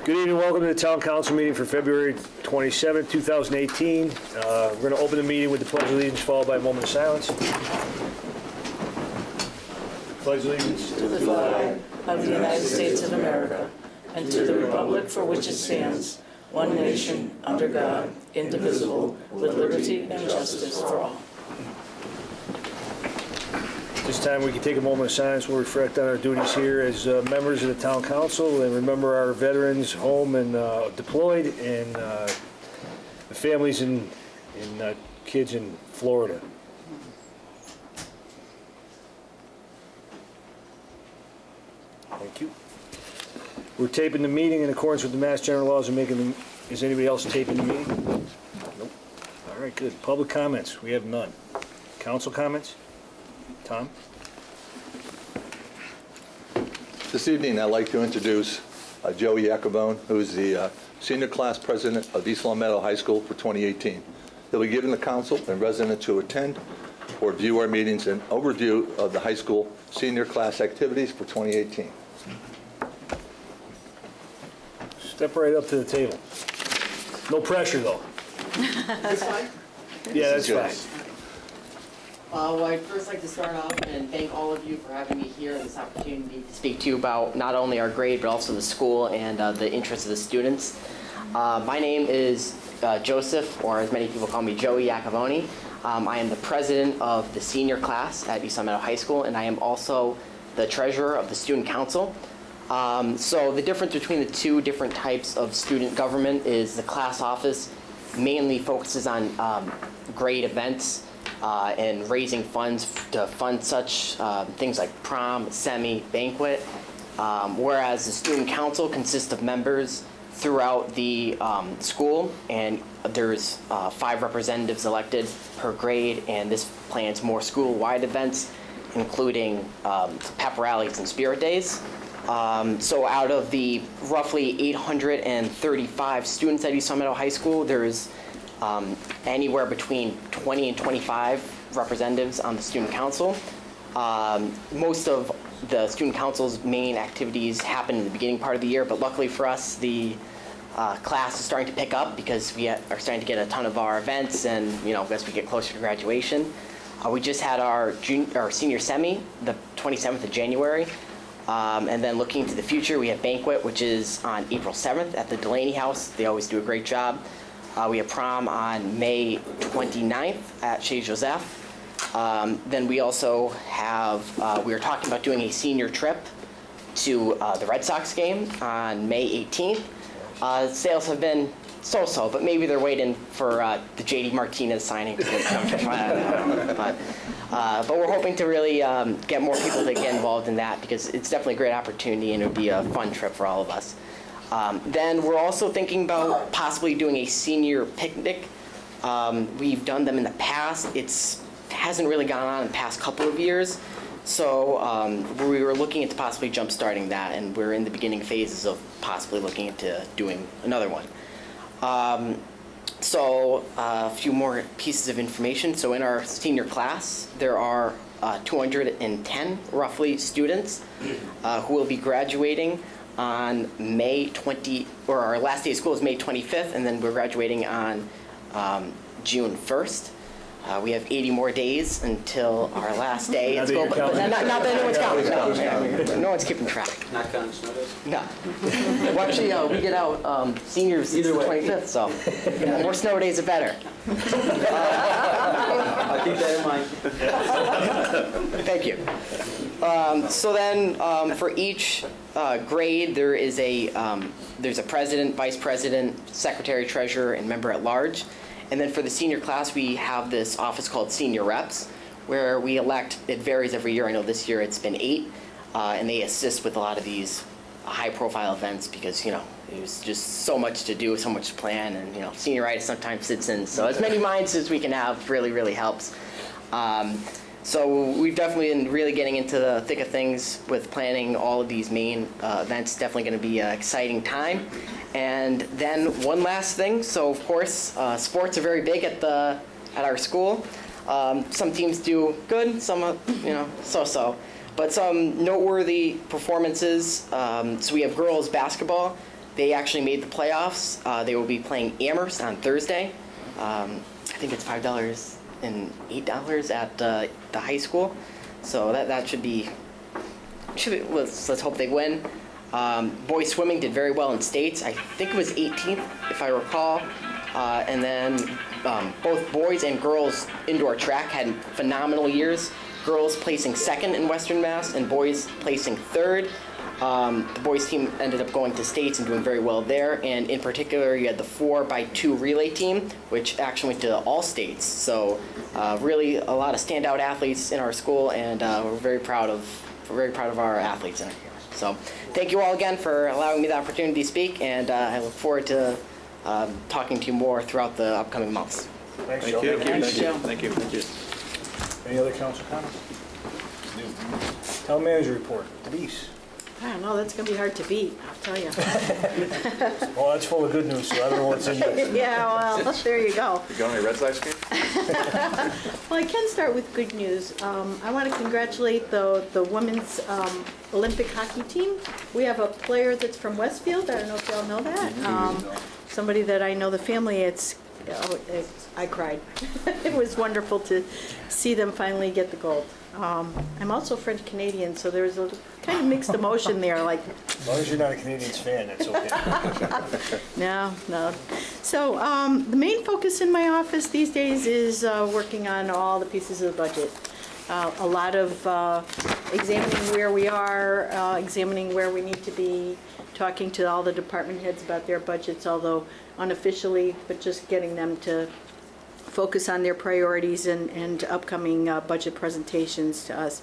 Good evening, welcome to the Town Council meeting for February 27, 2018. We're going to open the meeting with the Pledge of Allegiance, followed by a moment of silence. Pledge allegiance to the flag of the United States of America and to the republic for which it stands, one nation, under God, indivisible, with liberty and justice for all. This time we can take a moment of silence. We'll reflect on our duties here as members of the Town Council and remember our veterans home and deployed and the families and kids in Florida. Thank you. We're taping the meeting in accordance with the Mass General laws and making them. Is anybody else taping the meeting? Nope. All right, good. Public comments. We have none. Council comments? Tom? This evening, I'd like to introduce Joey Iacovone, who is the senior class president of East Long Meadow High School for 2018. He'll be giving the council and residents who attend or view our meetings an overview of the high school senior class activities for 2018. Step right up to the table. No pressure, though. That's fine. Yeah, that's fine. Well, I'd first like to start off and thank all of you for having me here and this opportunity to speak to you about not only our grade, but also the school and the interests of the students. My name is Joseph, or as many people call me, Joey Iacovone. I am the president of the senior class at East Long Meadow High School, and I am also the treasurer of the student council. So the difference between the two different types of student government is the class office mainly focuses on grade events and raising funds to fund such things like prom, semi, banquet, whereas the student council consists of members throughout the school, and there's 5 representatives elected per grade, and this plans more school-wide events, including pep rallies and spirit days. So out of the roughly 835 students at East Long Meadow High School, there's anywhere between 20 and 25 representatives on the student council. Most of the student council's main activities happen in the beginning part of the year, but luckily for us, the class is starting to pick up because we are starting to get a ton of our events, and as we get closer to graduation. We just had our senior semi, the 27th of January. And then looking to the future, we have banquet, which is on April 7th at the Delaney House. They always do a great job. We have prom on May 29th at Chez Joseph. Then we also have, we are talking about doing a senior trip to the Red Sox game on May 18th. Sales have been so-so, but maybe they're waiting for the J.D. Martinez signing. But we're hoping to really get more people to get involved in that because it's definitely a great opportunity and it would be a fun trip for all of us. Then we're also thinking about possibly doing a senior picnic. We've done them in the past. It hasn't really gone on in the past couple of years. So we were looking into possibly jump-starting that, and we're in the beginning phases of possibly looking into doing another one. So a few more pieces of information. So in our senior class, there are 210 roughly students who will be graduating on May 20, or our last day of school is May 25th, and then we're graduating on June 1st. We have 80 more days until our last day at school, but not that no one's counting. No one's keeping track. Not counting snow days? No. Well, actually, we get out seniors the 25th, so more snow days the better. I'll keep that in mind. Thank you. So then, for each grade, there's a president, vice president, secretary, treasurer, and member at large. And then for the senior class, we have this office called Senior Reps, where we elect, it varies every year. I know this year it's been 8, and they assist with a lot of these high-profile events because, there's just so much to do, so much to plan, and, senioritis sometimes sits in. So as many minds as we can have really, really helps. So we've definitely been really getting into the thick of things with planning all of these main events. Definitely going to be an exciting time. And then one last thing. So of course, sports are very big at our school. Some teams do good, some so-so. But some noteworthy performances. So we have girls basketball. They actually made the playoffs. They will be playing Amherst on Thursday. I think it's $5 and $8 at the high school. So that should be let's hope they win. Boys swimming did very well in states. I think it was 18th, if I recall. And then both boys and girls indoor track had phenomenal years. Girls placing second in Western Mass and boys placing third. The boys team ended up going to states and doing very well there. And in particular, you had the 4x2 relay team, which actually went to all states. So really a lot of standout athletes in our school, and we're very proud of our athletes in here. So thank you all again for allowing me the opportunity to speak, and I look forward to talking to you more throughout the upcoming months. Thanks, Thank Joe. you. Thanks, Joe. Thank you. Thank you. Any other council comments? Town manager report. Denise. I don't know, that's gonna be hard to beat, I'll tell you. Well, that's full of good news, so I don't know what's in there. Yeah, well, there you go. You got any Red Sox game? Well, I can start with good news. I want to congratulate the women's Olympic hockey team. We have a player that's from Westfield, I don't know if y'all know that. Somebody that I know the family, I cried. It was wonderful to see them finally get the gold. I'm also French Canadian, so there's a kind of mixed emotion there, like, As long as you're not a Canadians fan, that's okay. no. So the main focus in my office these days is working on all the pieces of the budget. A lot of examining where we are, examining where we need to be, talking to all the department heads about their budgets, although unofficially, but just getting them to focus on their priorities and upcoming budget presentations to us.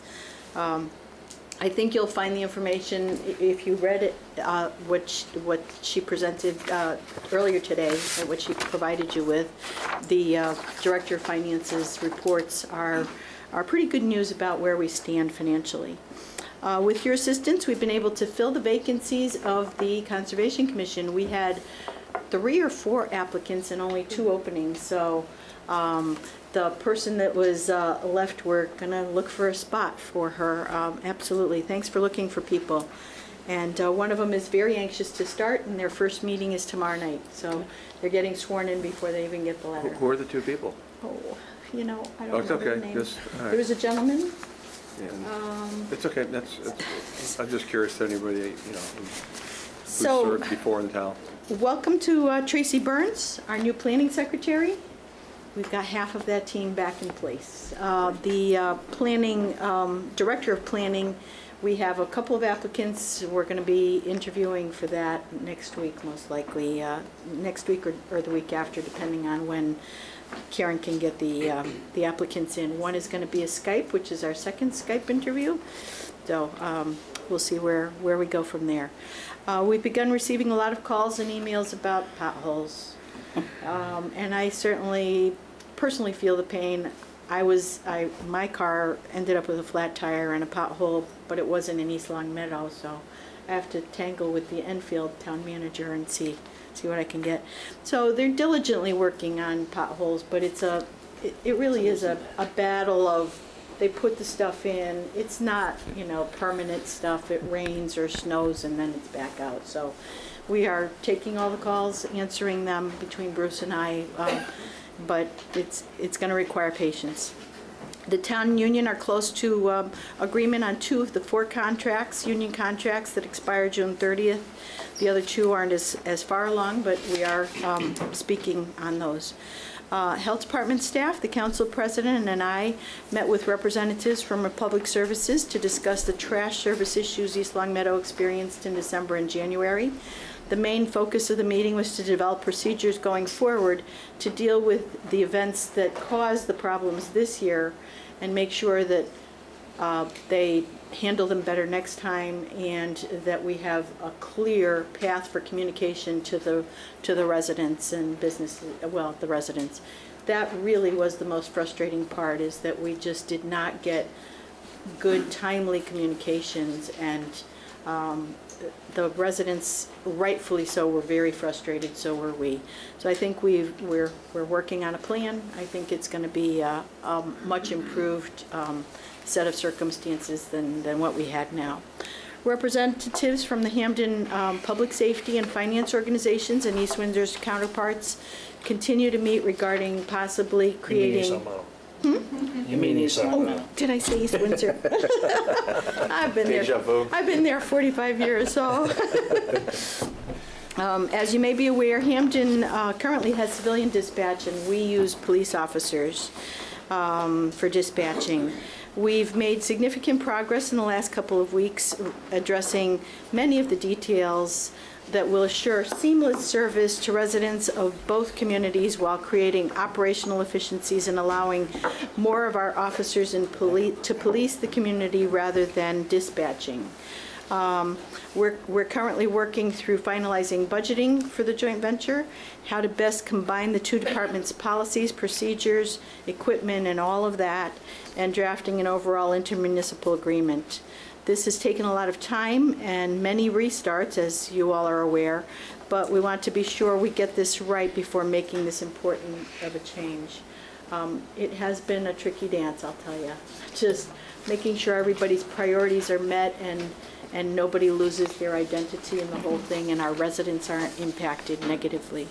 I think you'll find the information, if you read it, what she presented earlier today, what she provided you with. The Director of Finance's reports are pretty good news about where we stand financially. With your assistance, we've been able to fill the vacancies of the Conservation Commission. We had 3 or 4 applicants and only 2 openings, so the person that was left, we're gonna look for a spot for her. Absolutely, thanks for looking for people. And one of them is very anxious to start, and their first meeting is tomorrow night. So they're getting sworn in before they even get the letter. Who are the 2 people? Oh, you know, I Oh, don't it's know their okay. names. Just, all right. There was a gentleman. Yeah. It's okay. I'm just curious to anybody, who So- served before in town. Welcome to Tracy Burns, our new planning secretary. We've got half of that team back in place. The planning, director of planning, we have a couple of applicants. We're going to be interviewing for that next week, most likely. Next week or the week after, depending on when Karen can get the applicants in. One is going to be a Skype, which is our second Skype interview. So we'll see where we go from there. We've begun receiving a lot of calls and emails about potholes. And I personally feel the pain. My car ended up with a flat tire and a pothole, but it wasn't in East Long Meadow, so I have to tangle with the Enfield town manager and see what I can get. So they're diligently working on potholes, but it really is a battle of, they put the stuff in, it's not, permanent stuff. It rains or snows and then it's back out. So we are taking all the calls, answering them between Bruce and I, but it's going to require patience. The town and union are close to agreement on 2 of the 4 contracts, union contracts that expire June 30th. The other 2 aren't as far along, but we are speaking on those. Health Department staff, the council president and I met with representatives from Public Services to discuss the trash service issues East Long Meadow experienced in December and January. The main focus of the meeting was to develop procedures going forward to deal with the events that caused the problems this year and make sure that they handle them better next time, and that we have a clear path for communication to the residents and businesses, the residents. That really was the most frustrating part, is that we just did not get good, timely communications, and the residents, rightfully so, were very frustrated, so were we. So I think we're working on a plan. I think it's going to be a much improved set of circumstances than what we had now. Representatives from the Hampden Public Safety and Finance Organizations and East Windsor's counterparts continue to meet regarding possibly creating... You mean East Long Meadow. Did I say East Windsor? I've been there. Deja vu. I've been there 45 years, so. As you may be aware, Hampden currently has civilian dispatch, and we use police officers for dispatching. We've made significant progress in the last couple of weeks addressing many of the details that will assure seamless service to residents of both communities while creating operational efficiencies and allowing more of our officers to police the community rather than dispatching. We're currently working through finalizing budgeting for the joint venture, how to best combine the two departments' policies, procedures, equipment, and all of that, and drafting an overall intermunicipal agreement. This has taken a lot of time and many restarts, as you all are aware, but we want to be sure we get this right before making this important of a change. It has been a tricky dance, I'll tell you. Just making sure everybody's priorities are met and nobody loses their identity in the whole thing and our residents aren't impacted negatively.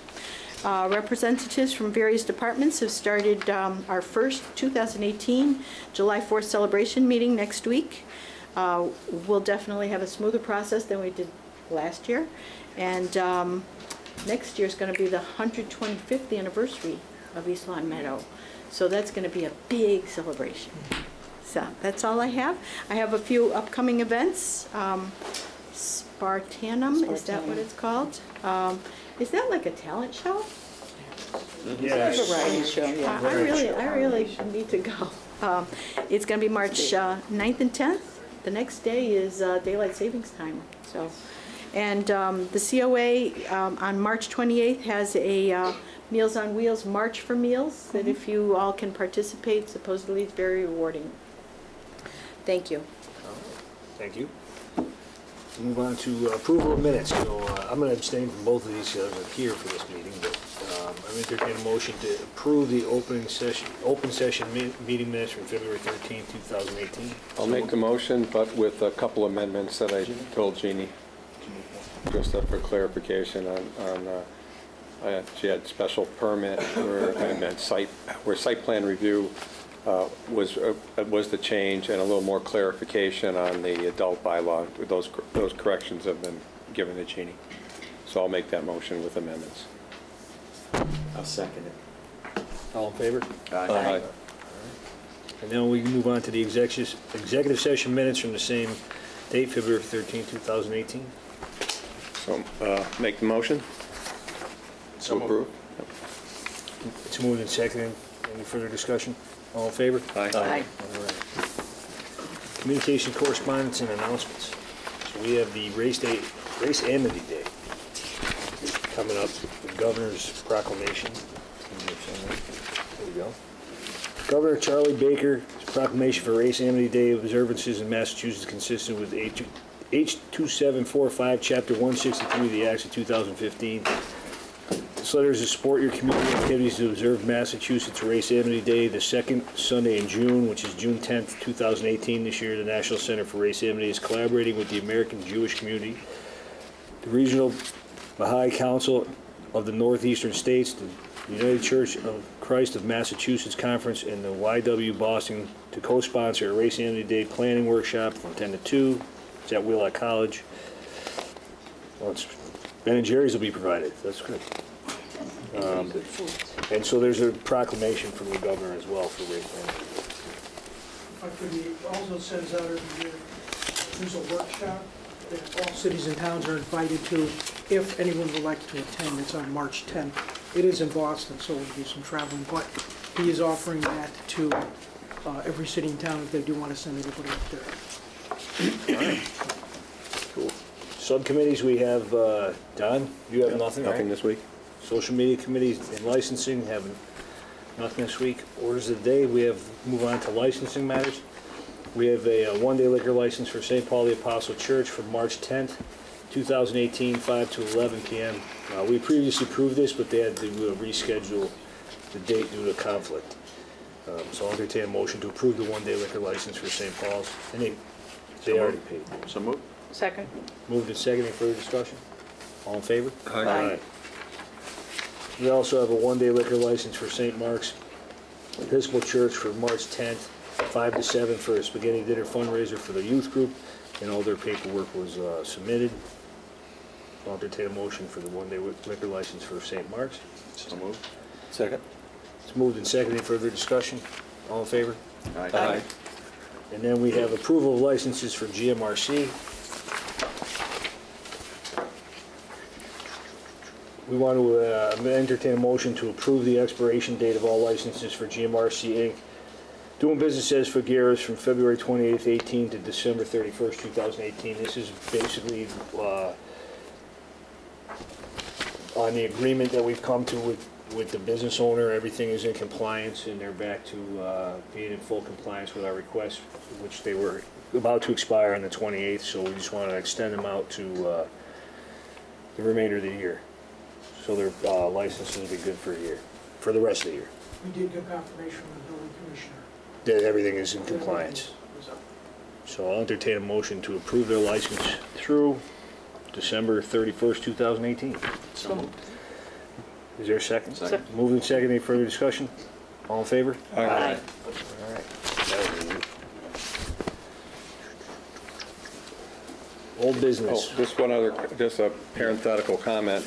Representatives from various departments have started our first 2018 July 4th celebration meeting next week. We'll definitely have a smoother process than we did last year. And next year is going to be the 125th anniversary of East Long Meadow. So that's going to be a big celebration. So that's all I have. I have a few upcoming events. Spartanum, is that what it's called? Is that like a talent show? Yes. It's a variety show, yeah. I really need to go. It's going to be March 9th and 10th. The next day is daylight savings time. So, and the COA on March 28th has a Meals on Wheels March for Meals that if you all can participate, supposedly it's very rewarding. Thank you. Thank you. Move on to approval of minutes. So I'm going to abstain from both of these because I was here for this meeting, but I'm entertaining a motion to approve the open session meeting minutes from February 13, 2018. I'll make the motion, but with a couple amendments that I told Jeannie, just for clarification on she had special permit and site plan review was the change, and a little more clarification on the adult bylaw. Those corrections have been given to Jeannie. So I'll make that motion with amendments. I'll second it. All in favor? Aye. And then we can move on to the executive session minutes from the same date, February 13, 2018. So make the motion. So approve. It's moved and seconded. Any further discussion? All in favor? Aye. Aye. All right. Communication, correspondence, and announcements. So we have the Race Amity Day coming up, the governor's proclamation. There we go. Governor Charlie Baker's proclamation for Race Amity Day observances in Massachusetts consistent with H2745, Chapter 163 of the Acts of 2015. This letter is to support your community activities to observe Massachusetts Race Amity Day the second Sunday in June, which is June 10th, 2018. This year, the National Center for Race Amity is collaborating with the American Jewish Community, the Regional Baha'i Council of the Northeastern States, the United Church of Christ of Massachusetts Conference, and the YW Boston to co-sponsor a Race Amity Day planning workshop from 10 to 2. It's at Wheelock College. Well, Ben and Jerry's will be provided. That's good. And so there's a proclamation from the governor as well for Race Amity. It also sends out every year, there's a workshop that all cities and towns are invited to, if anyone would like to attend. It's on March 10th. It is in Boston, so there'll be some traveling, but he is offering that to every city and town if they do want to send everybody up there. Cool. Subcommittees, we have, Don, you have nothing, right? Nothing this week? Social Media Committee and Licensing, have nothing this week. Orders of the day, we have, move on to licensing matters. We have a one-day liquor license for St. Paul the Apostle Church for March 10th, 2018, 5 to 11 p.m. We previously approved this, but they had to reschedule the date due to conflict. So I'll entertain a motion to approve the one-day liquor license for St. Paul's. And they already paid. So move. Second. Moved and seconded. Any further discussion? All in favor? Aye. We also have a one-day liquor license for St. Mark's Episcopal Church for March 10th, 5 to 7 for a spaghetti dinner fundraiser for the youth group, and all their paperwork was submitted. I'll entertain a motion for the one-day liquor license for St. Mark's. So moved. Second? It's moved and seconded. Further discussion? All in favor? Aye. And then we have approval of licenses for GMRC. We want to entertain a motion to approve the expiration date of all licenses for GMRC Inc. Doing business as Figueras from February 28th, 18 to December 31st, 2018. This is basically on the agreement that we've come to with the business owner. Everything is in compliance, and they're back to being in full compliance with our request, which they were about to expire on the 28th, so we just want to extend them out to the remainder of the year. So their licenses will be good for a year, for the rest of the year. We did get confirmation from the building commissioner. That everything is in compliance. Was up. So I'll entertain a motion to approve their license through December 31st, 2018. So moved. Is there a second? Second. Moved and seconded. Any further discussion? All in favor? Aye. All right. That was easy. Old business. Oh, just one other, just a parenthetical comment.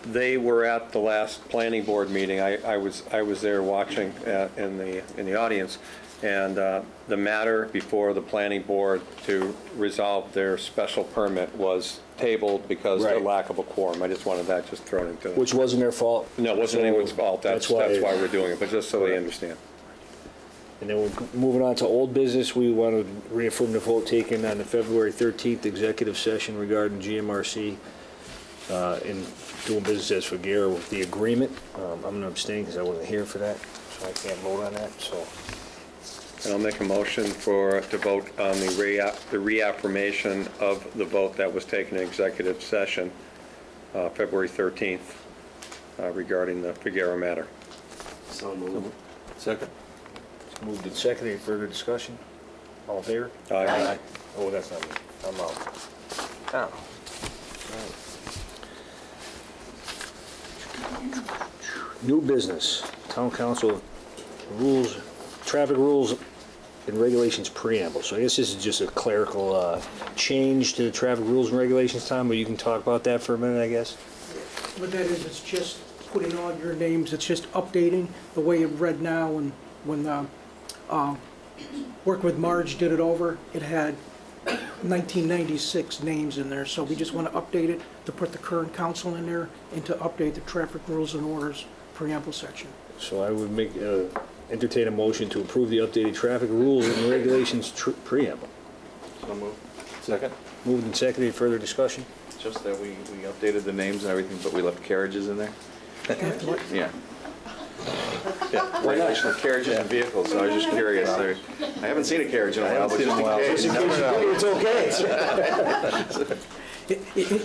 They were at the last planning board meeting. I was there watching in the audience, and the matter before the planning board to resolve their special permit was tabled because of the Right. lack of a quorum. I just wanted that just thrown into. Which wasn't their fault. No, it wasn't anyone's fault. That's why we're doing it, but just so they Correct. understand. And then we're moving on to old business. We want to reaffirm the vote taken on the February 13th executive session regarding GMRC in doing business as Figuera with the agreement. I'm going to abstain because I wasn't here for that, so I can't vote on that. So And I'll make a motion to vote on the reaffirmation of the vote that was taken in executive session February 13th regarding the Figuera matter. So moved. Second? it's moved and seconded. Any further discussion? All in favor? Aye. Oh, that's not me. I'm out. Ow. New business, town council rules, traffic rules and regulations preamble. So I guess this is just a clerical change to the traffic rules and regulations, Tom, but you can talk about that for a minute, I guess? What that is, it's just putting on your names, it's just updating the way it read now, and when work with Marge did it over, it had 1996 names in there, so we just want to update it to put the current council in there and to update the traffic rules and orders preamble section. So I would entertain a motion to approve the updated traffic rules and regulations preamble. So moved. Second? Moved and seconded. Further discussion? Just that we updated the names and everything, but we left carriages in there? Yeah. Yeah. Regulation of carriages and vehicles, so I was just curious. I haven't seen a carriage in a I while, haven't but seen just it in a in while. case. It's okay.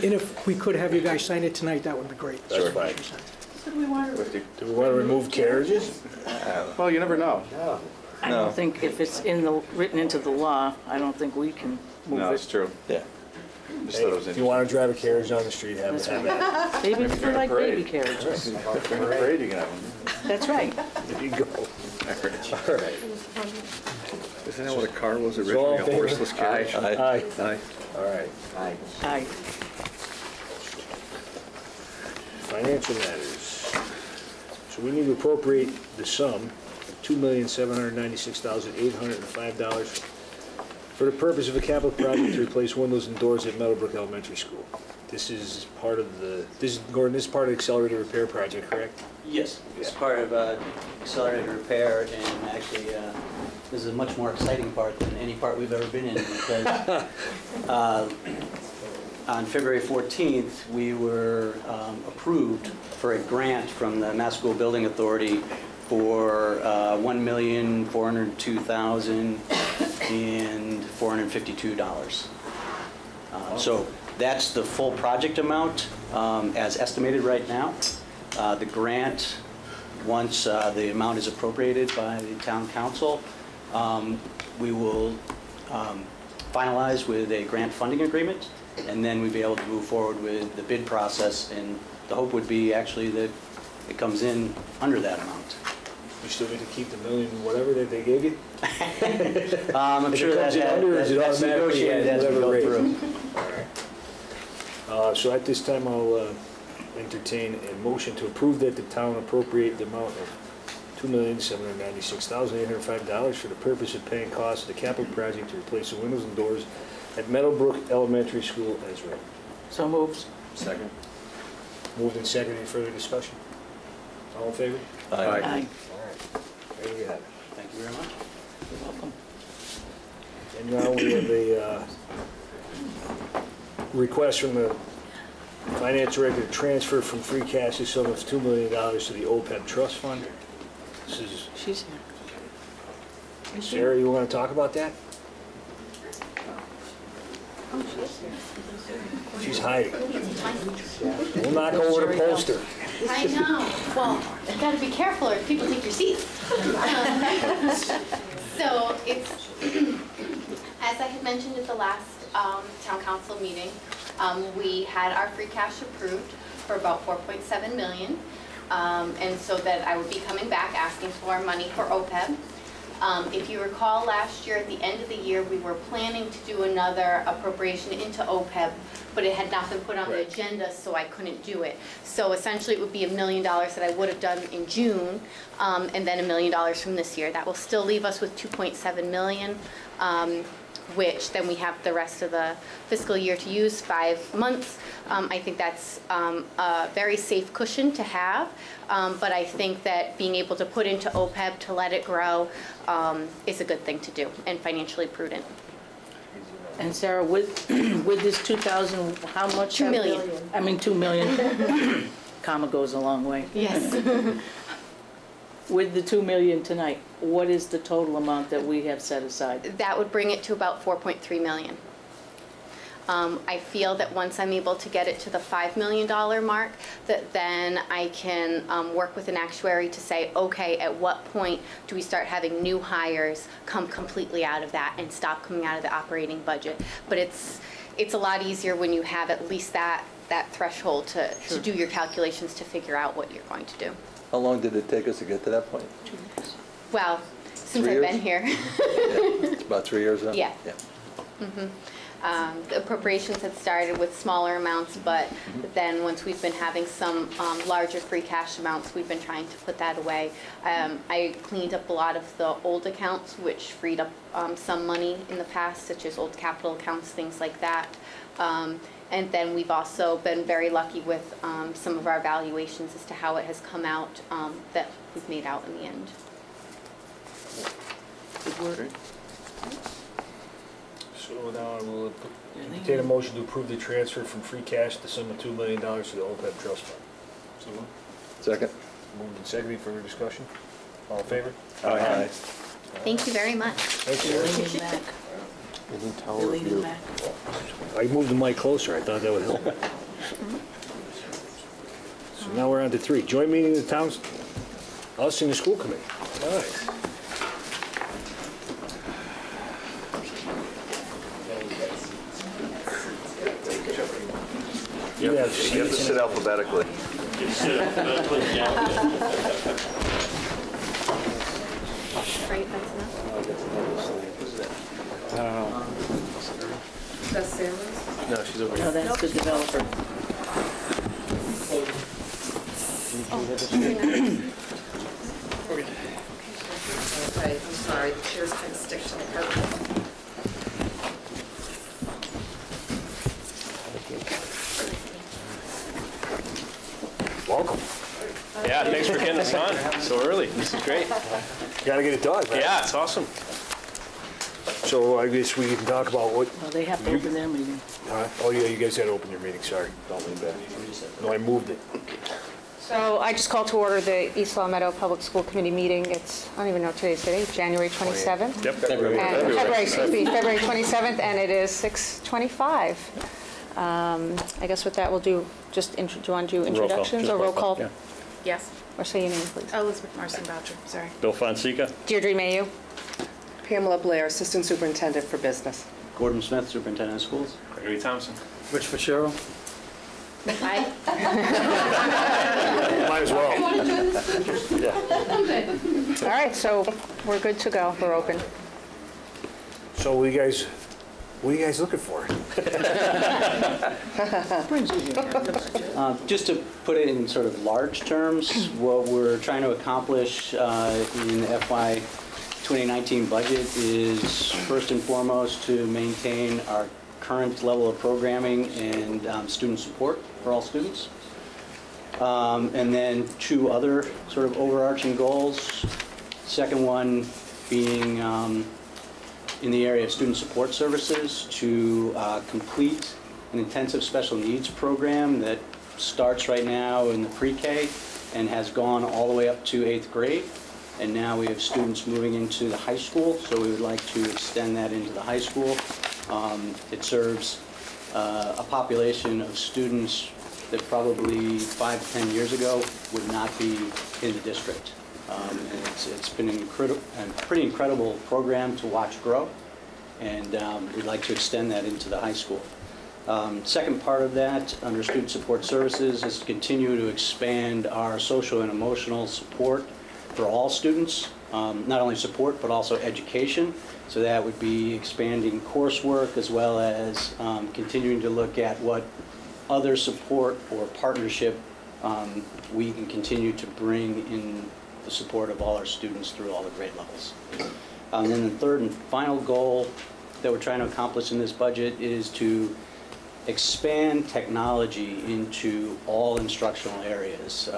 And if we could have you guys sign it tonight, that would be great. That's fine. Do we want to? Do we want to remove carriages? Well, you never know. I don't think if it's written into the law, I don't think we can move No, it's it. true. Yeah. Just thought it was If you want to drive a carriage down the street, have it. That's right. Maybe they're like parade. baby carriages. interesting. During the parade, you can have one. That's right. There you go. All right. Isn't that what a car was So all originally, in a favor? horseless carriage? Aye. Aye. All right. Aye. Financial matters. So we need to appropriate the sum, $2,796,805 for the purpose of a capital project to replace windows and doors at Meadowbrook Elementary School. This is part of Gordon, this is part of the accelerated repair project, correct? Yes, it's part of accelerated repair, and actually, this is a much more exciting part than any part we've ever been in, because on February 14th, we were approved for a grant from the Mass School Building Authority for $1,402,452. So that's the full project amount as estimated right now. The grant, once the amount is appropriated by the town council, we will finalized with a grant funding agreement, and then we'd be able to move forward with the bid process, and the hope would be actually that it comes in under that amount. You still get to keep the million whatever that they gave you? I'm If sure it comes in under, is it that's automatically negotiated as we whatever go rate? through. So at this time, I'll entertain a motion to approve that the town appropriate the amount of $2,796,805 for the purpose of paying costs of the capital project to replace the windows and doors at Meadowbrook Elementary School as written. So moved. Second. Moved and seconded. Any further discussion? All in favor? Aye. All right. There you have it. Thank you very much. You're welcome. And now we have a request from the finance director to transfer from free cash a sum of $2 million to the OPEB trust fund. This is, She's here. Is she? Sarah, you want to talk about that? She's hiding. We'll knock over the poster. I know. Well, you gotta be careful or people take your seats. So it's, as I had mentioned at the last town council meeting, we had our free cash approved for about 4.7 million. And so that I would be coming back asking for money for OPEB. If you recall, last year at the end of the year, we were planning to do another appropriation into OPEB, but it had not been put on the Right. agenda, so I couldn't do it. So essentially, it would be $1 million that I would have done in June, and then $1 million from this year. That will still leave us with 2.7 million, which then we have the rest of the fiscal year to use, 5 months. I think that's a very safe cushion to have, but I think that being able to put into OPEB to let it grow is a good thing to do and financially prudent. And Sarah, with this 2,000, how much? 2 million. I mean, 2 million. Comma goes a long way. Yes. With the 2 million tonight, what is the total amount that we have set aside? That would bring it to about 4.3 million. I feel that once I'm able to get it to the $5 million mark, that then I can work with an actuary to say, okay, at what point do we start having new hires come completely out of that and stop coming out of the operating budget? But it's a lot easier when you have at least that threshold to do your calculations to figure out what you're going to do. How long did it take us to get to that point? Well, since 3 I've years? been here. It's about 3 years now? Yeah. The appropriations had started with smaller amounts, but then once we've been having some larger free cash amounts, we've been trying to put that away. I cleaned up a lot of the old accounts, which freed up some money in the past, such as old capital accounts, things like that. And then we've also been very lucky with some of our valuations as to how it has come out that we've made out in the end. Good work. So now I will entertain a motion to approve the transfer from free cash the sum of $2 million to the OPEB trust fund. Second? Moved and seconded. Further discussion? All in favor? Aye. Thank you very much. Thank you. Leaning back. You're leaning back. I moved the mic closer. I thought that would help. So now we're on to 3. Joint meeting of the towns, us and the school committee. Nice. You have You have to sit alphabetically. Right, that's enough. No, she's over No, that's the developer. Okay, I'm sorry, the chairs kind of stick to the carpet. welcome. Yeah, thanks for getting us on so early. This is great. Gotta get it done, right? Yeah, it's awesome. So I guess we can talk about what, Well, they have to open their meeting. oh yeah, you guys had to open your meeting, sorry. Don't lean back. No, I moved it. So I just called to order the East Long Meadow Public School Committee meeting. It's, I don't even know today's date, January 27th? Yep. February 27th, and it is 6:25. I guess with that, we'll do, just, do you want to do introductions or roll call? Yes. Or say your name, please. Elizabeth Marson Boucher, sorry. Bill Fonseca. Deirdre Mayu. Pamela Blair, Assistant Superintendent for Business. Gordon Smith, Superintendent of Schools. Gregory Thompson. Rich Fitzgerald. Aye. Might as well. All right, so we're good to go. We're open. So what are you guys looking for? Just to put it in sort of large terms, what we're trying to accomplish in the FY 2019 budget is first and foremost to maintain our current level of programming and student support for all students. And then two other sort of overarching goals. Second one being in the area of student support services to complete an intensive special needs program that starts right now in the pre-K and has gone all the way up to 8th grade. And now we have students moving into the high school, so we would like to extend that into the high school. It serves a population of students that probably 5 to 10 years ago would not be in the district. And it's been a pretty incredible program to watch grow, and we'd like to extend that into the high school. Second part of that, under student support services, is to continue to expand our social and emotional support for all students, not only support but also education. So that would be expanding coursework as well as continuing to look at what other support or partnership we can continue to bring in the support of all our students through all the grade levels. And then the third and final goal that we're trying to accomplish in this budget is to expand technology into all instructional areas.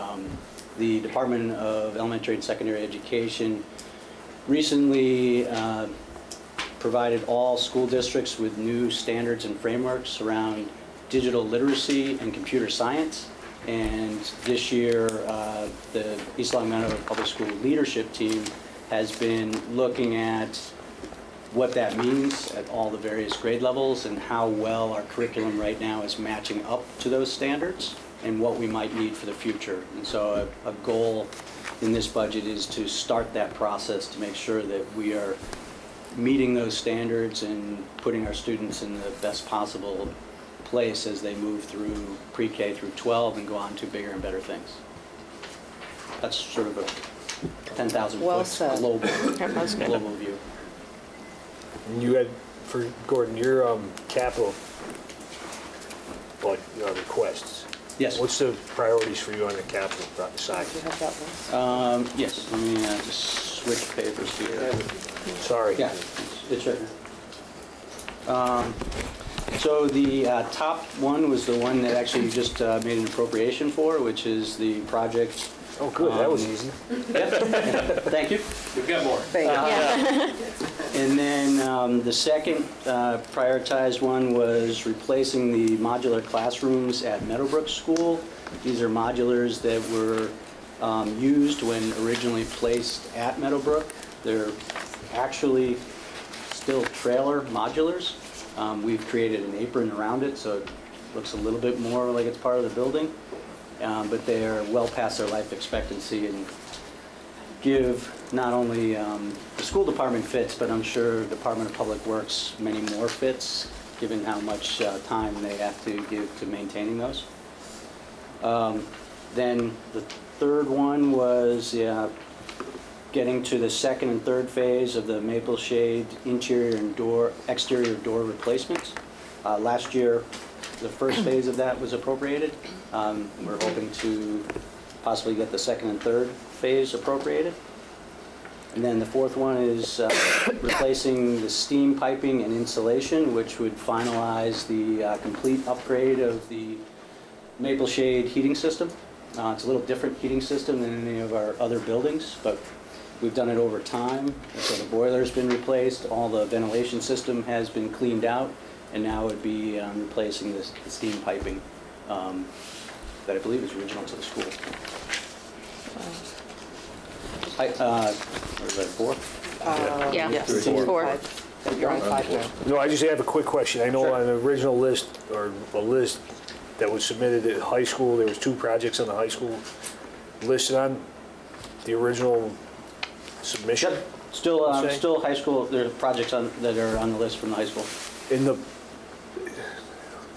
The Department of Elementary and Secondary Education recently provided all school districts with new standards and frameworks around digital literacy and computer science. And this year, the East Long Meadow Public School leadership team has been looking at what that means at all the various grade levels and how well our curriculum right now is matching up to those standards and what we might need for the future. And so a goal in this budget is to start that process to make sure that we are meeting those standards and putting our students in the best possible place as they move through pre-K through 12 and go on to bigger and better things. That's sort of a 10,000 Well foot said. global view. And you had, for Gordon, your capital requests. Yes. What's the priorities for you on the capital side? Do you have that list? Yes, let me just switch papers here. Sorry. Yeah, it's right here. So the top one was the one that actually you just made an appropriation for, which is the project. Oh, good, that was easy. Yeah, thank you. We've got more. And then the second prioritized one was replacing the modular classrooms at Meadowbrook School. These are modulars that were used when originally placed at Meadowbrook. They're actually still trailer modulars. We've created an apron around it, so it looks a little bit more like it's part of the building. But they are well past their life expectancy and give not only the school department fits, but I'm sure Department of Public Works many more fits, given how much time they have to give to maintaining those. Then the third one was getting to the second and third phase of the Maple Shade interior and exterior door replacements. Last year, the first phase of that was appropriated. We're hoping to possibly get the second and third phase appropriated. And then the fourth one is replacing the steam piping and insulation, which would finalize the complete upgrade of the Maple Shade heating system. It's a little different heating system than any of our other buildings, but we've done it over time. So the boiler's been replaced, all the ventilation system has been cleaned out, and now it would be replacing the steam piping that I believe is original to the school. Or is that 4? Yeah. Yes. 4. You're on 5 now. No, I just have a quick question. I know on the original list, or a list that was submitted at high school, there was 2 projects on the high school listed on the original submission? Yep. Still high school. There are projects that are on the list from the high school. Can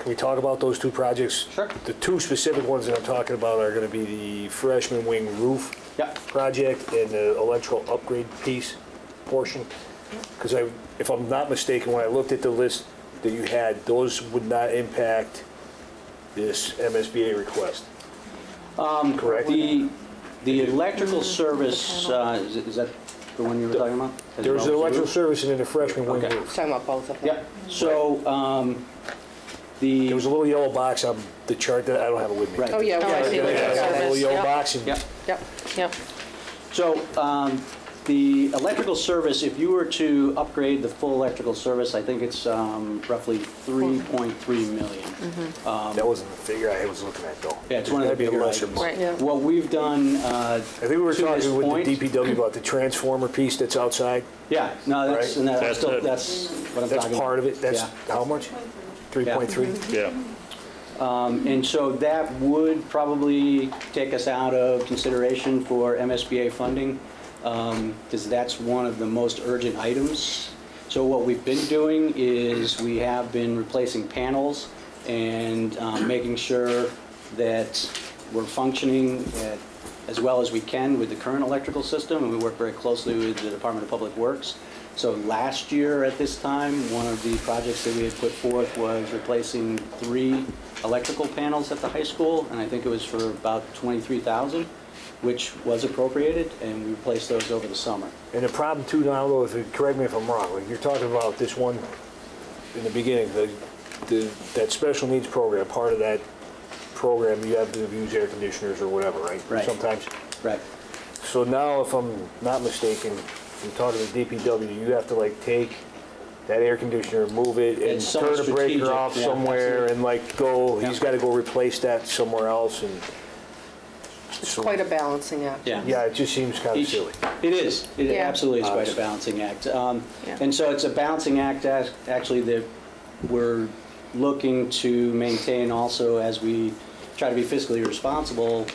we talk about those two projects? Sure. The two specific ones that I'm talking about are gonna be the freshman wing roof Yep. project and the electrical upgrade piece portion. Because if I'm not mistaken, when I looked at the list that you had, those would not impact this MSBA request. Correct? The electrical service, is that the one you were talking about? As There was well an as the electrical roof? service and then the freshman wing Okay. roof. Talking about both of them. Yep, so, There was a little yellow box on the chart that I don't have it with me. Right. Oh, yeah, Oh, I see what Yeah, you're a little yellow Yep. box and Yep. Yep. So the electrical service, if you were to upgrade the full electrical service, I think it's roughly 3.3 million. that wasn't the figure I was looking at though. Yeah, it's one of the That'd be a bigger lesser items. one. Right, yeah. What we've done I think we were to this talking with point- the DPW about the transformer piece that's outside. Yeah, no, that's, Right. and that's That's still, it. that's what I'm That's talking about. part of it. That's Yeah. how much? 3.3? Yeah. And so that would probably take us out of consideration for MSBA funding, because that's one of the most urgent items. So what we've been doing is we have been replacing panels and making sure that we're functioning as well as we can with the current electrical system, and we work very closely with the Department of Public Works. So last year at this time, one of the projects that we had put forth was replacing 3 electrical panels at the high school, and I think it was for about $23,000, which was appropriated, and we replaced those over the summer. And the problem too now, though, correct me if I'm wrong, like you're talking about this one in the beginning, that special needs program, part of that program, you have to use air conditioners or whatever, right? Right. Sometimes. Right. So now, if I'm not mistaken, I'm talking to DPW, you have to like take that air conditioner, move it, and It's somewhat turn the breaker strategic, off yeah, somewhere, absolutely. and like go, Yeah. he's gotta go replace that somewhere else, and It's quite a balancing act. Yeah. yeah, it just seems kind of Each- silly. It is. It Yeah. absolutely is quite a balancing act. Yeah. And so it's a balancing act actually that we're looking to maintain also as we try to be fiscally responsible.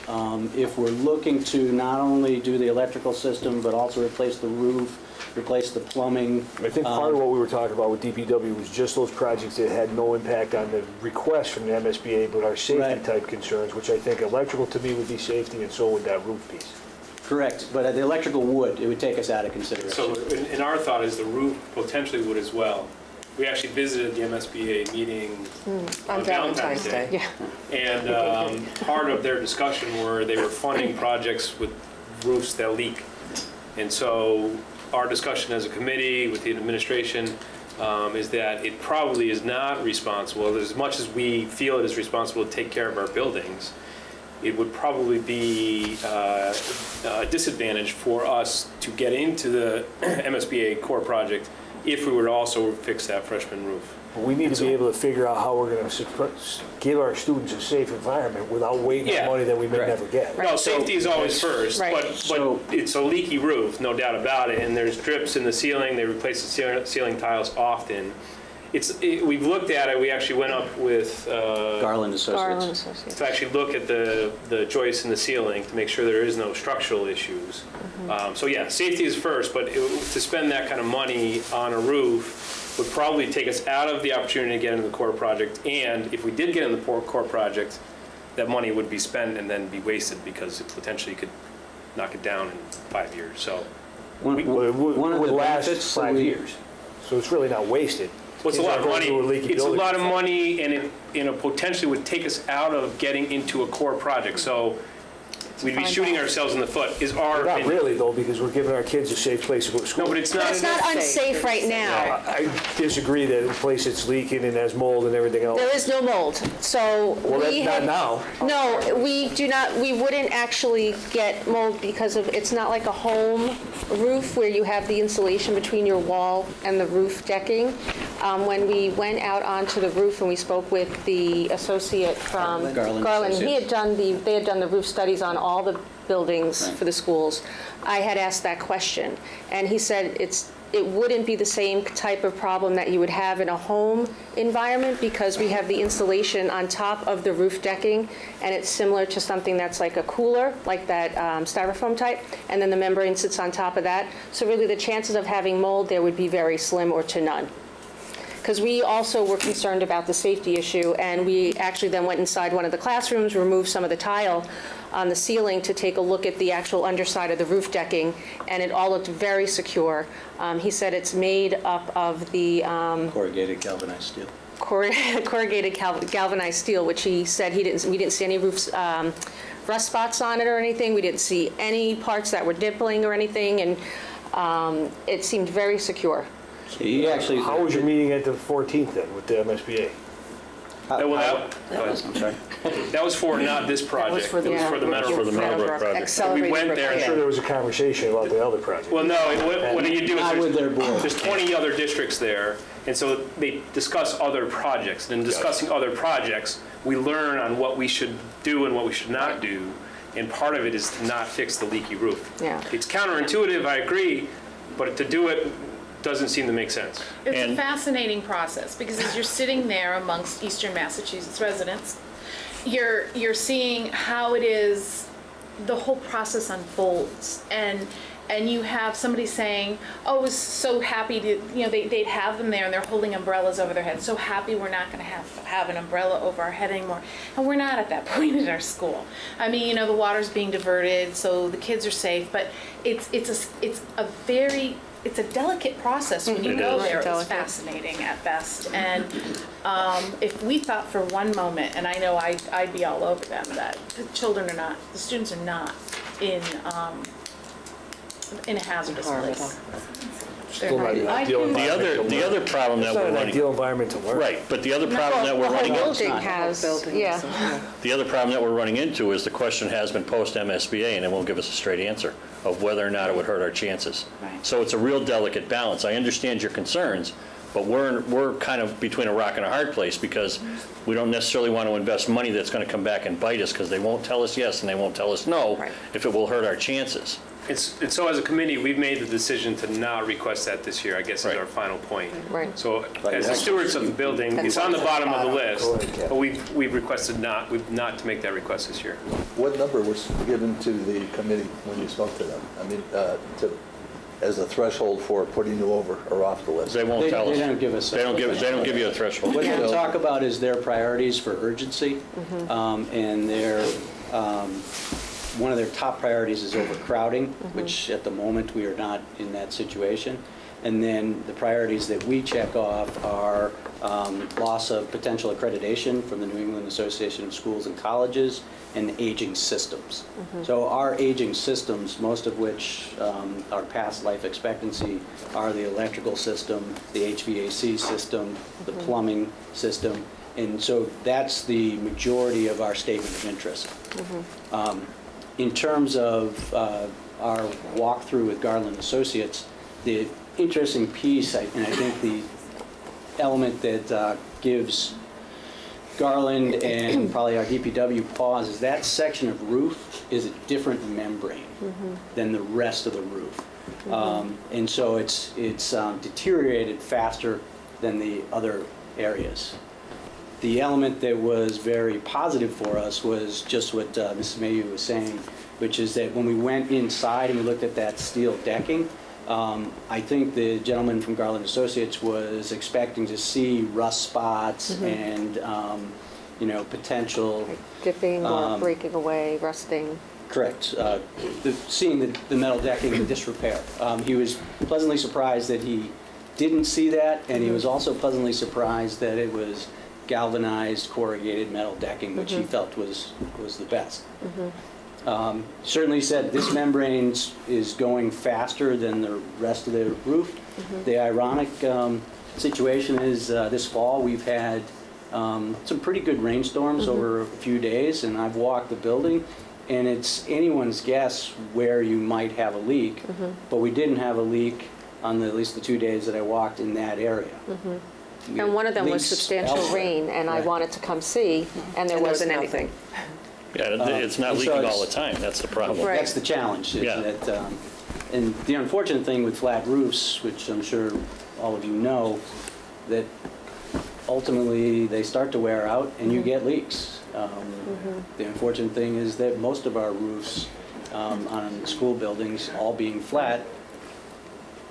If we're looking to not only do the electrical system, but also replace the roof, replace the plumbing. I think part of what we were talking about with DPW was just those projects that had no impact on the request from the MSBA, but are safety Right. type concerns, which I think electrical to me would be safety, and so would that roof piece. Correct, but the electrical would, it would take us out of So consideration. in our thought is the roof potentially would as well. We actually visited the MSBA meeting on Valentine's Day. Yeah. And part of their discussion were they were funding projects with roofs that leak. And so our discussion as a committee with the administration is that it probably is not responsible, as much as we feel it is responsible to take care of our buildings, it would probably be a disadvantage for us to get into the MSBA core project if we were to also fix that freshman roof. But we need to be able to figure out how we're gonna give our students a safe environment without waiting Yeah. on money that we may Right. never get. No, safety is always first, Right. but So- it's a leaky roof, no doubt about it, and there's drips in the ceiling, they replace the ceiling tiles often. We've looked at it, we actually went up with, Garland Garland Associates. Associates. to actually look at the joists in the ceiling to make sure there is no structural issues. So yeah, safety is first, but to spend that kind of money on a roof would probably take us out of the opportunity to get into the core project, and if we did get in the core project, that money would be spent and then be wasted because it potentially could knock it down in 5 years, so. Well, it One of would the last benefits that 5 we- years, so it's really not wasted. Well, it's a Kids lot of aren't money, going through a leaky it's a building. lot of money, and it potentially would take us out of getting into a core project, so we'd be fine shooting balance. ourselves in the foot, is our Not opinion. really though, because we're giving our kids a safe place to go to school. No, but it's not. It's not unsafe right now. I disagree that a place that's leaking and has mold and everything else. There is no mold, so Well, that's we not had... now. No, we do not, we wouldn't actually get mold because of, it's not like a home roof where you have the insulation between your wall and the roof decking. When we went out onto the roof and we spoke with the associate from Garland Garland, they Associates. had done the roof studies on all the buildings for the schools. I had asked that question, and he said it wouldn't be the same type of problem that you would have in a home environment because we have the insulation on top of the roof decking, and it's similar to something that's like a cooler, like that styrofoam type, and then the membrane sits on top of that. So really the chances of having mold there would be very slim or to none. because we also were concerned about the safety issue, and we actually then went inside one of the classrooms, removed some of the tile on the ceiling to take a look at the actual underside of the roof decking, and it all looked very secure. He said it's made up of the Corrugated galvanized steel. corrugated galvanized steel, which he said we didn't see any rust spots on it or anything. We didn't see any parts that were dippling or anything, and it seemed very secure. He actually. How was your meeting at the 14th then with the MSBA? I'm sorry. That was for not this project. It was for the Meadowbrook project. Accelerated We went there. I'm sure there was a conversation about the other project. Well, no, what you do Not with their is board. there's 20 other districts there, and so they discuss other projects. And in discussing other projects, we learn on what we should do and what we should not do, and part of it is to not fix the leaky roof. Yeah. It's counterintuitive, I agree, but to do it doesn't seem to make sense. It's a fascinating process, because as you're sitting there amongst Eastern Massachusetts residents, you're seeing how it is, the whole process unfolds, and you have somebody saying, oh, I was so happy to, they'd have them there and they're holding umbrellas over their heads, so happy we're not going to have an umbrella over our head anymore. And we're not at that point at our school. I mean, the water's being diverted, so the kids are safe, but it's a delicate process when you go there. It's fascinating at best. And if we thought for one moment, and I know I'd be all over them, that the students are not in a hazardous place. Still not an ideal environment. The other problem that It's not we're an running. ideal environment to learn. Right, but the other problem that we're running into. The whole building has, yeah. The other problem that we're running into is the question has been post-MSBA, and it won't give us a straight answer of whether or not it would hurt our chances. Right. So it's a real delicate balance. I understand your concerns, but we're kind of between a rock and a hard place, because we don't necessarily want to invest money that's going to come back and bite us, because they won't tell us yes and they won't tell us no if it will hurt our chances. And so as a committee, we've made the decision to not request that this year, I guess is our final point. Right. So as the stewards of the building, it's on the bottom of the list, but we've requested not to make that request this year. What number was given to the committee when you spoke to them? I mean, as a threshold for putting you over or off the list? They won't tell us. They don't give us. They don't give you a threshold. What they talk about is their priorities for urgency, and one of their top priorities is overcrowding, which at the moment we are not in that situation. And then the priorities that we check off are loss of potential accreditation from the New England Association of Schools and Colleges, and aging systems. So our aging systems, most of which are past life expectancy, are the electrical system, the HVAC system, the plumbing system, and so that's the majority of our statement of interest. In terms of our walkthrough with Garland Associates, the interesting piece, and I think the element that gives Garland and probably our DPW pause is that section of roof is a different membrane than the rest of the roof. And so it's deteriorated faster than the other areas. The element that was very positive for us was just what Mrs. Mayhew was saying, which is that when we went inside and we looked at that steel decking, I think the gentleman from Garland Associates was expecting to see rust spots and, potential... Dipping or breaking away, rusting. Correct. Seeing the metal decking in disrepair. He was pleasantly surprised that he didn't see that, and he was also pleasantly surprised that it was galvanized corrugated metal decking, which he felt was the best. Certainly said this membrane is going faster than the rest of the roof. The ironic situation is this fall we've had some pretty good rainstorms over a few days, and I've walked the building, and it's anyone's guess where you might have a leak, but we didn't have a leak on at least the 2 days that I walked in that area. And one of them was Leaks substantial elsewhere. rain, and I wanted to come see, and there wasn't anything. Yeah, it's not and so leaking it's- all the time. That's the problem. Right. That's the challenge. Is Yeah. that, and the unfortunate thing with flat roofs, which I'm sure all of you know, that ultimately they start to wear out and you get leaks. The unfortunate thing is that most of our roofs on school buildings, all being flat,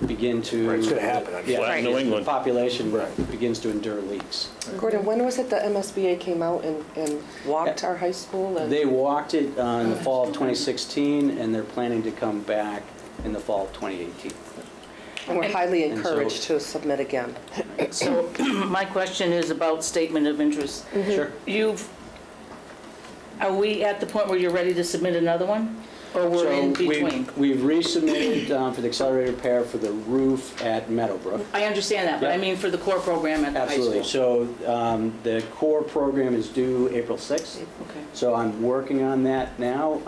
begin to. Right, it's gonna happen, I mean. Yeah, Flat New England. The population begins to endure leaks. Gordon, when was it the MSBA came out and walked our high school? And They walked it in the fall of 2016, and they're planning to come back in the fall of 2018. and we're highly And so- encouraged to submit again. So my question is about statement of interest. Sure. Are we at the point where you're ready to submit another one? Or we're in So between? we've resubmitted for the accelerated repair for the roof at Meadowbrook. I understand that, but I Yeah. mean for the core program at the high school. Absolutely. So the core program is due April 6th. Okay. So I'm working on that now.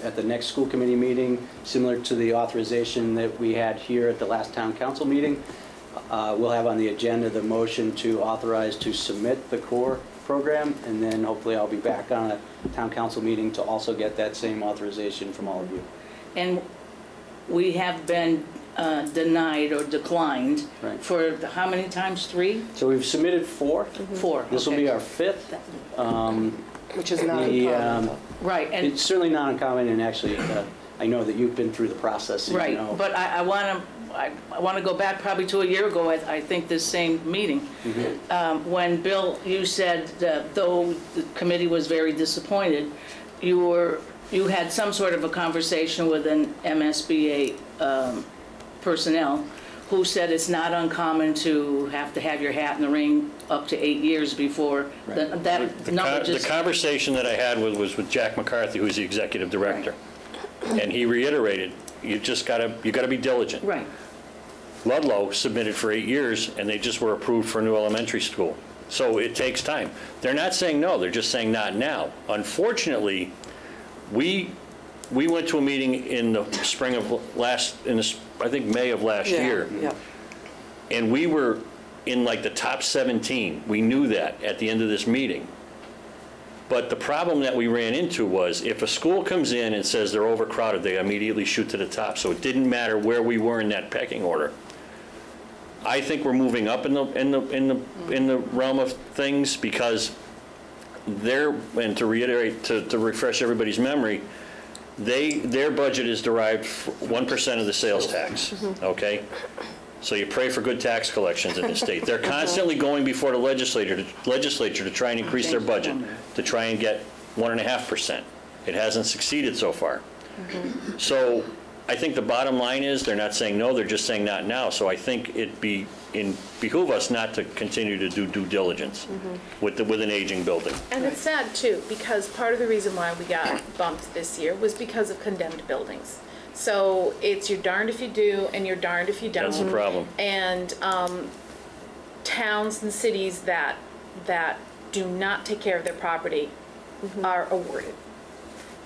At the next school committee meeting, similar to the authorization that we had here at the last town council meeting, we'll have on the agenda the motion to authorize to submit the core program, and then hopefully I'll be back on a town council meeting to also get that same authorization from all of you. And we have been denied or declined Right. for how many times? 3? So we've submitted 4. 4. This will okay. be our 5th. Which is not The, uncommon. Right, and It's certainly not uncommon, and actually, I know that you've been through the process, so you right, know. but I want to go back probably to a year ago, I think this same meeting, when Bill, you said that though the committee was very disappointed, you had some sort of a conversation with an MSBA personnel who said it's not uncommon to have your hat in the ring up to 8 years before that number The just. conversation that I had was with Jack McCarthy, who's the executive director. And he reiterated, you gotta be diligent. Right. Ludlow submitted for 8 years, and they just were approved for a new elementary school. So it takes time. They're not saying no, they're just saying not now. Unfortunately, we went to a meeting in the spring of I think May of last year. Yeah. And we were in like the top 17. We knew that at the end of this meeting. But the problem that we ran into was if a school comes in and says they're overcrowded, they immediately shoot to the top. So it didn't matter where we were in that pecking order. I think we're moving up in the realm of things because and to reiterate, to refresh everybody's memory, their budget is derived 1% of the sales tax, okay? So you pray for good tax collections in the state. They're constantly going before the legislature to try and increase their budget, to try and get 1.5%. It hasn't succeeded so far. So I think the bottom line is they're not saying no, they're just saying not now. So I think it behoove us not to continue to do due diligence with an aging building. And it's sad too, because part of the reason why we got bumped this year was because of condemned buildings. So it's you're darned if you do and you're darned if you don't. That's the problem. And towns and cities that do not take care of their property are awarded.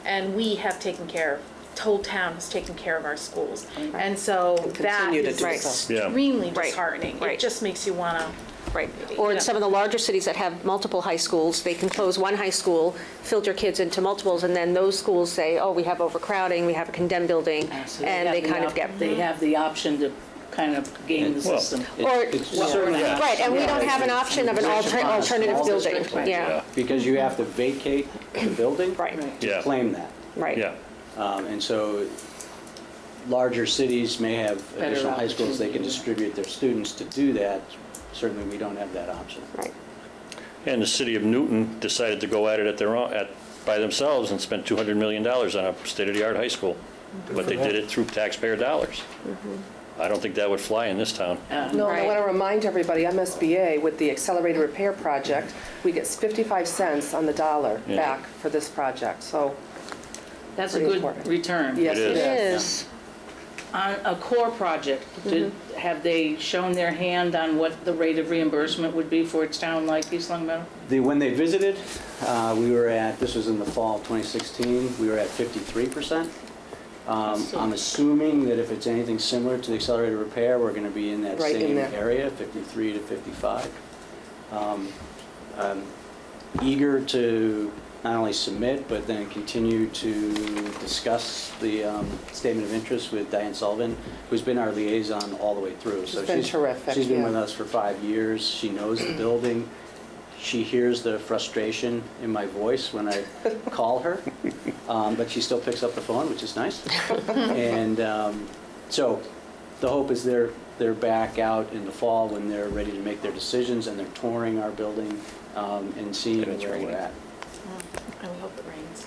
And we have taken care of, Toll Town has taken care of our schools. And so that continue to is do so. Yeah. extremely Right. disheartening. Right. It just makes you want to. Right. Or in some of the larger cities that have multiple high schools, they can close one high school, filter kids into multiples, and then those schools say, oh, we have overcrowding, we have a condemned building, and they kind of get. They have the option to kind of game the Well, system. It's certainly not- Right, and we don't have an option of an alternative building. Yeah, Because you have to vacate the building right, to Yeah. claim that. right. Yeah. And so larger cities may have Better additional high schools they can opportunity. distribute their students to do that. Certainly, we don't have that option. Right. And the city of Newton decided to go at it by themselves and spent $200 million on a state-of-the-art high school. But they did it through taxpayer dollars. I don't think that would fly in this town. No, and I Right. want to remind everybody, MSBA, with the Accelerated Repair Project, we get 55 cents on the dollar Yeah. back for this project, so. That's a Pretty good important. return. Yes, It it It is. is. On a core project, have they shown their hand on what the rate of reimbursement would be for a town like East Long Meadow? When they visited, we were at, this was in the fall of 2016, we were at 53%. I'm assuming that if it's anything similar to the accelerated repair, we're going to be in that Right in same there. area, 53 to 55. I'm eager to not only submit, but then continue to discuss the statement of interest with Diane Sullivan, who's been our liaison all the way through. She's been terrific, She's been yeah. with us for 5 years. She knows the building. She hears the frustration in my voice when I call her, but she still picks up the phone, which is nice. And so the hope is they're back out in the fall when they're ready to make their decisions and they're touring our building and seeing where we're at. And we hope it rains.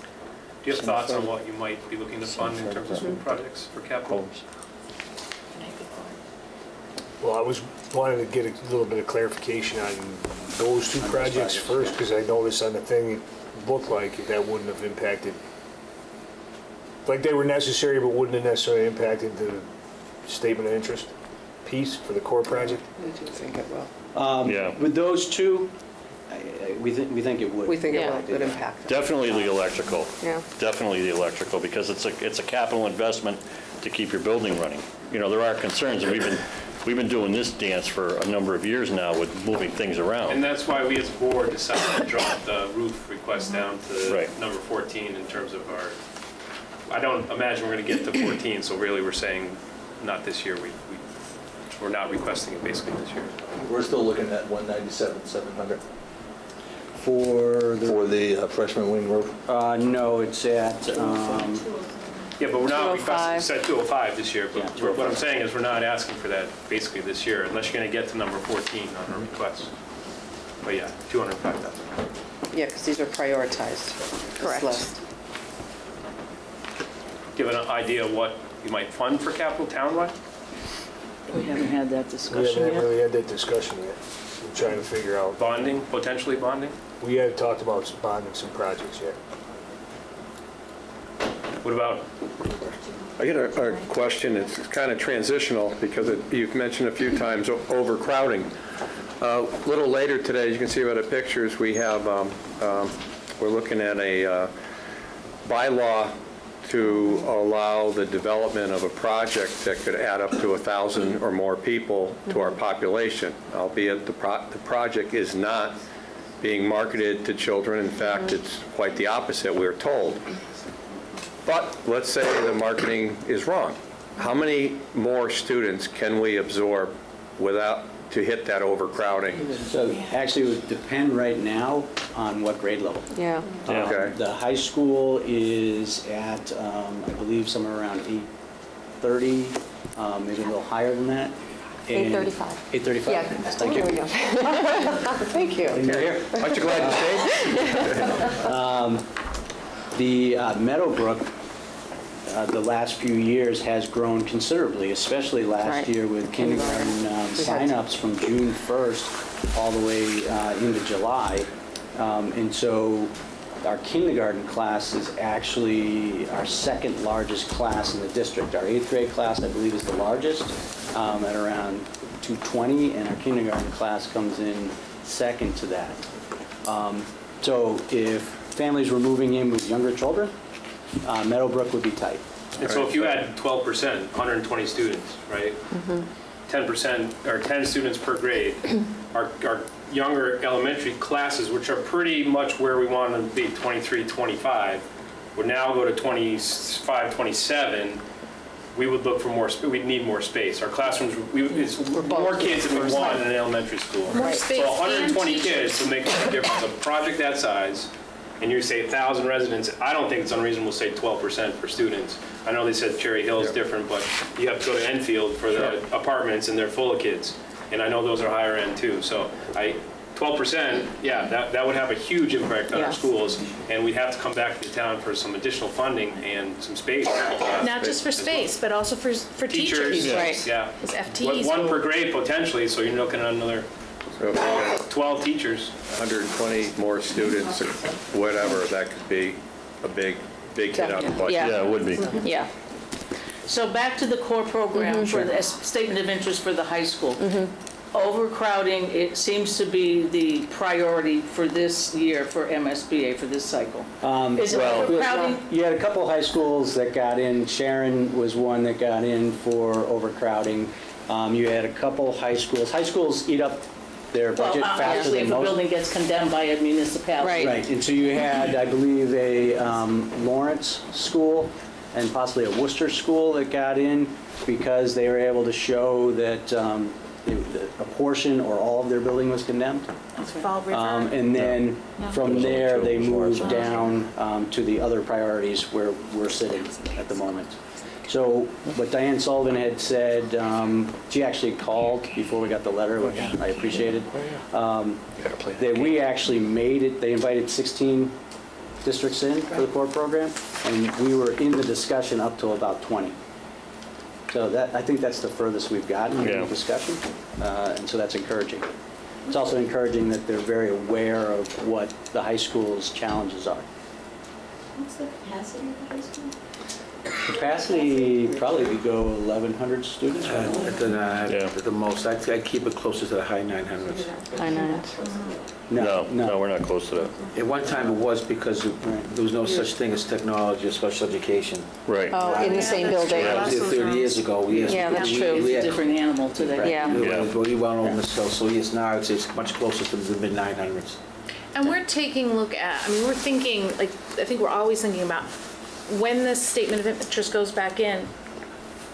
Do you have thoughts on what you might be looking to fund in terms of school projects for capital? Well, I was wanting to get a little bit of clarification on those two projects first, because I noticed on the thing, it looked like that wouldn't have impacted, like they were necessary, but wouldn't have necessarily impacted the statement of interest piece for the core project? We do think it will. Yeah. With those two, we think it would. We think it Yeah. would impact. Definitely the electrical. Yeah. Definitely the electrical, because it's a capital investment to keep your building running. You know, there are concerns, and we've been doing this dance for a number of years now with moving things And around. that's why we as a board decided to drop the roof request down to Right. number 14 in terms of our, I don't imagine we're going to get to 14, so really we're saying not this year. We're not requesting it basically this year. We're still looking at 197,700 For for the freshman wing roof. no, it's at, Yeah, but we're not 205. requesting, set 205 this year, but Yeah, what I'm saying is we're not asking for that basically this year, unless you're going to get to number 14 on our request. But yeah, 205,000. Yeah, because these are prioritized. this Correct. list. Give an idea of what you might fund for capital townwide? We haven't had that We discussion haven't yet. really had that discussion yet. We're trying to figure out, Bonding, potentially bonding? we haven't talked about bonding some projects yet. What about, I get a question, it's kind of transitional, because you've mentioned a few times overcrowding. A little later today, as you can see by the pictures, we have, we're looking at a bylaw to allow the development of a project that could add up to 1,000 or more people to our population, albeit the project is not being marketed to children. In fact, it's quite the opposite, we're told. But let's say the marketing is wrong. How many more students can we absorb to hit that overcrowding? so actually it would depend right now on what grade level. Yeah. Okay. The high school is at, I believe, somewhere around 830, maybe a little higher than that. And- 835. 835? Yeah. Thank you. There we go. Thank you. And you're here. Aren't you glad you stayed? The Meadowbrook, the last few years has grown considerably, especially last Right. year with kindergarten signups from June 1st all the way into July. And so our kindergarten class is actually our second largest class in the district. Our 8th grade class, I believe, is the largest at around 220, and our kindergarten class comes in second to that. So if families were moving in with younger children, Meadowbrook would be tight. and so if you had 12%, 120 students, right? 10% or 10 students per grade, our younger elementary classes, which are pretty much where we want them to be, 23, 25, would now go to 25, 27. We would look for more, we'd need more space. Our classrooms, it's more kids than we want in an elementary school. More space So 120 and kids teachers. would make a difference. A project that size, and you say 1,000 residents, I don't think it's unreasonable to say 12% for students. I know they said Cherry Hill is different, but you have to go to Enfield for the apartments, and they're full of kids. And I know those are higher end too. So 12%, yeah, that would have a huge impact on our Yes. schools, and we'd have to come back to the town for some additional funding and some space. Not just for space, but also for teachers. Teachers, yeah. As FTEs. One per grade potentially, so you're looking at another So if we got 12 teachers. 120 more students, or whatever, that could be a big hit on the budget. Yeah, it would be. Yeah. So back to the core program for the statement of interest for the high school. Overcrowding, it seems to be the priority for this year for MSBA, for this cycle. Is it overcrowding? You had a couple high schools that got in. Sharon was one that got in for overcrowding. You had a couple high schools. High schools eat up their Well, budget faster obviously, than if a most. building gets condemned by a municipality. Right, and so you had, I believe, a Lawrence school and possibly a Worcester school that got in because they were able to show that a portion or all of their building was condemned. Fall River. And then from there, they moved down to the other priorities where we're sitting at the moment. So what Diane Sullivan had said, she actually called before we got the letter, which I appreciated. That we actually made it, they invited 16 districts in for the core program, and we were in the discussion up till about 20. So that, I think that's the furthest we've gotten in the discussion, and so that's encouraging. It's also encouraging that they're very aware of what the high school's challenges are. What's the capacity of the high school? Capacity, probably we go 1,100 students. At the most, I'd keep it closer to the high 900s. High nines. No, we're not close to that. At one time it was because there was no such thing as technology or special education. Right. Oh, in the same building. That was 30 years ago. Yeah, that's true. It's a different animal today. Yeah. We went over so yes, now it's much closer to the mid 900s. And we're taking a look at, I mean, we're thinking, like, I think we're always thinking about when this statement of interest goes back in,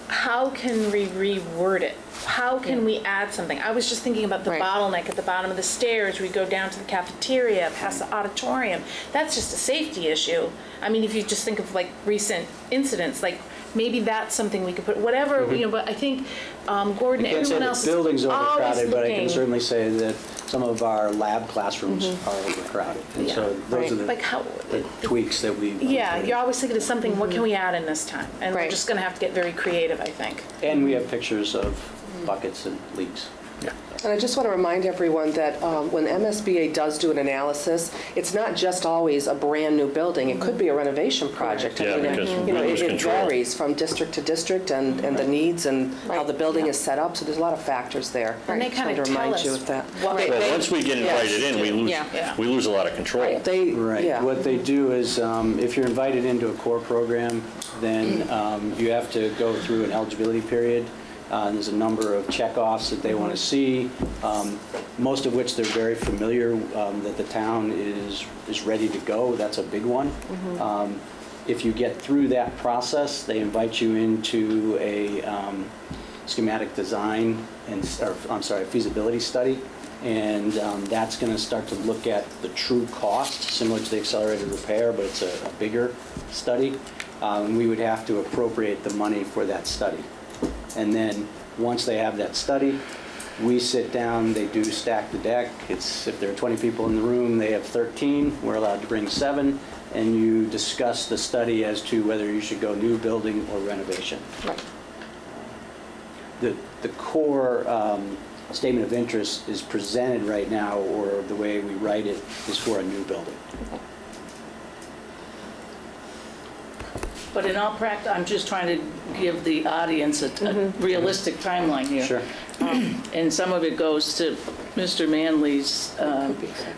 how can we reword it? How can we add something? I was just thinking about the bottleneck at the bottom of the stairs. We go down to the cafeteria, past the auditorium. That's just a safety issue. I mean, if you just think of like recent incidents, like maybe that's something we could put, whatever, you know, but I think Gordon, I can't say everyone the else building's is always overcrowded, but I can looking. certainly say that some of our lab classrooms are overcrowded. And so those are Like how, the tweaks that we... yeah, you're always thinking of something, what can we add in this time? And we're just gonna have to get very creative, I think. And we have pictures of buckets and leaks. And I just want to remind everyone that when MSBA does do an analysis, it's not just always a brand-new building. It could be a renovation project. Yeah, because you know, lose it control. varies from district to district and the needs and how the building is set up, so there's a lot of factors there. And they Just kind wanted of to tell remind us you of that. what Well, once we get invited in, we lose a lot of control. Right. What they do is, if you're invited into a core program, then you have to go through an eligibility period. There's a number of checkoffs that they want to see, most of which they're very familiar that the town is ready to go. That's a big one. If you get through that process, they invite you into a schematic design feasibility study. And that's going to start to look at the true cost, similar to the accelerated repair, but it's a bigger study. We would have to appropriate the money for that study. And then, once they have that study, we sit down, they do stack the deck. It's, if there are 20 people in the room, they have 13. We're allowed to bring 7. And you discuss the study as to whether you should go new building or renovation. Right. The core statement of interest is presented right now, or the way we write it is for a new building. But in all practice, I'm just trying to give the audience a realistic timeline here. Sure. And some of it goes to Mr. Manley's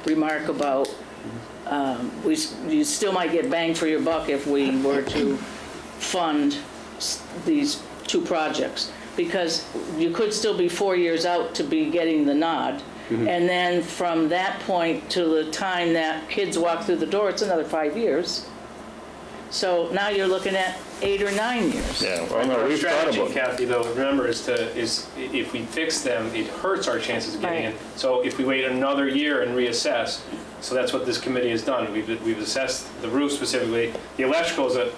remark about you still might get bang for your buck if we were to fund these 2 projects. Because you could still be 4 years out to be getting the nod. And then from that point to the time that kids walk through the door, it's another 5 years. So now you're looking at 8 or 9 years. Yeah, well, no, we've thought strategy, about. Kathy, though, remember, is if we fix them, it hurts our chances of getting in. So if we wait another year and reassess, so that's what this committee has done. We've assessed the roof specifically. The electrical is a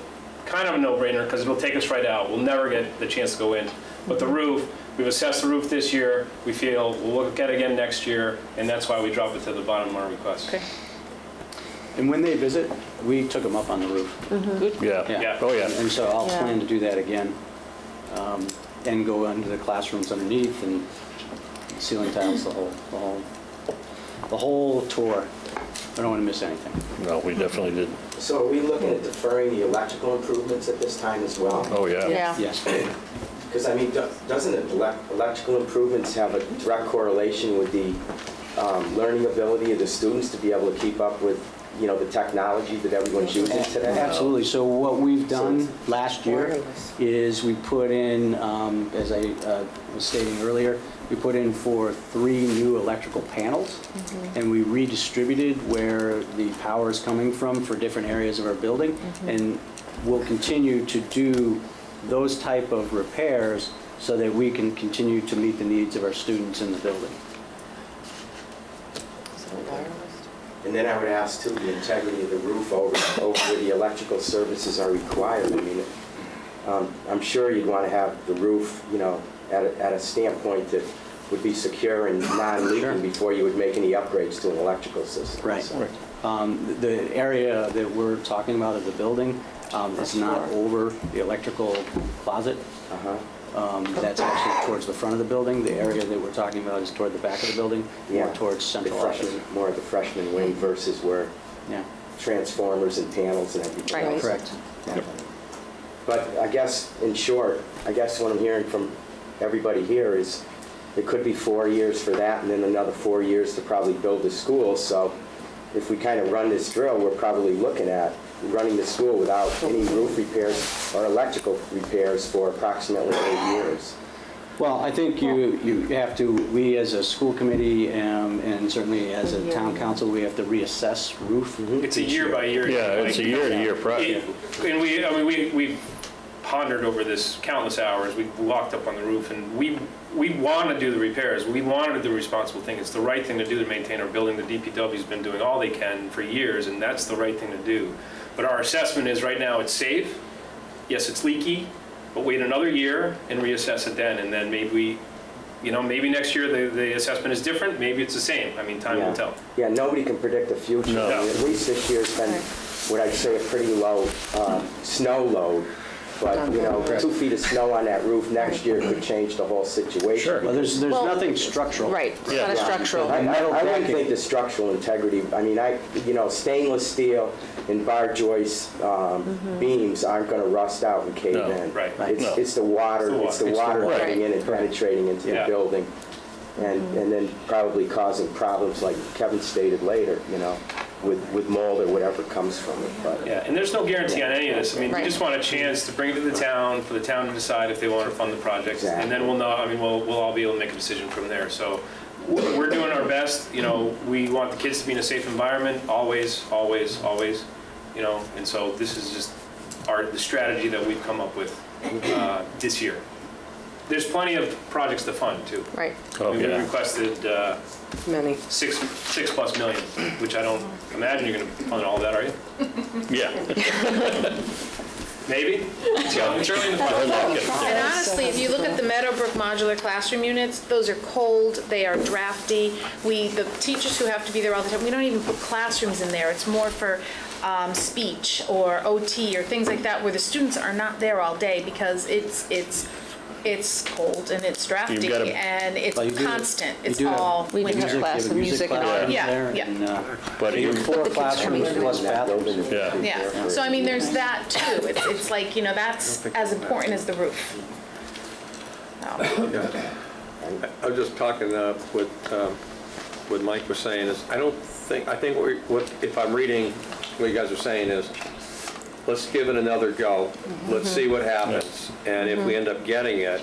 kind of a no-brainer because it'll take us right out. We'll never get the chance to go in. But the roof, we've assessed the roof this year. We feel we'll look at it again next year, and that's why we drop it to the bottom of our request. Okay. And when they visit, we took them up on the roof. Good. Yeah. Oh, yeah. And so I'll plan to do that again, and go into the classrooms underneath and ceiling tiles, the whole tour. I don't want to miss anything. No, we definitely did. So are we looking at deferring the electrical improvements at this time as well? Oh, yeah. Yes. Because, I mean, doesn't electrical improvements have a direct correlation with the learning ability of the students to be able to keep up with, you know, the technology that everyone's using today? Absolutely. So what we've done last year is we put in, as I was stating earlier, we put in for 3 new electrical panels, and we redistributed where the power is coming from for different areas of our building, and we'll continue to do those type of repairs so that we can continue to meet the needs of our students in the building. And then I would ask, too, the integrity of the roof over where the electrical services are required. I mean, I'm sure you'd want to have the roof, at a standpoint that would be secure and non-leaking before you would make any upgrades to an electrical system. Right. So- The area that we're talking about of the building is not over the electrical closet. That's actually towards the front of the building. The area that we're talking about is toward the back of the building, more towards central office. More of the freshman wing versus where transformers and panels and everything Right. else. Correct. Yeah. But I guess, in short, what I'm hearing from everybody here is it could be 4 years for that and then another 4 years to probably build a school. So if we kind of run this drill, we're probably looking at running the school without any roof repairs or electrical repairs for approximately 8 years. Well, I think you have to, we as a school committee and certainly as a town council, we have to reassess roof. It's a year by year. Yeah, it's a year-to-year project. And we've pondered over this countless hours. We walked up on the roof, and we want to do the repairs. We want to do the responsible thing. It's the right thing to do to maintain our building. The DPW's been doing all they can for years, and that's the right thing to do. But our assessment is right now it's safe. Yes, it's leaky, but wait another year and reassess it then. And then maybe next year the assessment is different. Maybe it's the same. I mean, time will tell. Yeah, nobody can predict the future. No. I mean, at least this year's been, what I'd say, a pretty low snow load. But, 2 feet of snow on that roof next year could change the whole situation. Sure. Well, there's nothing structural. Right, it's not a structural. I wouldn't think the structural integrity, I mean, stainless steel and bar joist beams aren't going to rust out and cave in. Right. It's the water coming in and penetrating into the building and then probably causing problems like Kevin stated later, with mold or whatever comes from it. But Yeah, and there's no guarantee on any of this. I mean, we just want a chance to bring it to the town, for the town to decide if they want to fund the project. Exactly. And then we'll know, we'll all be able to make a decision from there. So we're doing our best. We want the kids to be in a safe environment, always, always, always. And so this is just the strategy that we've come up with this year. There's plenty of projects to fund, too. Right. We requested Many. $6+ million, which I don't imagine you're going to fund all that, are you? Yeah. Maybe? It's early in the project. And honestly, if you look at the Meadowbrook modular classroom units, those are cold, they are drafty. The teachers who have to be there all the time, we don't even put classrooms in there. It's more for speech or OT or things like that, where the students are not there all day because it's cold and it's drafty and it's constant. It's all We do winter. have class of music and all. Yeah. But Even 4 classrooms plus bathrooms. Yeah, so I mean, there's that too. It's like, that's as important as the roof. I was just talking with what Mike was saying is, I think if I'm reading what you guys are saying is, let's give it another go. Let's see what happens. And if we end up getting it,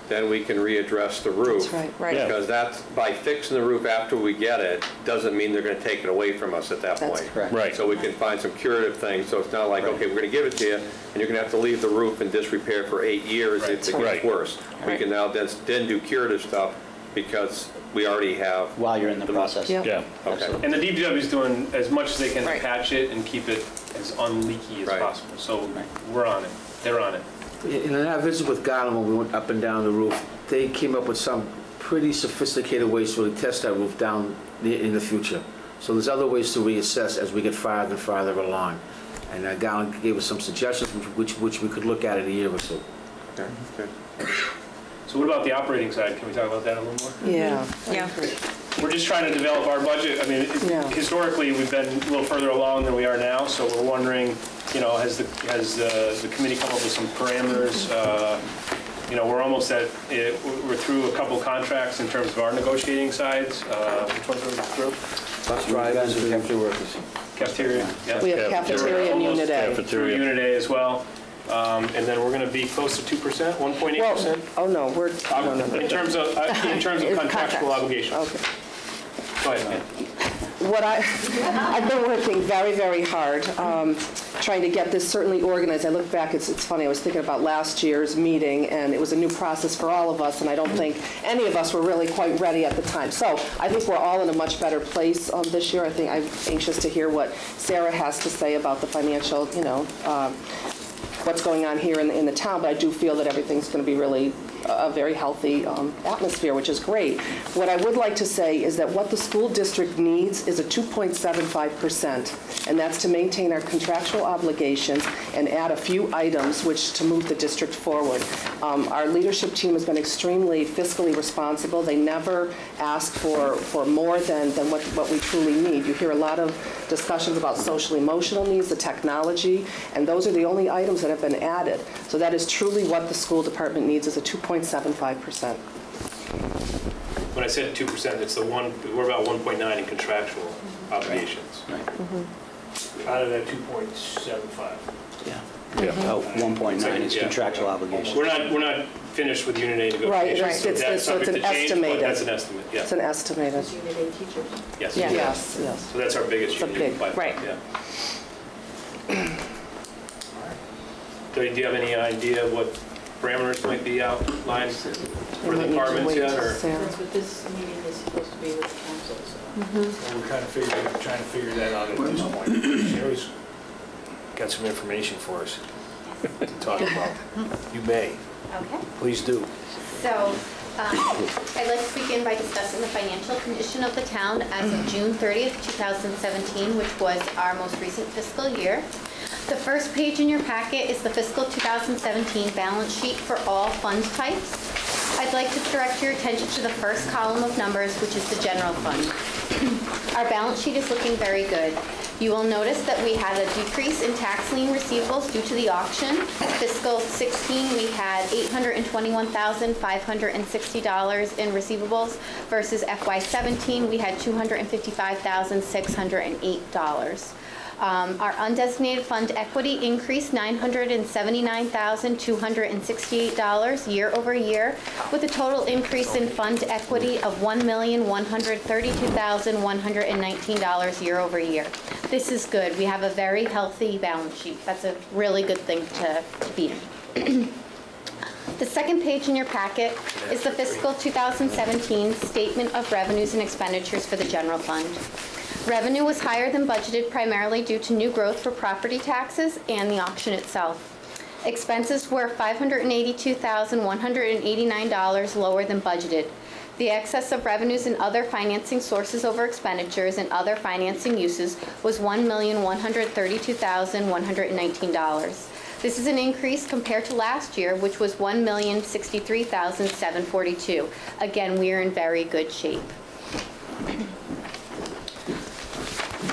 then we can readdress the roof. That's right. Because that's, by fixing the roof after we get it, doesn't mean they're going to take it away from us at that That's point. correct. Right. So we can find some curative things, so it's not like, okay, we're going to give it to you, and you're going to have to leave the roof in disrepair for 8 years if it Right. gets worse. We can now then do curative stuff because we already have. While you're in the process. Yeah. Yeah. Okay. And the DPW is doing as much as they can to Right. patch it and keep it as unleaky as Right. possible. So we're on it. They're on it. In our visit with Garland, when we went up and down the roof, they came up with some pretty sophisticated ways to really test that roof down in the future. So there's other ways to reassess as we get farther and farther along. And Garland gave us some suggestions which we could look at in a year or so. Okay. So what about the operating side? Can we talk about that a little more? Yeah. Yeah. We're just trying to develop our budget. I mean, historically, we've been a little further along than we are now, so we're wondering, has the committee come up with some parameters? We're almost we're through a couple contracts in terms of our negotiating sides. Which ones are we through? Bus drivers and cafeteria workers. Cafeteria, yeah. We have cafeteria and Unit A. Through Unit A as well. And then we're going to be close to 2%, 1.8%? Oh, no, we're, no. In terms of contractual obligations. Okay. Go ahead. I've been working very, very hard, trying to get this certainly organized. I look back, it's funny, I was thinking about last year's meeting, and it was a new process for all of us, and I don't think any of us were really quite ready at the time. So I think we're all in a much better place this year. I think I'm anxious to hear what Sarah has to say about the financial, what's going on here in the town, but I do feel that everything's going to be really a very healthy atmosphere, which is great. What I would like to say is that what the school district needs is a 2.75%, and that's to maintain our contractual obligations and add a few items which to move the district forward. Our leadership team has been extremely fiscally responsible. They never ask for more than what we truly need. You hear a lot of discussions about social emotional needs, the technology, and those are the only items that have been added. So that is truly what the school department needs, is a 2.75%. When I said 2%, it's we're about 1.9 in contractual obligations. Right. Out of that 2.75. Yeah. Oh, 1.9 is contractual obligation. We're not finished with Unit A negotiations. Right, so that's so it's subject an to change, but estimated. that's an estimate, yes. It's an estimated. Yes. Yes, yes. So that's our biggest It's a union. big, by far, right. yeah. Do you have any idea what parameters might be outlined for the departments yet, or? That's what this meeting is supposed to be with the council, so. Well, we're kind of trying to figure that out at this point. Sherry's got some information for us to talk about. You may. Okay. Please do. So, I'd like to begin by discussing the financial condition of the town as of June 30th, 2017, which was our most recent fiscal year. The first page in your packet is the fiscal 2017 balance sheet for all fund types. I'd like to direct your attention to the first column of numbers, which is the general fund. Our balance sheet is looking very good. You will notice that we had a decrease in tax lien receivables due to the auction. Fiscal 16, we had $821,560 in receivables versus FY 17, we had $255,608. Our undesignated fund equity increased $979,268 year over year, with a total increase in fund equity of $1,132,119 year over year. This is good. We have a very healthy balance sheet. That's a really good thing to be in. The second page in your packet is the fiscal 2017 Statement of Revenues and Expenditures for the General Fund. Revenue was higher than budgeted primarily due to new growth for property taxes and the auction itself. Expenses were $582,189 lower than budgeted. The excess of revenues and other financing sources over expenditures and other financing uses was $1,132,119. This is an increase compared to last year, which was $1,063,742. Again, we are in very good shape.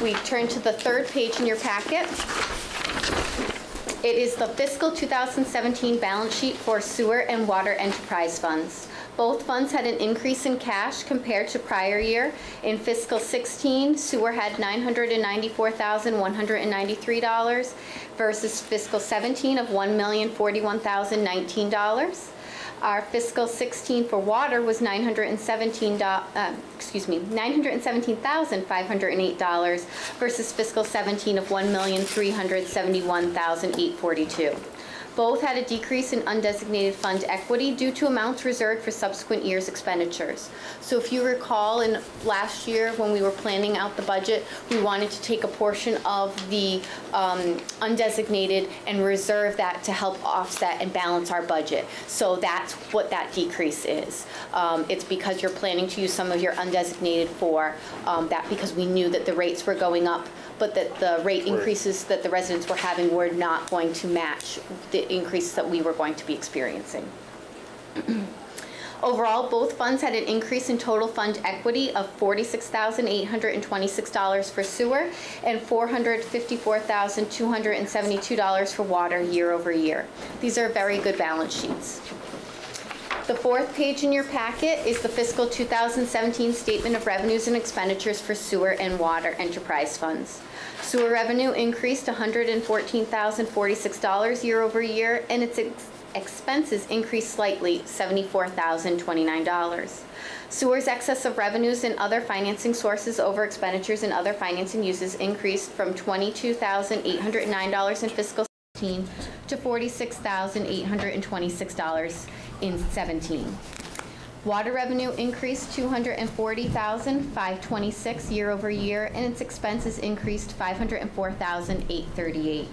We turn to the third page in your packet. It is the fiscal 2017 balance sheet for sewer and water enterprise funds. Both funds had an increase in cash compared to prior year. In fiscal 16, sewer had $994,193 versus fiscal 17 of $1,041,019. Our fiscal 16 for water was $917,508 versus fiscal 17 of $1,371,842. Both had a decrease in undesignated fund equity due to amounts reserved for subsequent years' expenditures. So if you recall, in last year when we were planning out the budget, we wanted to take a portion of the undesignated and reserve that to help offset and balance our budget. So that's what that decrease is. It's because you're planning to use some of your undesignated for that, because we knew that the rates were going up, but that the rate increases that the residents were having were not going to match the increases that we were going to be experiencing. Overall, both funds had an increase in total fund equity of $46,826 for sewer and $454,272 for water year over year. These are very good balance sheets. The fourth page in your packet is the fiscal 2017 Statement of Revenues and Expenditures for sewer and water enterprise funds. Sewer revenue increased $114,046 year over year, and its expenses increased slightly, $74,029. Sewer's excess of revenues and other financing sources over expenditures and other financing uses increased from $22,809 in fiscal 16 to $46,826 in 17. Water revenue increased $240,526 year over year, and its expenses increased $504,838.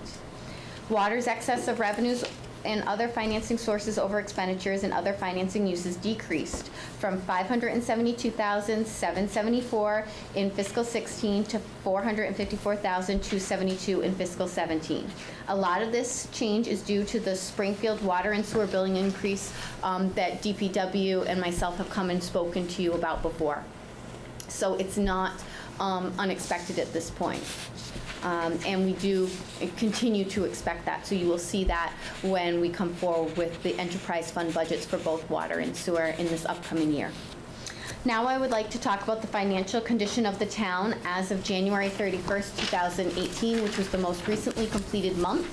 Water's excess of revenues and other financing sources over expenditures and other financing uses decreased from $572,774 in fiscal 16 to $454,272 in fiscal 17. A lot of this change is due to the Springfield water and sewer billing increase that DPW and myself have come and spoken to you about before. So it's not unexpected at this point. And we do continue to expect that. So you will see that when we come forward with the enterprise fund budgets for both water and sewer in this upcoming year. Now I would like to talk about the financial condition of the town as of January 31st, 2018, which was the most recently completed month.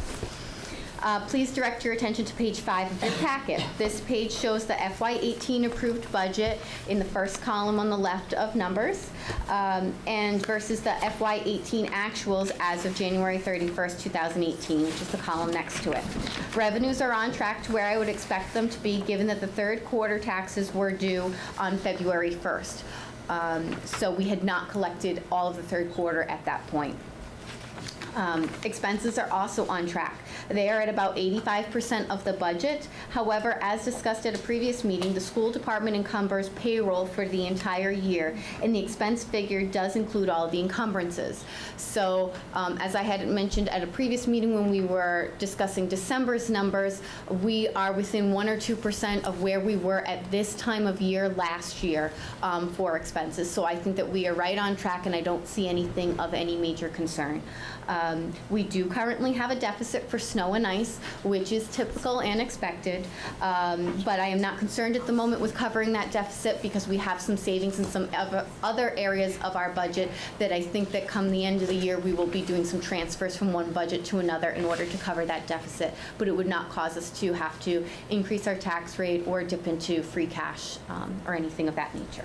Please direct your attention to page 5 of your packet. This page shows the FY18 approved budget in the first column on the left of numbers, and versus the FY18 actuals as of January 31st, 2018, which is the column next to it. Revenues are on track to where I would expect them to be, given that the third quarter taxes were due on February 1st. So we had not collected all of the third quarter at that point. Expenses are also on track. They are at about 85% of the budget. However, as discussed at a previous meeting, the school department encumbers payroll for the entire year, and the expense figure does include all of the encumbrances. So, as I had mentioned at a previous meeting when we were discussing December's numbers, we are within 1 or 2% of where we were at this time of year last year for expenses. So I think that we are right on track, and I don't see anything of any major concern. We do currently have a deficit for snow and ice, which is typical and expected, but I am not concerned at the moment with covering that deficit because we have some savings in some other areas of our budget that I think that come the end of the year we will be doing some transfers from one budget to another in order to cover that deficit, but it would not cause us to have to increase our tax rate or dip into free cash or anything of that nature.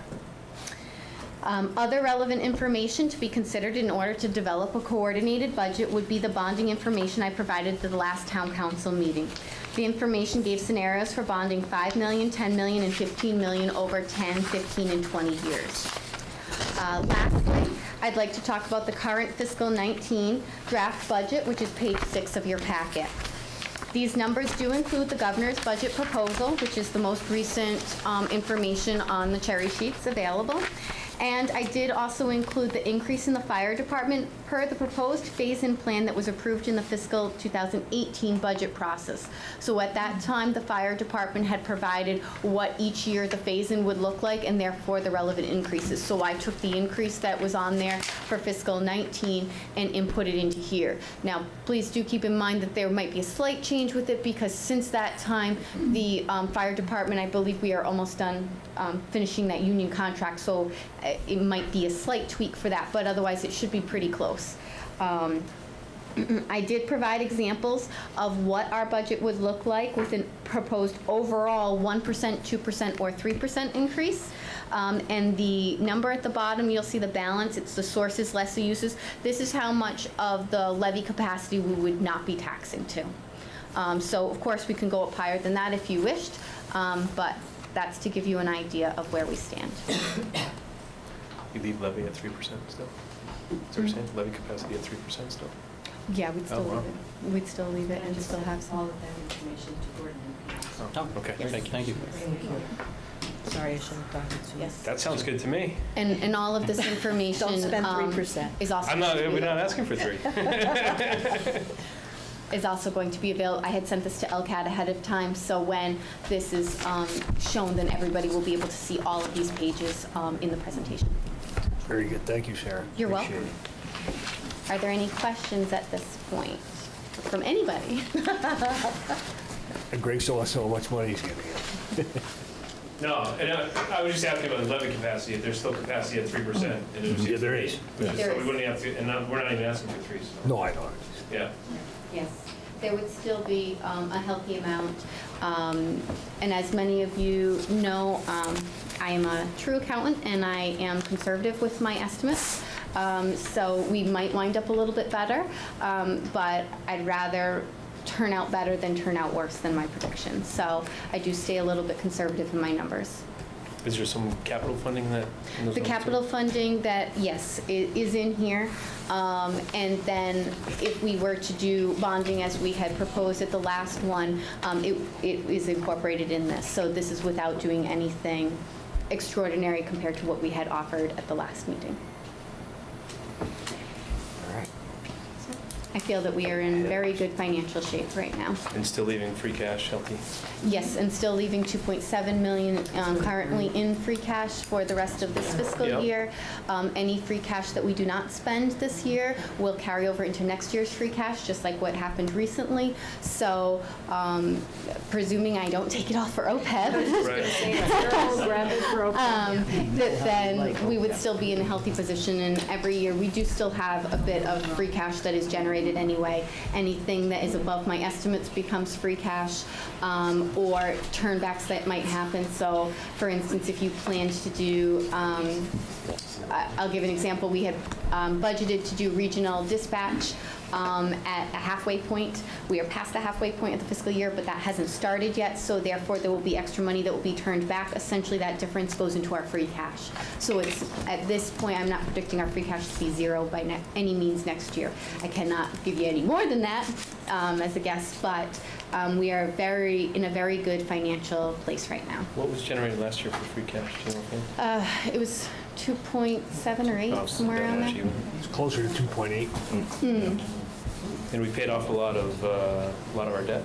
Other relevant information to be considered in order to develop a coordinated budget would be the bonding information I provided at the last town council meeting. The information gave scenarios for bonding $5 million, $10 million, and $15 million over 10, 15, and 20 years. Lastly, I'd like to talk about the current fiscal 19 draft budget, which is page 6 of your packet. These numbers do include the governor's budget proposal, which is the most recent information on the cherry sheets available. And I did also include the increase in the fire department per the proposed phase-in plan that was approved in the fiscal 2018 budget process. So at that time, the fire department had provided what each year the phase-in would look like and therefore the relevant increases. So I took the increase that was on there for fiscal 19 and input it into here. Now, please do keep in mind that there might be a slight change with it because since that time, the fire department, I believe we are almost done finishing that union contract. So it might be a slight tweak for that, but otherwise it should be pretty close. I did provide examples of what our budget would look like with a proposed overall 1%, 2%, or 3% increase. And the number at the bottom, you'll see the balance. It's the sources less the uses. This is how much of the levy capacity we would not be taxing to. So, of course, we can go up higher than that if you wished, but that's to give you an idea of where we stand. You leave levy at 3% still? Is that what you're saying? Levy capacity at 3% still? Yeah, we'd still wow. leave it. We'd still leave it and still have some. All of that information to Gordon and Pete. Oh, okay, Yes. thank you. Thank you. Sorry, I shouldn't have gotten to you. Yes. That sounds good to me. And all of this information Don't spend 3%. is also We're not asking for 3. is also going to be available. I had sent this to LCAT ahead of time, so when this is shown, then everybody will be able to see all of these pages in the presentation. Very good. Thank you, Sarah. You're Appreciate welcome. Are there any questions at this point from anybody? And Greg still wants to know how much money he's going to get. No, and I was just asking about the levy capacity, if there's still capacity at 3%. And it was Yeah, there is. So There we is. wouldn't have to, and we're not even asking for 3, so. No, I don't. Yeah. Yes, there would still be a healthy amount. And as many of you know, I am a true accountant and I am conservative with my estimates. So we might wind up a little bit better, but I'd rather turn out better than turn out worse than my predictions. So I do stay a little bit conservative in my numbers. Is there some capital funding that? in those The numbers, capital too? funding that, yes, is in here. And then if we were to do bonding as we had proposed at the last one, it is incorporated in this. So this is without doing anything extraordinary compared to what we had offered at the last meeting. I feel that we are in very good financial shape right now. And still leaving free cash healthy? Yes, and still leaving 2.7 million currently in free cash for the rest of this fiscal Yep. year. Any free cash that we do not spend this year will carry over into next year's free cash, just like what happened recently. So presuming I don't take it all for OPEB, then we would still be in a healthy position. And every year, we do still have a bit of free cash that is generated anyway. Anything that is above my estimates becomes free cash, or turnbacks that might happen. So, for instance, if you planned to do, I'll give an example. We had budgeted to do regional dispatch at a halfway point. We are past the halfway point of the fiscal year, but that hasn't started yet, so therefore there will be extra money that will be turned back. Essentially, that difference goes into our free cash. So it's, at this point, I'm not predicting our free cash to be zero by any means next year. I cannot give you any more than that as a guess, but we are in a very good financial place right now. What was generated last year for free cash? Do you know? It was 2.7 or 8, somewhere around there. It's closer to 2.8. And we paid off a lot of our debt.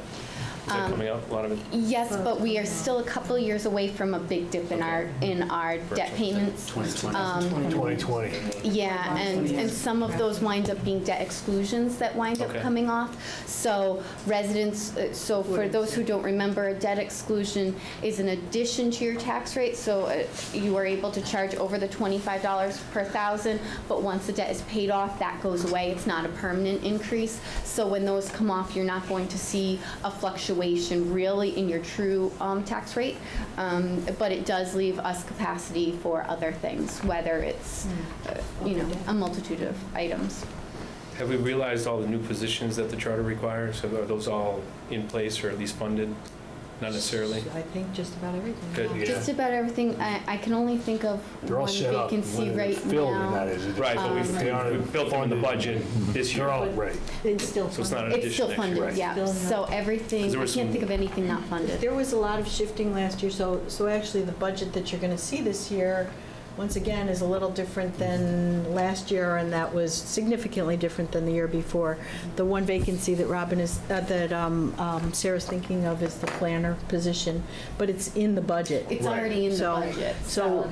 Is that coming up? A lot of it? Yes, but we are still a couple of years away from a big dip in our debt payments. 2020. Yeah, and some of those wind up being debt exclusions that wind up Okay. coming off. So residents, so for those who don't remember, a debt exclusion is an addition to your tax rate. So you are able to charge over the $25 per thousand, but once the debt is paid off, that goes away. It's not a permanent increase. So when those come off, you're not going to see a fluctuation really in your true tax rate, but it does leave us capacity for other things, whether it's a multitude of items. Have we realized all the new positions that the charter requires? Are those all in place or at least funded? Not necessarily? I think just about everything. Good. Yeah. Just about everything. I can only think of They're all one set up. vacancy When they're right filled or now. not is it? Right, but we've built them in the budget this year. They're all right. It's still So it's not an It's addition still next year. funded, yeah. Still So everything, There I was can't some- think of anything not funded. There was a lot of shifting last year, so actually the budget that you're going to see this year, once again, is a little different than last year, and that was significantly different than the year before. The one vacancy that Sarah's thinking of is the planner position, but it's in the budget. It's already in the budget. So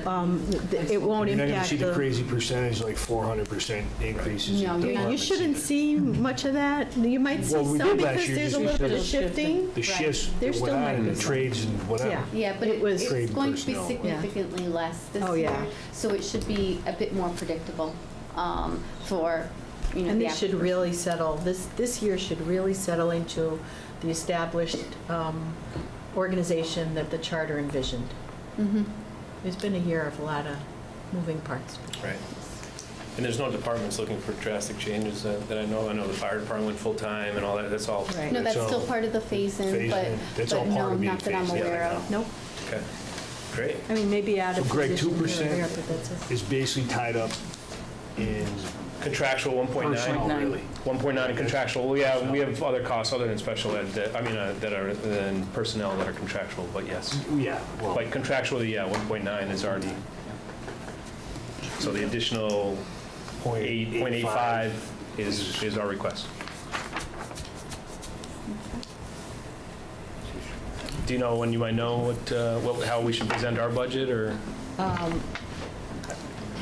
it won't You're not going to impact see the the... crazy percentage, like 400% increases. No, in you're not. You departments. shouldn't see much of that. You might see Well, we some did last because year, there's just a little bit of because shifting. The shifts There that still went might on in be the some. trades and whatever. Yeah. Yeah, but It was- it's Trade going to be personnel. significantly less this Oh, year. yeah. So it should be a bit more predictable for, And the this should average really settle, this year should really settle into the established organization that the charter envisioned. Mhm. It's been a year of a lot of moving parts. Right. And there's no departments looking for drastic changes that I know. I know the fire department went full-time and all that. That's all. Right. No, that's That's still all part of the phase-in, phase-in. That's all but part no, of being not that I'm phased in. aware Yeah, I of. Nope. Okay. Great. I mean, maybe add a So Greg, position here or 2% there, but that's it. is basically tied up in Contractual 1.9. personnel, really. 1.9 in contractual. Well, yeah, we have other costs other than special ed, that are than personnel that are contractual, but yes. Yeah, well, But contractually, yeah, 1.9 is already, so the additional 0.85 is our request. Do you know when you might know how we should present our budget, or?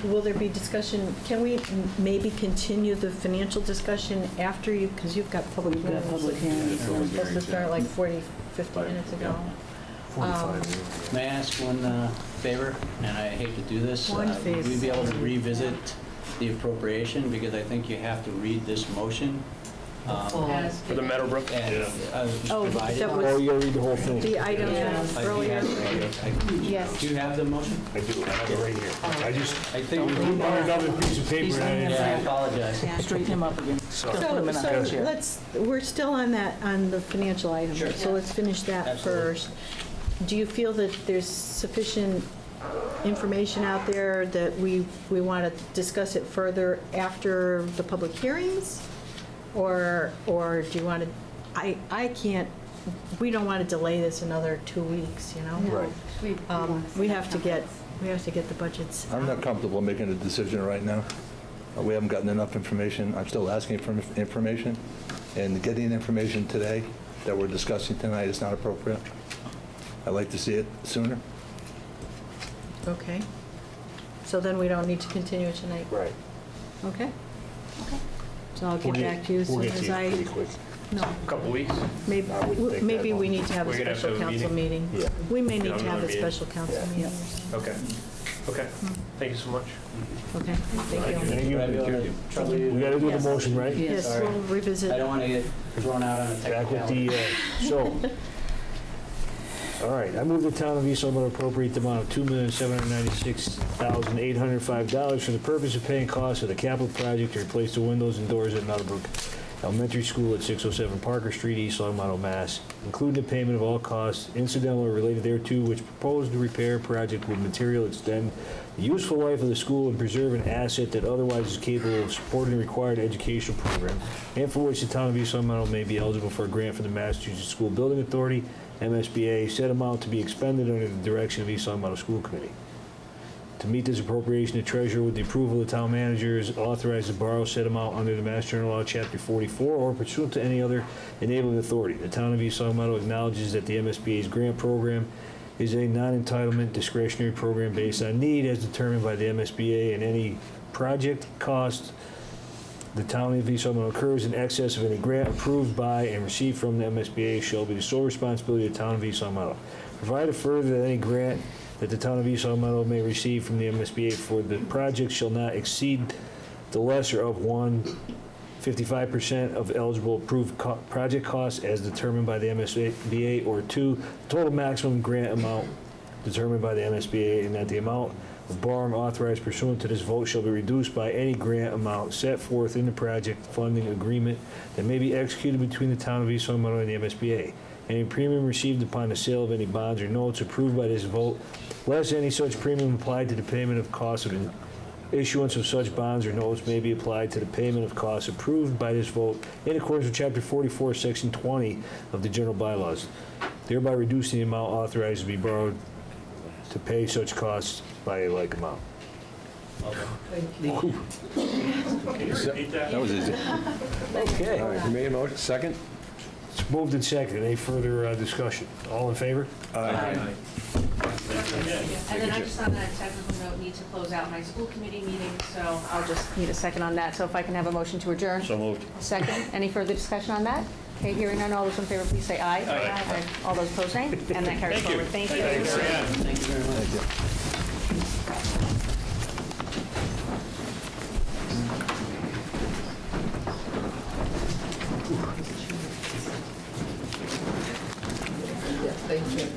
Will there be discussion, can we maybe continue the financial discussion after you, because you've got public hearings. It's supposed to start like 40, 50 minutes ago. 45. May I ask one favor? And I hate to do this. One Would we favor. be able to revisit the appropriation? Because I think you have to read this motion. For the Meadowbrook? And Oh, provided. that Oh, was you gotta read the whole thing. the item I do earlier. have- Yes. Do you have the motion? I do, I have it right here. I just, I think we we bought another piece of paper and I didn't. Yeah, I apologize. Straighten him up again. So- So we're still on the financial item. Sure. So let's finish that Absolutely. first. Do you feel that there's sufficient information out there that we want to discuss it further after the public hearings? Or do you want to, I can't, we don't want to delay this another 2 weeks, you know? Right. We have to get the budgets. I'm not comfortable making a decision right now. We haven't gotten enough information. I'm still asking for information, and getting information today that we're discussing tonight is not appropriate. I'd like to see it sooner. Okay. So then we don't need to continue it tonight? Right. Okay. Okay. So I'll get back to you as soon as I... Pretty quick. No. Couple weeks? Maybe, I wouldn't think maybe that we long. need to have a We're gonna have to special have a council meeting. Yeah. We may need Have to have another a special council Yeah. meeting. Okay. Okay. Thank you so much. Okay, thank you. Thank you. Brad, you wanna trouble you? We gotta do the motion, right? Yes, Sorry. we'll revisit. I don't want to get thrown out on a Back with technicality. the, all right, I move the town of East Long Meadow appropriate the amount of $2,796,805 for the purpose of paying costs of the capital project to replace the windows and doors at Meadowbrook Elementary School at 607 Parker Street, East Long Meadow, Mass., including the payment of all costs incidental or related thereto, which proposed the repair project will material extend the useful life of the school and preserve an asset that otherwise is capable of supporting the required educational program, and for which the town of East Long Meadow may be eligible for a grant from the Massachusetts School Building Authority, MSBA, said amount to be expended under the direction of East Long Meadow School Committee. To meet this appropriation, the treasurer, with the approval of the town manager, is authorized to borrow said amount under the Mass General Law, Chapter 44, or pursuant to any other enabling authority. The town of East Long Meadow acknowledges that the MSBA's grant program is a non-entitlement discretionary program based on need as determined by the MSBA, and any project cost the town of East Long Meadow incurs in excess of any grant approved by and received from the MSBA shall be the sole responsibility of the town of East Long Meadow. Provided further that any grant that the town of East Long Meadow may receive from the MSBA for the project shall not exceed the lesser of 1/55% of eligible approved project costs as determined by the MSBA, or 2, total maximum grant amount determined by the MSBA, and that the amount of borrowing authorized pursuant to this vote shall be reduced by any grant amount set forth in the project funding agreement that may be executed between the town of East Long Meadow and the MSBA. Any premium received upon the sale of any bonds or notes approved by this vote, less any such premium applied to the payment of costs of issuance of such bonds or notes may be applied to the payment of costs approved by this vote in accordance with Chapter 44, Section 20 of the general bylaws, thereby reducing the amount authorized to be borrowed to pay such costs by a like amount. That was easy. Okay. All right, you made a motion, second? It's moved and seconded. Any further discussion? All in favor? And then I just on that technical note need to close out my school committee meeting, so I'll just need a second on that. So if I can have a motion to adjourn? So moved. Second. Any further discussion on that? Okay, hearing none, all those in favor, please say aye. Aye. All those opposed, nay. And that carries forward. Thank you. Thank you very much. Thank you.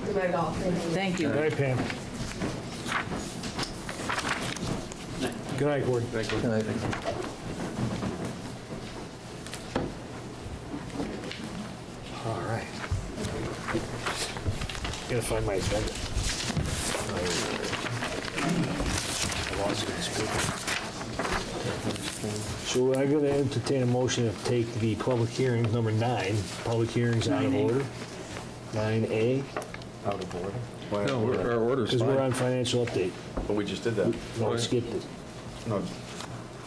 Good night, all. Thank you. Good night, Pam. Good night, Gordon. Good night. All right. Gotta find my agenda. I lost it. It's good. So I'm gonna entertain a motion to take the public hearings, number 9, public hearings out of 9A. order. 9A, Out of order. No, our order's because we're fine. on financial update. But we just did that. No, I skipped it. No,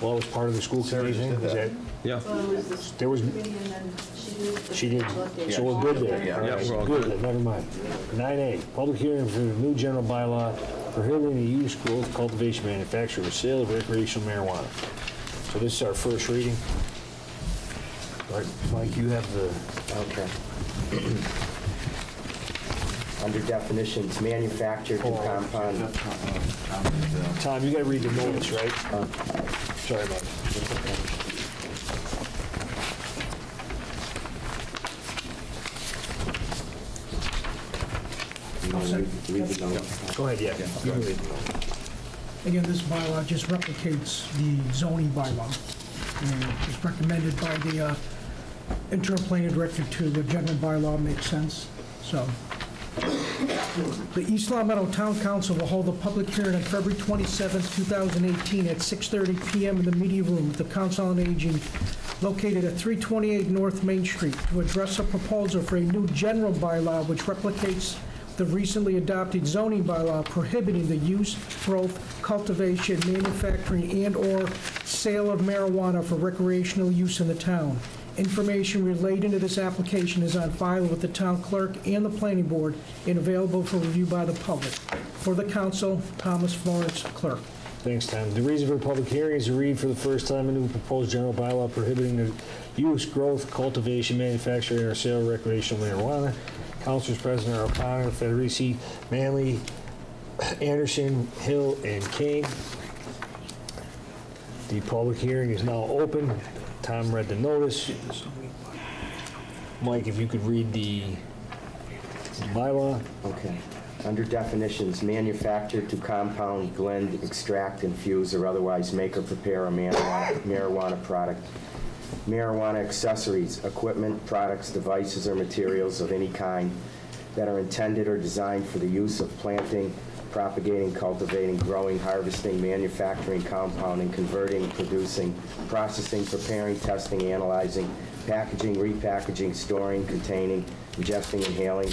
Well, it was part of the school Sarah committee just thing? did Is that. that, Yeah. there was, she did, so we're good there. Yeah. All right, Yeah, we're all good, good. then, never mind. 9A, public hearing for the new general bylaw prohibiting the use, growth, cultivation, manufacture, or sale of recreational marijuana. So this is our first reading. All right, Mike, you have the, Okay. Under definitions, manufactured to compound. Tom, you gotta read the notice, right? Sorry, Mike. Go ahead, yeah. You can read the notice. Again, this bylaw just replicates the zoning bylaw. And it's recommended by the interim planning director to the general bylaw makes sense. So The East Long Meadow Town Council will hold a public hearing on February 27, 2018 at 6:30 PM in the Media Room of the Council on Aging located at 328 North Main Street to address a proposal for a new general bylaw which replicates the recently adopted zoning bylaw prohibiting the use, growth, cultivation, manufacturing, and/or sale of marijuana for recreational use in the town. Information relating to this application is on file with the town clerk and the planning board and available for review by the public. For the council, Thomas Florence, clerk. Thanks, Tom. The reason for the public hearing is to read for the first time a new proposed general bylaw prohibiting the use, growth, cultivation, manufacturing, or sale of recreational marijuana. Councilors present are O'Connor, Federici, Manley, Anderson, Hill, and Kane. The public hearing is now open. Tom read the notice. Mike, if you could read the bylaw. Okay. Under definitions, manufacture to compound, blend, extract, infuse, or otherwise make or prepare a marijuana product. Marijuana accessories, equipment, products, devices, or materials of any kind that are intended or designed for the use of planting, propagating, cultivating, growing, harvesting, manufacturing, compounding, converting, producing, processing, preparing, testing, analyzing, packaging, repackaging, storing, containing, ingesting, inhaling,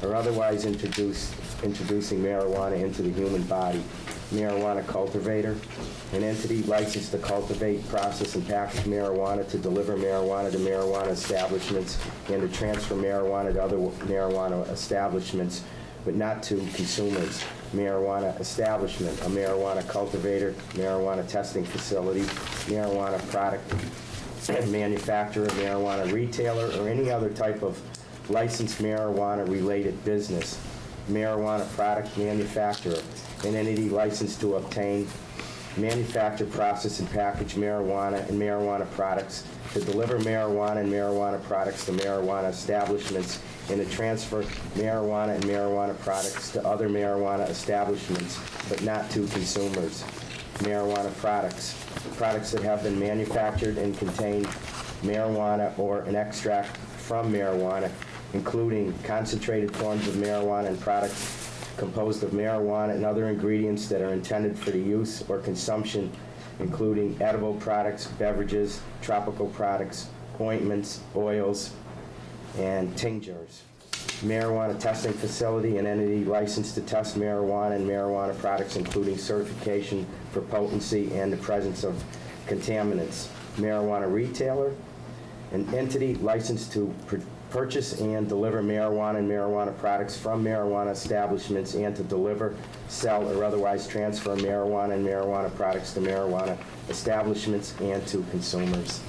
or otherwise introducing marijuana into the human body. Marijuana cultivator, an entity licensed to cultivate, process, and package marijuana, to deliver marijuana to marijuana establishments, and to transfer marijuana to other marijuana establishments, but not to consumers. Marijuana establishment, a marijuana cultivator, marijuana testing facility, marijuana product manufacturer, marijuana retailer, or any other type of licensed marijuana-related business. Marijuana product manufacturer, an entity licensed to obtain, manufacture, process, and package marijuana and marijuana products, to deliver marijuana and marijuana products to marijuana establishments, and to transfer marijuana and marijuana products to other marijuana establishments, but not to consumers. Marijuana products, products that have been manufactured and contain marijuana or an extract from marijuana, including concentrated forms of marijuana and products composed of marijuana and other ingredients that are intended for the use or consumption, including edible products, beverages, tropical products, ointments, oils, and tinctures. Marijuana testing facility, an entity licensed to test marijuana and marijuana products, including certification for potency and the presence of contaminants. Marijuana retailer, an entity licensed to purchase and deliver marijuana and marijuana products from marijuana establishments, and to deliver, sell, or otherwise transfer marijuana and marijuana products to marijuana establishments and to consumers.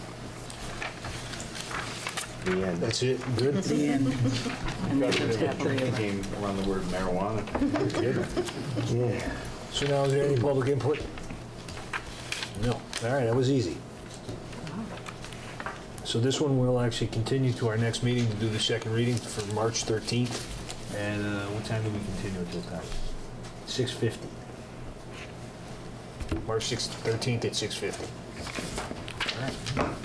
The end. That's it? Good? That's the end. And that's what's happening. Came around the word marijuana. Yeah. So now, is there any public input? No. All right, that was easy. So this one will actually continue to our next meeting to do the second reading for March 13th. And what time do we continue until time? 6:50. March 13th at 6:50. All right.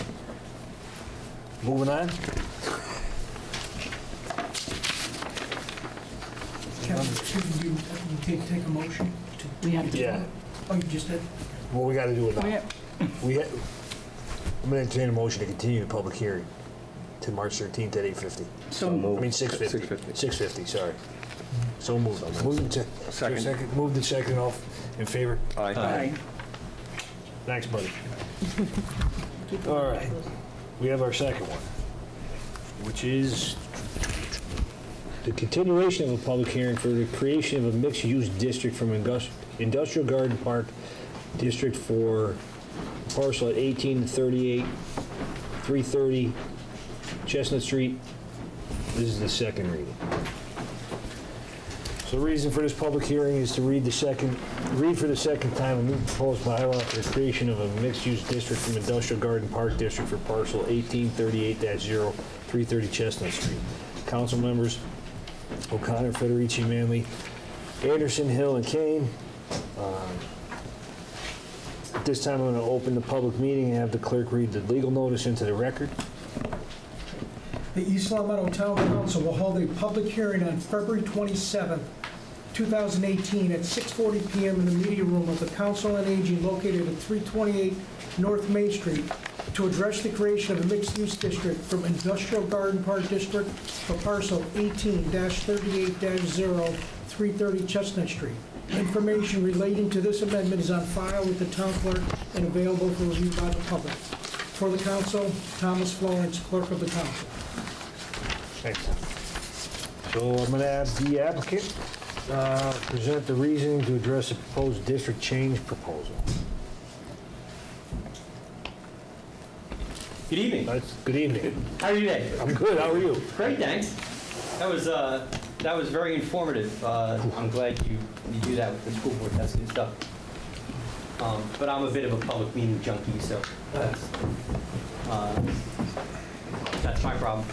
Moving on. Kevin, should you take a motion? We have to. Yeah. Oh, you just did? Well, we got to do it now. Oh, yeah. I'm going to entertain a motion to continue the public hearing to March 13th at 8:50. So I moved. mean 6:50. 6:50, sorry. So moved. Moved and second. Moved and second, all in favor? Aye. Thanks, buddy. All right. We have our second one, which is the continuation of a public hearing for the creation of a mixed-use district from Industrial Garden Park District for parcel at 1838, 330 Chestnut Street. This is the second reading. So the reason for this public hearing is to read for the second time a new proposed bylaw for the creation of a mixed-use district from Industrial Garden Park District for parcel 1838-0, 330 Chestnut Street. Council members O'Connor, Federici, Manley, Anderson, Hill, and Kane. At this time, I'm going to open the public meeting and have the clerk read the legal notice into the record. The East Long Meadow Town Council will hold a public hearing on February 27th 2018, at 6:40 PM in the media room of the Council on Aging located at 328 North Main Street to address the creation of a mixed-use district from Industrial Garden Park District for parcel 18-38-0-330 Chestnut Street. Information relating to this amendment is on file with the town clerk and available for review by the public. For the council, Thomas Florence, clerk of the council. Thanks. So I'm going to have the applicant present the reasoning to address the proposed district change proposal. Good evening. Good evening. How are you today? I'm good. How are you? Great, thanks. That was very informative. I'm glad you do that with the school board. That's good stuff. But I'm a bit of a public meeting junkie, so that's my problem.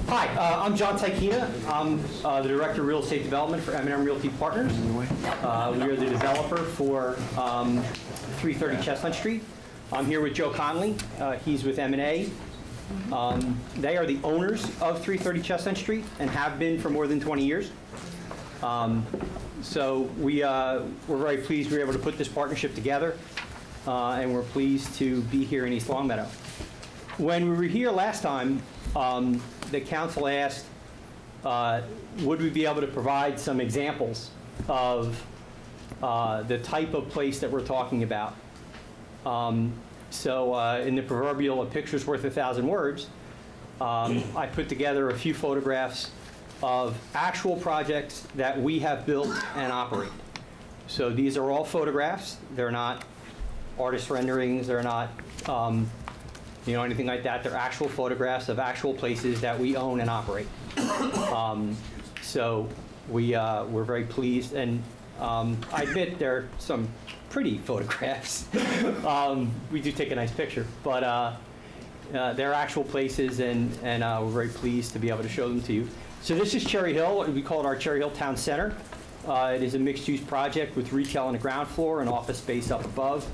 Hi, I'm John Tykina. I'm the Director of Real Estate Development for M&M Realty Partners. We are the developer for 330 Chestnut Street. I'm here with Joe Conley. He's with M&A. They are the owners of 330 Chestnut Street and have been for more than 20 years. So we're very pleased we were able to put this partnership together, and we're pleased to be here in East Longmeadow. When we were here last time, the council asked, would we be able to provide some examples of the type of place that we're talking about. So in the proverbial "a picture's worth 1,000 words," I put together a few photographs of actual projects that we have built and operate. So these are all photographs. They're not artist renderings. They're not anything like that. They're actual photographs of actual places that we own and operate. So we're very pleased, and I admit there are some pretty photographs. We do take a nice picture, but they're actual places, and we're very pleased to be able to show them to you. So this is Cherry Hill. We call it our Cherry Hill Town Center. It is a mixed-use project with retail on the ground floor and office space up above.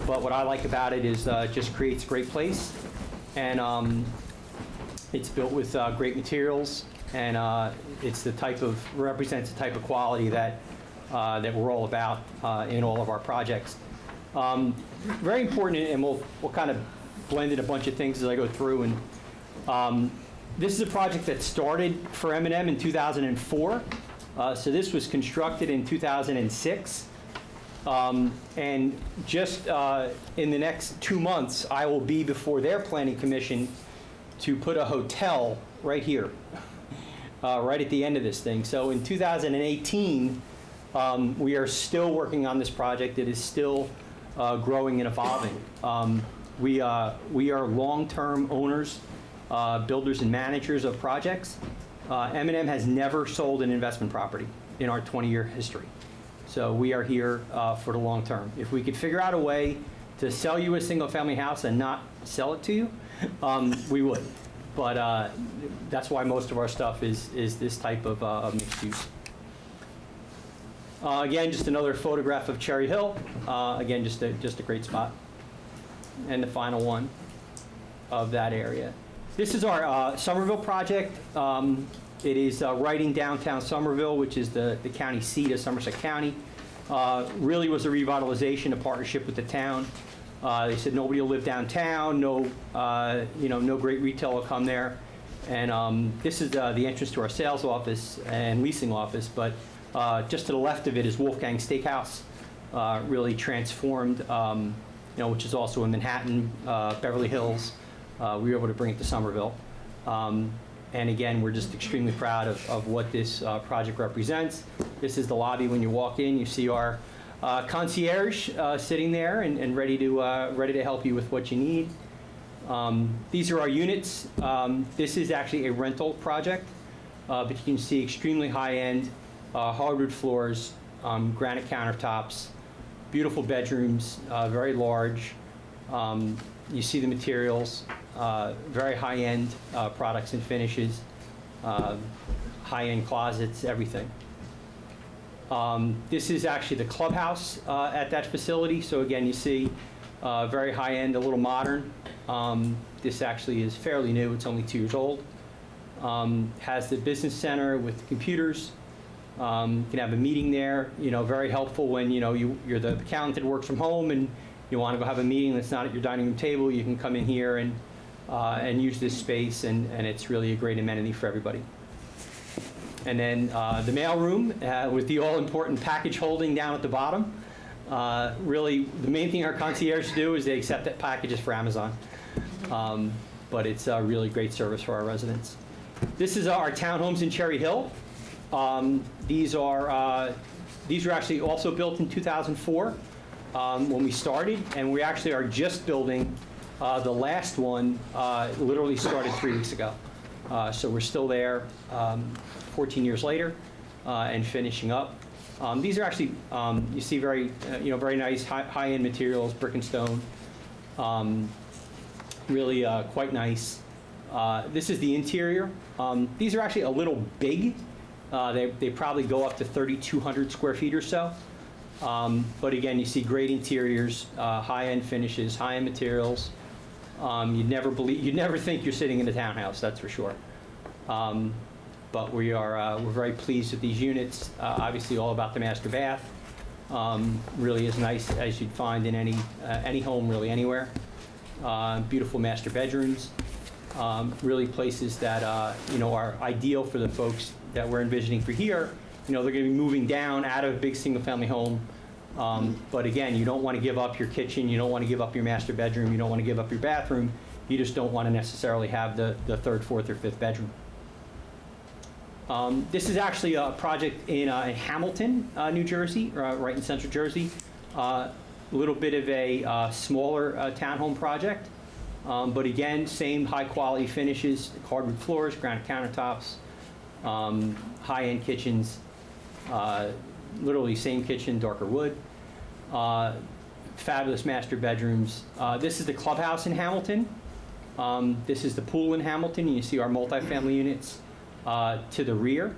But what I like about it is it just creates a great place, and it's built with great materials, and it's represents the type of quality that we're all about in all of our projects. Very important, and we'll kind of blend in a bunch of things as I go through. And this is a project that started for M&M in 2004. So this was constructed in 2006. And just in the next 2 months, I will be before their planning commission to put a hotel right here, right at the end of this thing. So in 2018, we are still working on this project. It is still growing and evolving. We are long-term owners, builders and managers of projects. M&M has never sold an investment property in our 20-year history. So we are here for the long term. If we could figure out a way to sell you a single-family house and not sell it to you, we would. But that's why most of our stuff is this type of mixed use. Again, just another photograph of Cherry Hill. Again, just a great spot. And the final one of that area. This is our Somerville project. It is right in downtown Somerville, which is the county seat of Somerset County. Really was a revitalization, a partnership with the town. They said nobody will live downtown, no great retail will come there. And this is the entrance to our sales office and leasing office, but just to the left of it is Wolfgang Steakhouse, really transformed, which is also in Manhattan, Beverly Hills. We were able to bring it to Somerville. And again, we're just extremely proud of what this project represents. This is the lobby. When you walk in, you see our concierge sitting there and ready to help you with what you need. These are our units. This is actually a rental project, but you can see extremely high-end hardwood floors, granite countertops, beautiful bedrooms, very large. You see the materials, very high-end products and finishes, high-end closets, everything. This is actually the clubhouse at that facility. So again, you see very high-end, a little modern. This actually is fairly new. It's only 2 years old. Has the business center with computers. You can have a meeting there, very helpful when, you're the accountant that works from home and you want to go have a meeting that's not at your dining room table. You can come in here and use this space, and it's really a great amenity for everybody. And then the mail room with the all-important package holding down at the bottom. Really, the main thing our concierge do is they accept that packages for Amazon. But it's a really great service for our residents. This is our townhomes in Cherry Hill. These were actually also built in 2004 when we started, and we actually are just building the last one. Literally started 3 weeks ago. So we're still there 14 years later and finishing up. These are actually, you see, very nice high-end materials, brick and stone. Really quite nice. This is the interior. These are actually a little big. They probably go up to 3,200 square feet or so. But again, you see great interiors, high-end finishes, high-end materials. You'd never think you're sitting in a townhouse, that's for sure. But we're very pleased with these units. Obviously, all about the master bath. Really as nice as you'd find in any home, really anywhere. Beautiful master bedrooms. Really places that are ideal for the folks that we're envisioning for here. They're going to be moving down out of a big single-family home. But again, you don't want to give up your kitchen. You don't want to give up your master bedroom. You don't want to give up your bathroom. You just don't want to necessarily have the third, fourth, or fifth bedroom. This is actually a project in Hamilton, New Jersey, right in central Jersey. A little bit of a smaller townhome project. But again, same high-quality finishes, hardwood floors, granite countertops, high-end kitchens, literally same kitchen, darker wood. Fabulous master bedrooms. This is the clubhouse in Hamilton. This is the pool in Hamilton. You see our multifamily units to the rear.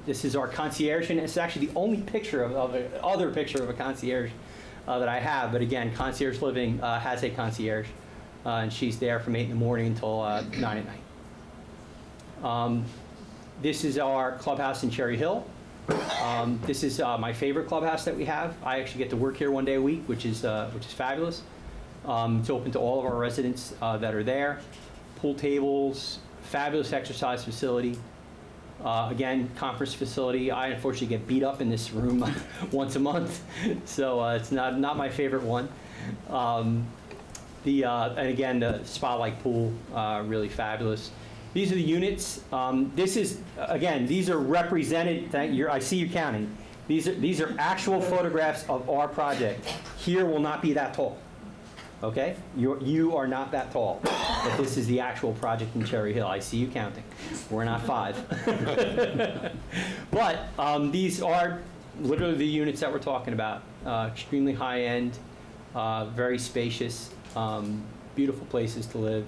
This is our concierge, and it's actually the only picture other picture of a concierge that I have. But again, Concierge Living has a concierge, and she's there from 8 in the morning until 9 at night. This is our clubhouse in Cherry Hill. This is my favorite clubhouse that we have. I actually get to work here one day a week, which is fabulous. It's open to all of our residents that are there. Pool tables, fabulous exercise facility. Again, conference facility. I unfortunately get beat up in this room once a month, so it's not my favorite one. And again, the spa-like pool, really fabulous. These are the units. These are represented. I see you counting. These are actual photographs of our project. Here will not be that tall. Okay? You are not that tall. But this is the actual project in Cherry Hill. I see you counting. We're not 5. But these are literally the units that we're talking about. Extremely high-end, very spacious, beautiful places to live.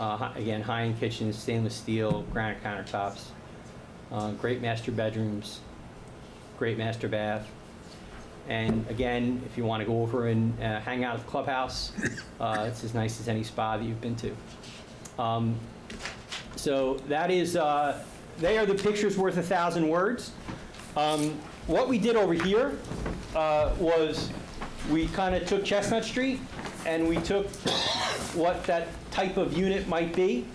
Again, high-end kitchens, stainless steel, granite countertops, great master bedrooms, great master bath. And again, if you want to go over and hang out at the clubhouse, it's as nice as any spa that you've been to. So that is, they are the pictures worth 1,000 words. What we did over here was we kind of took Chestnut Street and we took what that type of unit might be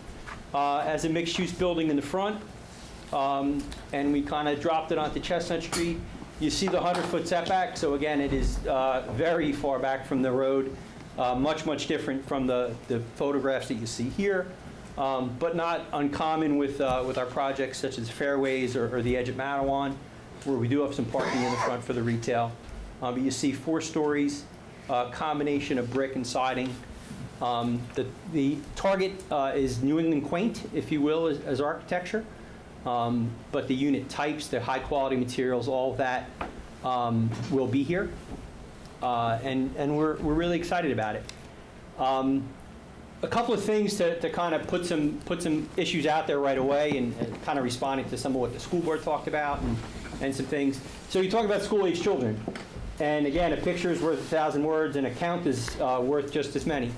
as a mixed-use building in the front, and we kind of dropped it onto Chestnut Street. You see the 100-foot setback, so again, it is very far back from the road, much different from the photographs that you see here, but not uncommon with our projects such as Fairways or the Edge at Mattawan, where we do have some parking in the front for the retail. But you see 4 stories, combination of brick and siding. The target is New England quaint, if you will, as architecture. But the unit types, the high-quality materials, all of that will be here, and we're really excited about it. A couple of things to kind of put some issues out there right away, and kind of responding to some of what the school board talked about and some things. So you talk about school-age children, and again, a picture is worth 1,000 words, and a count is worth just as many.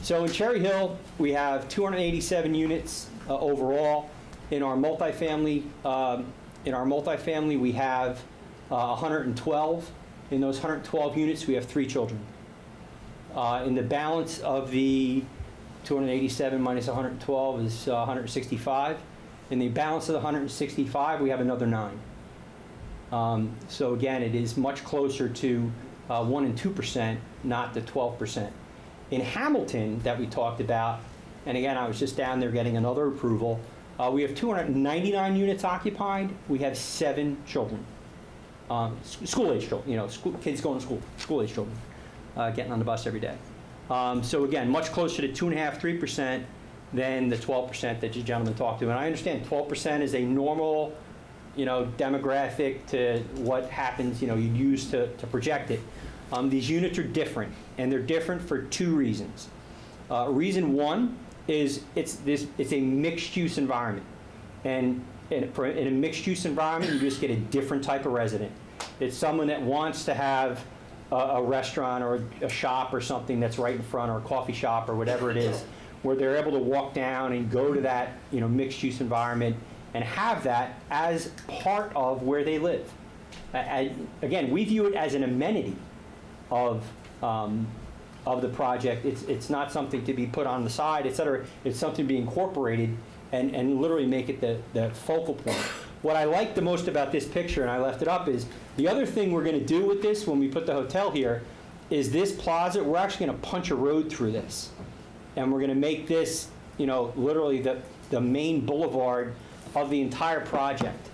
So in Cherry Hill, we have 287 units overall. In our multifamily, we have 112. In those 112 units, we have 3 children. In the balance of the 287 minus 112 is 165. In the balance of the 165, we have another 9. So again, it is much closer to 1 and 2%, not the 12%. In Hamilton, that we talked about, and again, I was just down there getting another approval, we have 299 units occupied. We have 7 children, school-age children, kids going to school, school-age children, getting on the bus every day. So again, much closer to 2.5%, 3% than the 12% that you gentlemen talked to. And I understand 12% is a normal, demographic to what happens, you use to project it. These units are different, and they're different for 2 reasons. Reason 1 is it's a mixed-use environment. And in a mixed-use environment, you just get a different type of resident. It's someone that wants to have a restaurant or a shop or something that's right in front, or a coffee shop or whatever it is, where they're able to walk down and go to that mixed-use environment and have that as part of where they live. Again, we view it as an amenity of the project. It's not something to be put on the side, et cetera. It's something to be incorporated and literally make it the focal point. What I like the most about this picture, and I left it up, is the other thing we're going to do with this when we put the hotel here is this plaza, we're actually going to punch a road through this. And we're going to make this, literally the main boulevard of the entire project.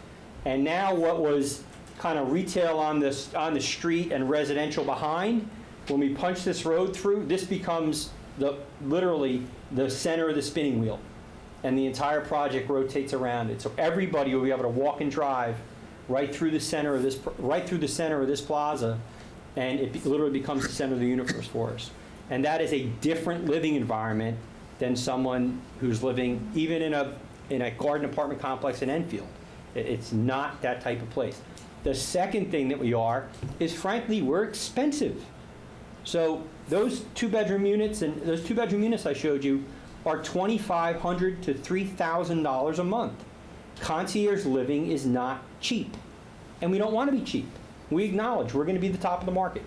And now what was kind of retail on the street and residential behind, when we punch this road through, this becomes literally the center of the spinning wheel. And the entire project rotates around it. So everybody will be able to walk and drive right through the center of this plaza, and it literally becomes the center of the universe for us. And that is a different living environment than someone who's living even in a garden apartment complex in Enfield. It's not that type of place. The second thing that we are is, frankly, we're expensive. So those 2-bedroom units and those 2-bedroom units I showed you are $2,500 to $3,000 a month. Concierge living is not cheap, and we don't want to be cheap. We acknowledge we're going to be the top of the market.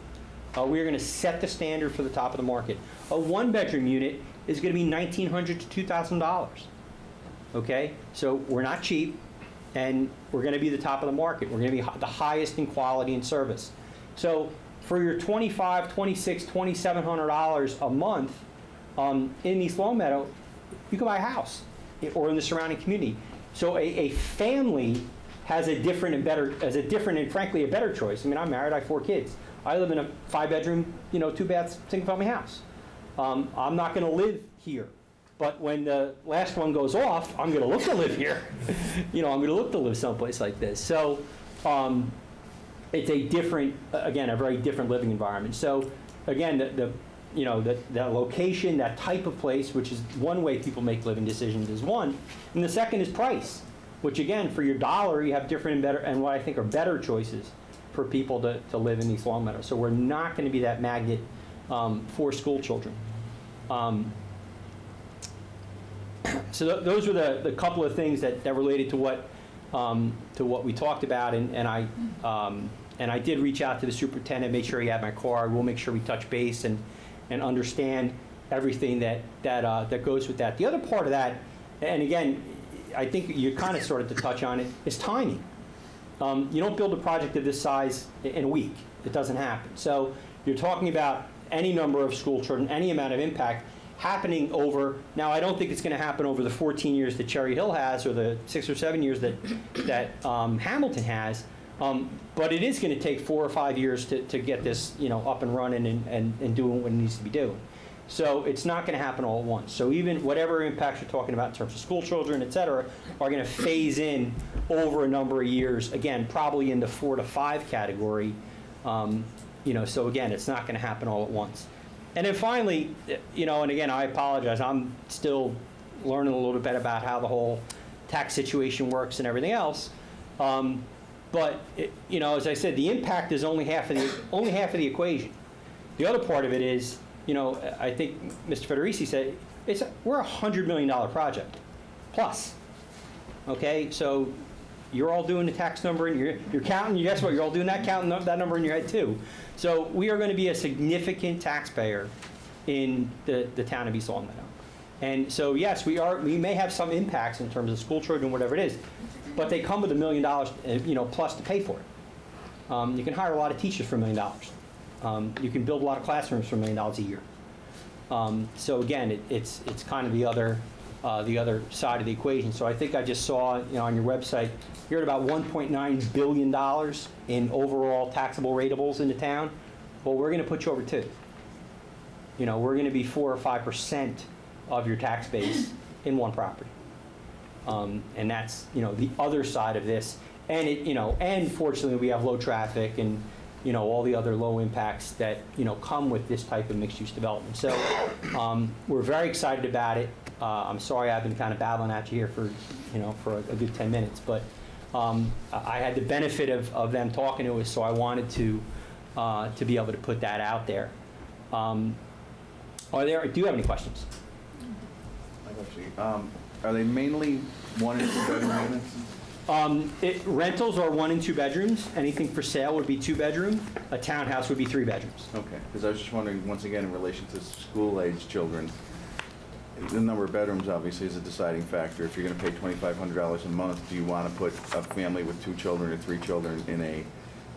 We are going to set the standard for the top of the market. A 1-bedroom unit is going to be $1,900 to $2,000. Okay, so we're not cheap, and we're going to be the top of the market. We're going to be the highest in quality and service. So for your $2,500, $2,600, $2,700 a month in East Longmeadow, you can buy a house or in the surrounding community. So a family has a different and frankly a better choice. I mean, I'm married, I have 4 kids. I live in a 5-bedroom, 2-bath, single-family house. I'm not going to live here. But when the last one goes off, I'm going to look to live here. I'm going to look to live someplace like this. So it's a different, again, a very different living environment. So again, the location, that type of place, which is one way people make living decisions, is one. And the second is price, which again, for your dollar, you have different and better, and what I think are better choices for people to live in East Longmeadow. So we're not going to be that magnet for school children. So those were the couple of things that related to what we talked about, and I did reach out to the superintendent, make sure he had my card. We'll make sure we touch base and understand everything that goes with that. The other part of that, and again, I think you kind of started to touch on it, is timing. You don't build a project of this size in a week. It doesn't happen. So you're talking about any number of school children, any amount of impact happening over, now I don't think it's going to happen over the 14 years that Cherry Hill has or the 6 or 7 years that Hamilton has, but it is going to take 4 or 5 years to get this up and running and doing what it needs to be doing. So it's not going to happen all at once. So even whatever impacts you're talking about in terms of school children, et cetera, are going to phase in over a number of years, again, probably in the 4 to 5 category. So again, it's not going to happen all at once. And then finally, and again, I apologize, I'm still learning a little bit about how the whole tax situation works and everything else. But as I said, the impact is only half of the equation. The other part of it is, I think Mr. Federici said, we're a $100 million project plus. okay? So you're all doing the tax number, and you're counting, guess what, you're all doing that, counting that number in your head too. So we are going to be a significant taxpayer in the town of East Long Meadow. And so, yes, we may have some impacts in terms of school children, whatever it is, but they come with $1 million, plus to pay for it. You can hire a lot of teachers for $1 million. You can build a lot of classrooms for $1 million a year. So again, it's kind of the other side of the equation. So I think I just saw, on your website, you're at about $1.9 billion in overall taxable rateables in the town. Well, we're going to put you over 2. We're going to be 4 or 5% of your tax base in one property. And that's, the other side of this. And and fortunately we have low traffic and, all the other low impacts that, come with this type of mixed-use development. So we're very excited about it. I'm sorry I've been kind of babbling at you here for, for a good 10 minutes, but I had the benefit of them talking to us, so I wanted to be able to put that out there. Do you have any questions? Are they mainly 1 and 2 bedroom units? Rentals are 1 and 2 bedrooms. Anything for sale would be 2 bedroom. A townhouse would be 3 bedrooms. Okay, because I was just wondering, once again, in relation to school-age children, the number of bedrooms obviously is a deciding factor. If you're going to pay $2,500 a month, do you want to put a family with 2 children or 3 children in a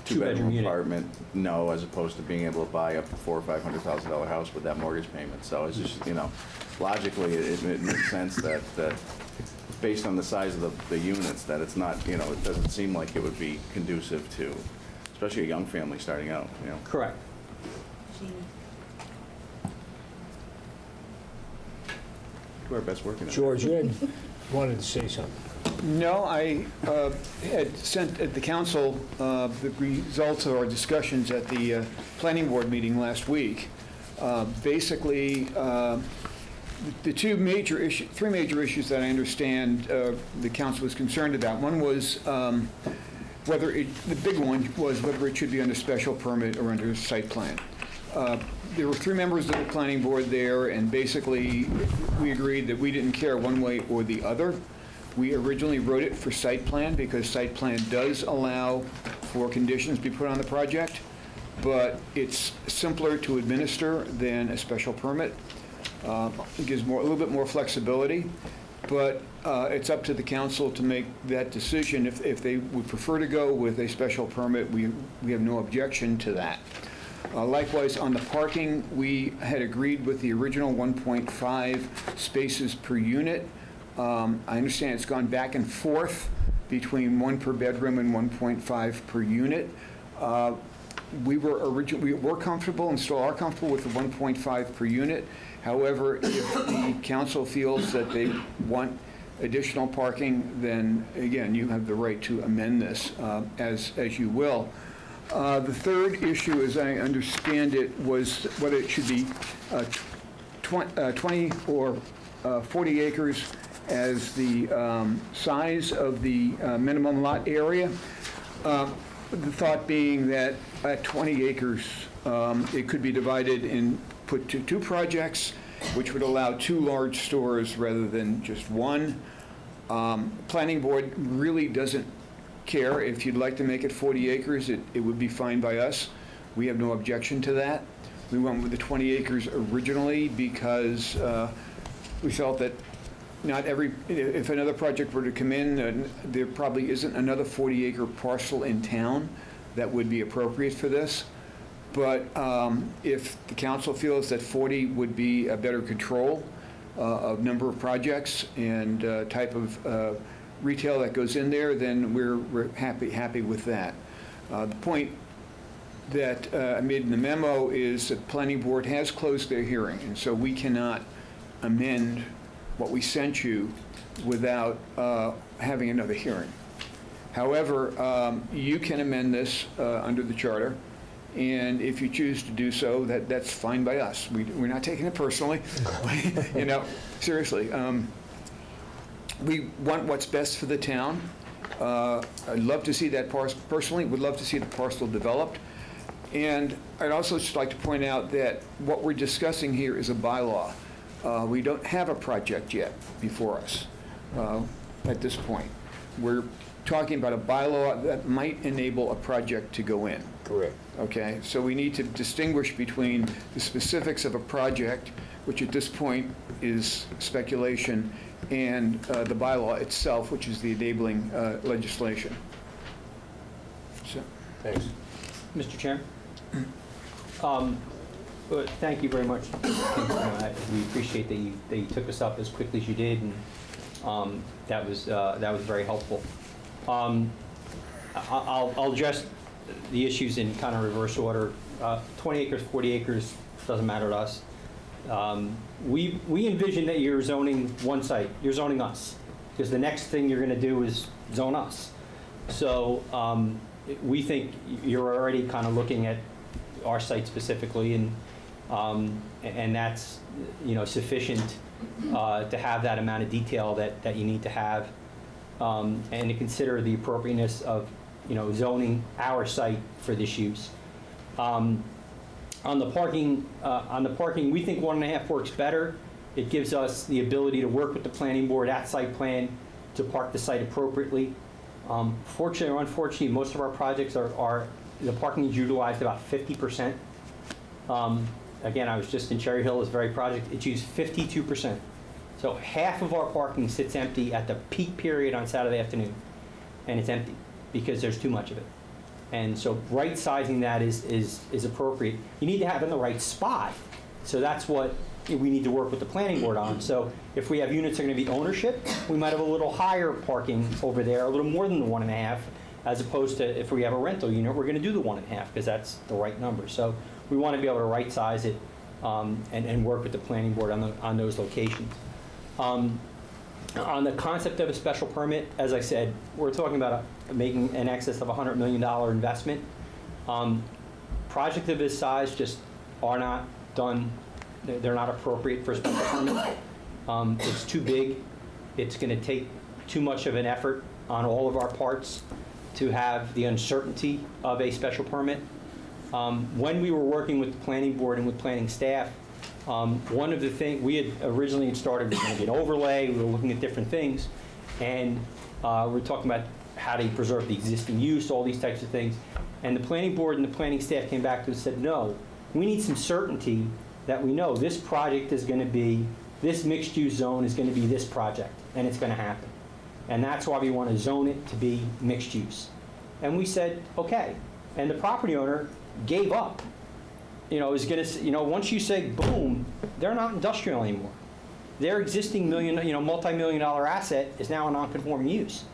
2-bedroom apartment? No, as opposed to being able to buy up to $400,000 or $500,000 house with that mortgage payment. So it's just, logically, it makes sense that based on the size of the units, that it's not, it doesn't seem like it would be conducive to, especially a young family starting out, Correct. Do our best working. George, you wanted to say something. No, I had sent the council the results of our discussions at the planning board meeting last week. Basically, the 3 major issues that I understand the council was concerned about. One was the big one was whether it should be under special permit or under site plan. There were 3 members of the planning board there, and basically we agreed that we didn't care one way or the other. We originally wrote it for site plan because site plan does allow for conditions to be put on the project, but it's simpler to administer than a special permit. It gives a little bit more flexibility, but it's up to the council to make that decision. If they would prefer to go with a special permit, we have no objection to that. Likewise, on the parking, we had agreed with the original 1.5 spaces per unit. I understand it's gone back and forth between 1 per bedroom and 1.5 per unit. We were comfortable and still are comfortable with the 1.5 per unit. However, if the council feels that they want additional parking, then again, you have the right to amend this as you will. The third issue, as I understand it, was whether it should be 20 or 40 acres as the size of the minimum lot area. The thought being that at 20 acres, it could be divided and put to 2 projects, which would allow 2 large stores rather than just 1. Planning board really doesn't care. If you'd like to make it 40 acres, it would be fine by us. We have no objection to that. We went with the 20 acres originally because we felt that if another project were to come in, there probably isn't another 40-acre parcel in town that would be appropriate for this. But if the council feels that 40 would be a better control of number of projects and type of retail that goes in there, then we're happy with that. The point that I made in the memo is that planning board has closed their hearing, and so we cannot amend what we sent you without having another hearing. However, you can amend this under the charter, and if you choose to do so, that's fine by us. We're not taking it personally. Seriously. We want what's best for the town. I'd love to see that parcel, personally, would love to see the parcel developed. And I'd also just like to point out that what we're discussing here is a bylaw. We don't have a project yet before us at this point. we're talking about a bylaw that might enable a project to go in. Correct. Okay, so we need to distinguish between the specifics of a project, which at this point is speculation, and the bylaw itself, which is the enabling legislation. So. Thanks. Mr. Chairman? Thank you very much. We appreciate that you took us up as quickly as you did, and that was very helpful. I'll address the issues in kind of reverse order. 20 acres, 40 acres, doesn't matter to us. We envision that you're zoning one site. You're zoning us, because the next thing you're going to do is zone us. So we think you're already kind of looking at our site specifically, and that's, you know, sufficient to have that amount of detail that you need to have, and to consider the appropriateness of, you know, zoning our site for this use. On the parking, we think 1.5 works better. It gives us the ability to work with the planning board at site plan to park the site appropriately. Fortunately or unfortunately, most of our projects are the parking is utilized about 50%. Again, I was just in Cherry Hill, this very project, it's used 52%. So half of our parking sits empty at the peak period on Saturday afternoon, and it's empty because there's too much of it. And so right sizing that is appropriate. You need to have it in the right spot. So that's what we need to work with the planning board on. So if we have units that are going to be ownership, we might have a little higher parking over there, a little more than the 1.5, as opposed to if we have a rental unit, we're going to do the 1.5 because that's the right number. So we want to be able to right size it and work with the planning board on those locations. On the concept of a special permit, as I said, we're talking about making an excess of $100 million investment. Projects of this size just are not done. They're not appropriate for a special permit. It's too big. It's going to take too much of an effort on all of our parts to have the uncertainty of a special permit. When we were working with the planning board and with planning staff, one of the things we had originally started was going to be an overlay. We were looking at different things, and we were talking about how to preserve the existing use, all these types of things. And the planning board and the planning staff came back to us and said, no, we need some certainty that we know this project is going to be, this mixed-use zone is going to be this project, and it's going to happen. And that's why we want to zone it to be mixed use. And we said, okay. And the property owner gave up. You know, is going to, you know, once you say boom, they're not industrial anymore. Their existing multi-million-dollar asset is now a non-conforming use.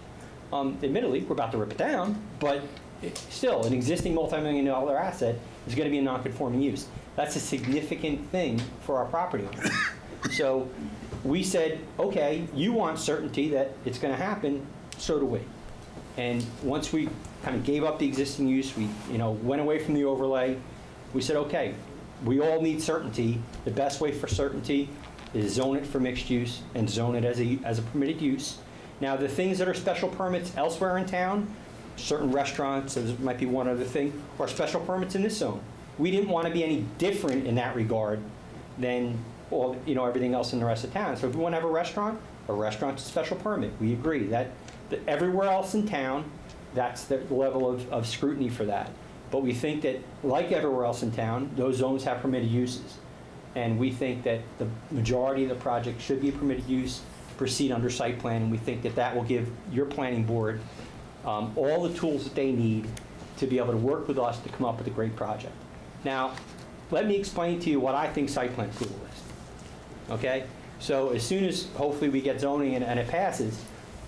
Admittedly, we're about to rip it down, but still, an existing multi-million-dollar asset is going to be a non-conforming use. That's a significant thing for our property owner. So we said, okay, you want certainty that it's going to happen, so do we. And once we kind of gave up the existing use, we went away from the overlay, we said, okay, we all need certainty. The best way for certainty is zone it for mixed use and zone it as a permitted use. Now, the things that are special permits elsewhere in town, certain restaurants, there might be one other thing, are special permits in this zone. We didn't want to be any different in that regard than everything else in the rest of town. So if we want to have a restaurant's a special permit. We agree that everywhere else in town, that's the level of scrutiny for that. But we think that, like everywhere else in town, those zones have permitted uses. And we think that the majority of the project should be a permitted use, proceed under site plan, and we think that that will give your planning board all the tools that they need to be able to work with us to come up with a great project. Now, let me explain to you what I think site plan approval is. Okay? So as soon as, hopefully, we get zoning and it passes,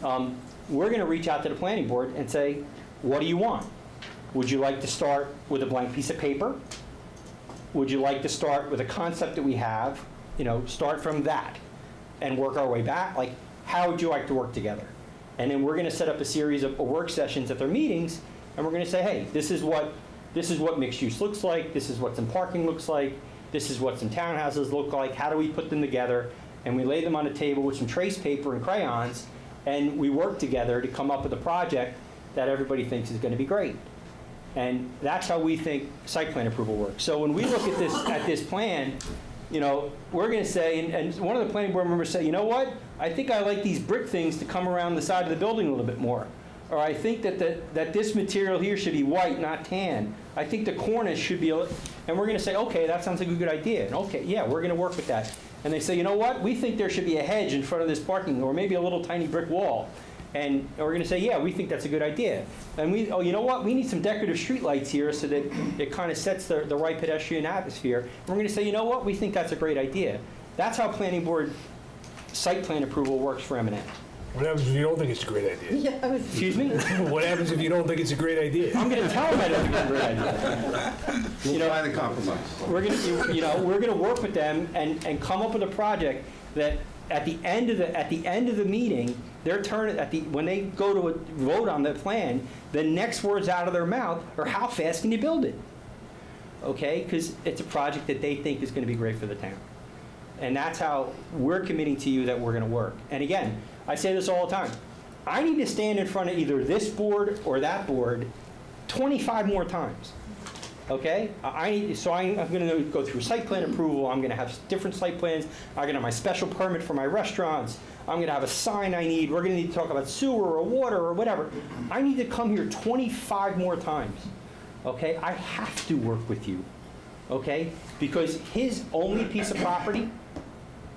we're going to reach out to the planning board and say, what do you want? Would you like to start with a blank piece of paper? Would you like to start with a concept that we have, start from that and work our way back? Like, how would you like to work together? And then we're going to set up a series of work sessions at their meetings, and we're going to say, hey, this is what mixed use looks like, this is what some parking looks like, this is what some townhouses look like, how do we put them together? And we lay them on a table with some trace paper and crayons, and we work together to come up with a project that everybody thinks is going to be great. And that's how we think site plan approval works. So when we look at this plan, we're going to say, and one of the planning board members say, you know what? I think I like these brick things to come around the side of the building a little bit more. Or I think that this material here should be white, not tan. I think the cornice should be, and we're going to say, okay, that sounds like a good idea. And okay, yeah, we're going to work with that. And they say, you know what? We think there should be a hedge in front of this parking, or maybe a little tiny brick wall. And we're going to say, yeah, we think that's a good idea. And you know what? We need some decorative streetlights here so that it kind of sets the right pedestrian atmosphere. And we're going to say, you know what? We think that's a great idea. That's how planning board site plan approval works for M&M. What happens if you don't think it's a great idea? Excuse me? What happens if you don't think it's a great idea? I'm going to tell them I don't think it's a great idea. We'll find a compromise. We're going to, we're going to work with them and come up with a project that at the end of the meeting, their turn when they go to vote on the plan, the next words out of their mouth are, how fast can you build it? Okay, because it's a project that they think is going to be great for the town. And that's how we're committing to you that we're going to work. And again, I say this all the time. I need to stand in front of either this board or that board 25 more times. Okay? I'm going to go through site plan approval. I'm going to have different site plans. I'm going to have my special permit for my restaurants. I'm going to have a sign I need. We're going to need to talk about sewer or water or whatever. I need to come here 25 more times. Okay? I have to work with you. Okay? Because his only piece of property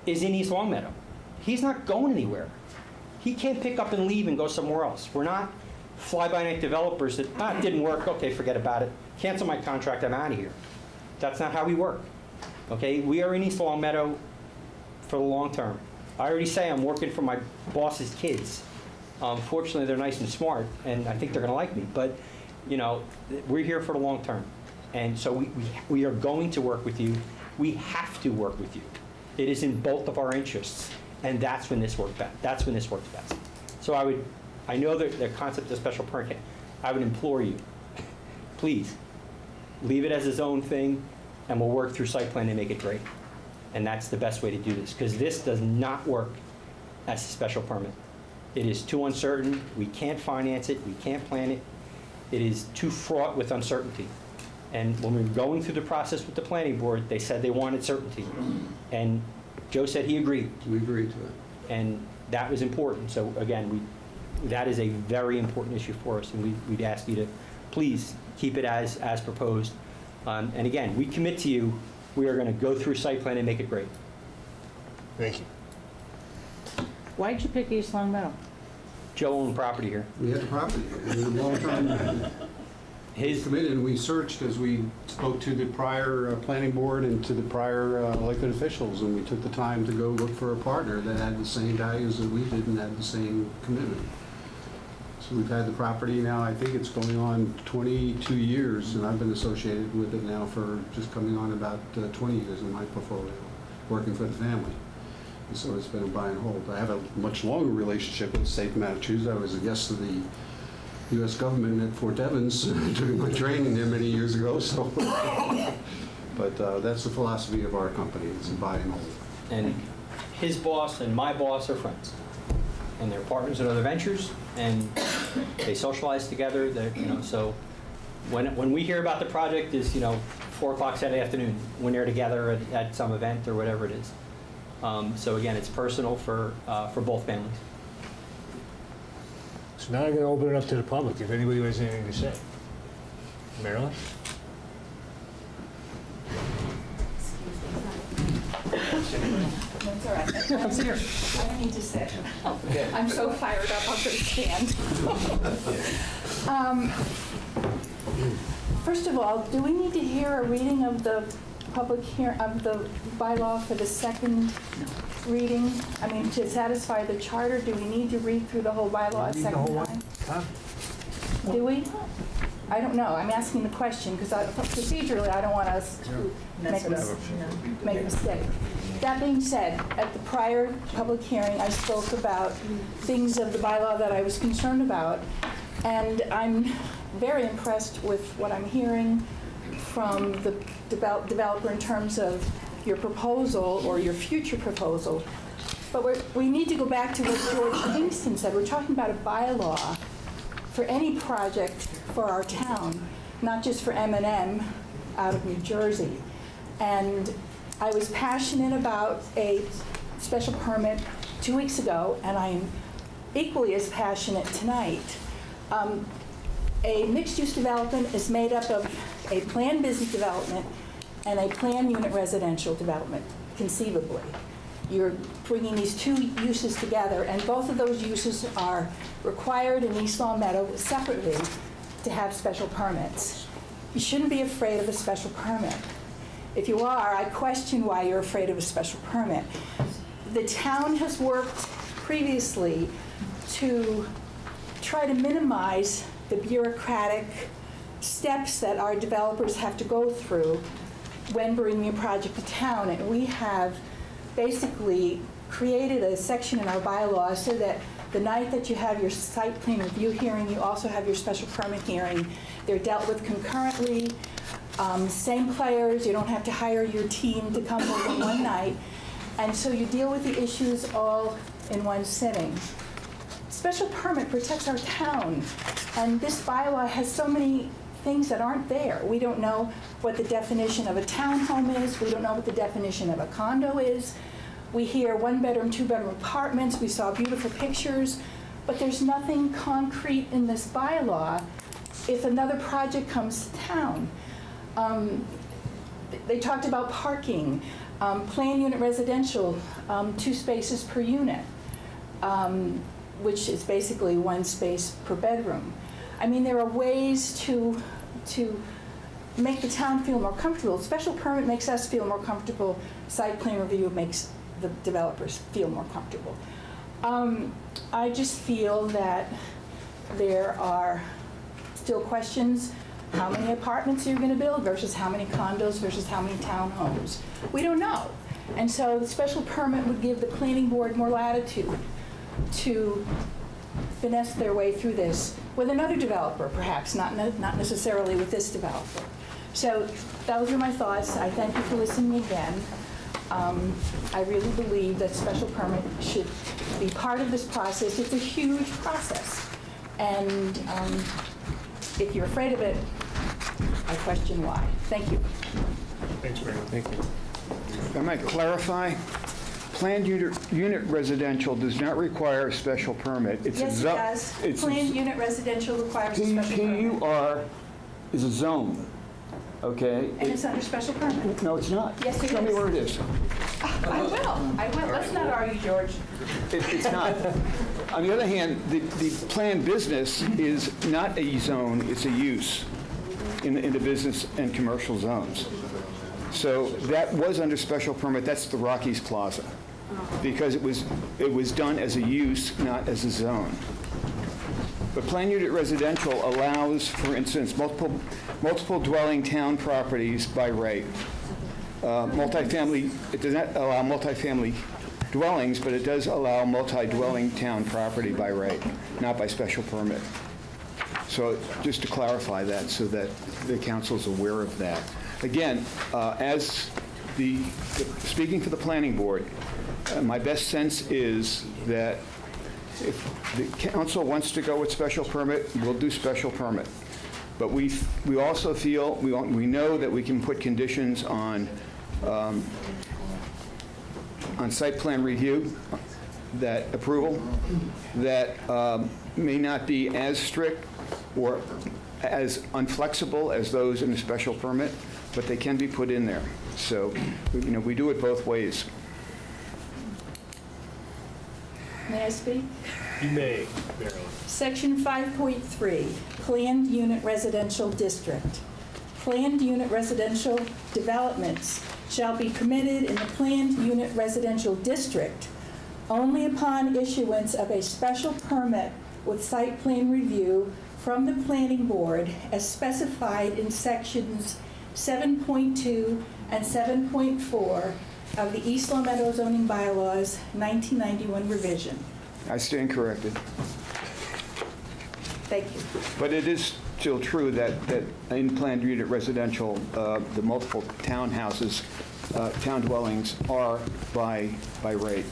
is in East Longmeadow. He's not going anywhere. He can't pick up and leave and go somewhere else. We're not fly-by-night developers that, it didn't work, okay, forget about it. Cancel my contract, I'm out of here. That's not how we work. Okay, we are in East Longmeadow for the long term. I already say I'm working for my boss's kids. Fortunately, they're nice and smart, and I think they're going to like me. But, we're here for the long term. And so we are going to work with you. We have to work with you. It is in both of our interests, and that's when this works best. That's when this works best. So I know that the concept of special permit, I would implore you, please, leave it as its own thing, and we'll work through site plan to make it great. And that's the best way to do this, because this does not work as a special permit. It is too uncertain. We can't finance it. We can't plan it. It is too fraught with uncertainty. And when we were going through the process with the planning board, they said they wanted certainty. And Joe said he agreed. We agreed to it. And that was important. So again, that is a very important issue for us, and we'd ask you to please keep it as proposed. And again, we commit to you, we are going to go through site plan and make it great. Thank you. Why did you pick East Longmeadow? Joe owned property here. We had the property. It was a long time. His committed, and we searched as we spoke to the prior planning board and to the prior elected officials, and we took the time to go look for a partner that had the same values that we did and had the same commitment. So we've had the property now, I think it's going on 22 years, and I've been associated with it now for just coming on about 20 years in my portfolio, working for the family. And so it's been a buy and hold. I have a much longer relationship with Safe Massachusetts. I was a guest of the U.S. government at Fort Evans doing my training there many years ago. So, but that's the philosophy of our company. It's a buy and hold. And his boss and my boss are friends, and they're partners in other ventures, and they socialize together. So when we hear about the project is 4 o'clock Saturday afternoon when they're together at some event or whatever it is. So again, it's personal for both families. So now I'm going to open it up to the public, if anybody has anything to say. Marilyn? That's all right. I don't need to sit. I'm so fired up, I'm going to stand. First of all, do we need to hear a reading of the public of the bylaw for the second reading? I mean, to satisfy the charter, do we need to read through the whole bylaw a second time? Do we? I don't know. I'm asking the question because procedurally, I don't want us to make a mistake. That being said, at the prior public hearing, I spoke about things of the bylaw that I was concerned about, and I'm very impressed with what I'm hearing from the developer in terms of your proposal or your future proposal. But we need to go back to what George Kingston said. We're talking about a bylaw for any project for our town, not just for M&M out of New Jersey. And I was passionate about a special permit 2 weeks ago, and I am equally as passionate tonight. A mixed-use development is made up of a planned business development and a planned unit residential development, conceivably. You're bringing these two uses together, and both of those uses are required in East Long Meadow separately to have special permits. You shouldn't be afraid of a special permit. If you are, I question why you're afraid of a special permit. The town has worked previously to try to minimize the bureaucratic steps that our developers have to go through when bringing a project to town. And we have basically created a section in our bylaws so that the night that you have your site plan review hearing, you also have your special permit hearing. They're dealt with concurrently. Same players, you don't have to hire your team to come over one night. And so you deal with the issues all in one sitting. Special permit protects our town, and this bylaw has so many things that aren't there. We don't know what the definition of a townhome is. We don't know what the definition of a condo is. We hear one-bedroom, two-bedroom apartments. We saw beautiful pictures, but there's nothing concrete in this bylaw if another project comes to town. They talked about parking, planned unit residential, 2 spaces per unit, which is basically 1 space per bedroom. I mean, there are ways to make the town feel more comfortable. Special permit makes us feel more comfortable. Site plan review makes the developers feel more comfortable. I just feel that there are still questions. How many apartments are you going to build versus how many condos versus how many townhomes? We don't know. And so the special permit would give the planning board more latitude to finesse their way through this with another developer, perhaps, not necessarily with this developer. So those are my thoughts. I thank you for listening again. I really believe that special permit should be part of this process. It's a huge process. And if you're afraid of it, I question why. Thank you. Thanks, Mary. Thank you. If I might clarify, planned unit residential does not require a special permit. Yes, it does. Planned unit residential requires a special permit. PUR is a zone, okay? And it's under special permit. No, it's not. Yes, it is. Tell me where it is. I will. Let's not argue, George. It's not. On the other hand, the planned business is not a zone, it's a use in the business and commercial zones. So that was under special permit. That's the Rockies Plaza, because it was done as a use, not as a zone. But planned unit residential allows, for instance, multiple dwelling town properties by right. Multifamily, it does not allow multifamily dwellings, but it does allow multi-dwelling town property by right, not by special permit. So just to clarify that so that the council's aware of that. Again, as speaking for the planning board, my best sense is that if the council wants to go with special permit, we'll do special permit. But we also feel, we know that we can put conditions on site plan review, that approval, that may not be as strict or as unflexible as those in a special permit, but they can be put in there. So, we do it both ways. May I speak? You may, Marilyn. Section 5.3, Planned Unit Residential District. Planned unit residential developments shall be permitted in the planned unit residential district only upon issuance of a special permit with site plan review from the planning board as specified in sections 7.2 and 7.4 of the East Long Meadow zoning bylaws 1991 revision. I stand corrected. Thank you. But it is still true that in planned unit residential, the multiple townhouses, town dwellings are by right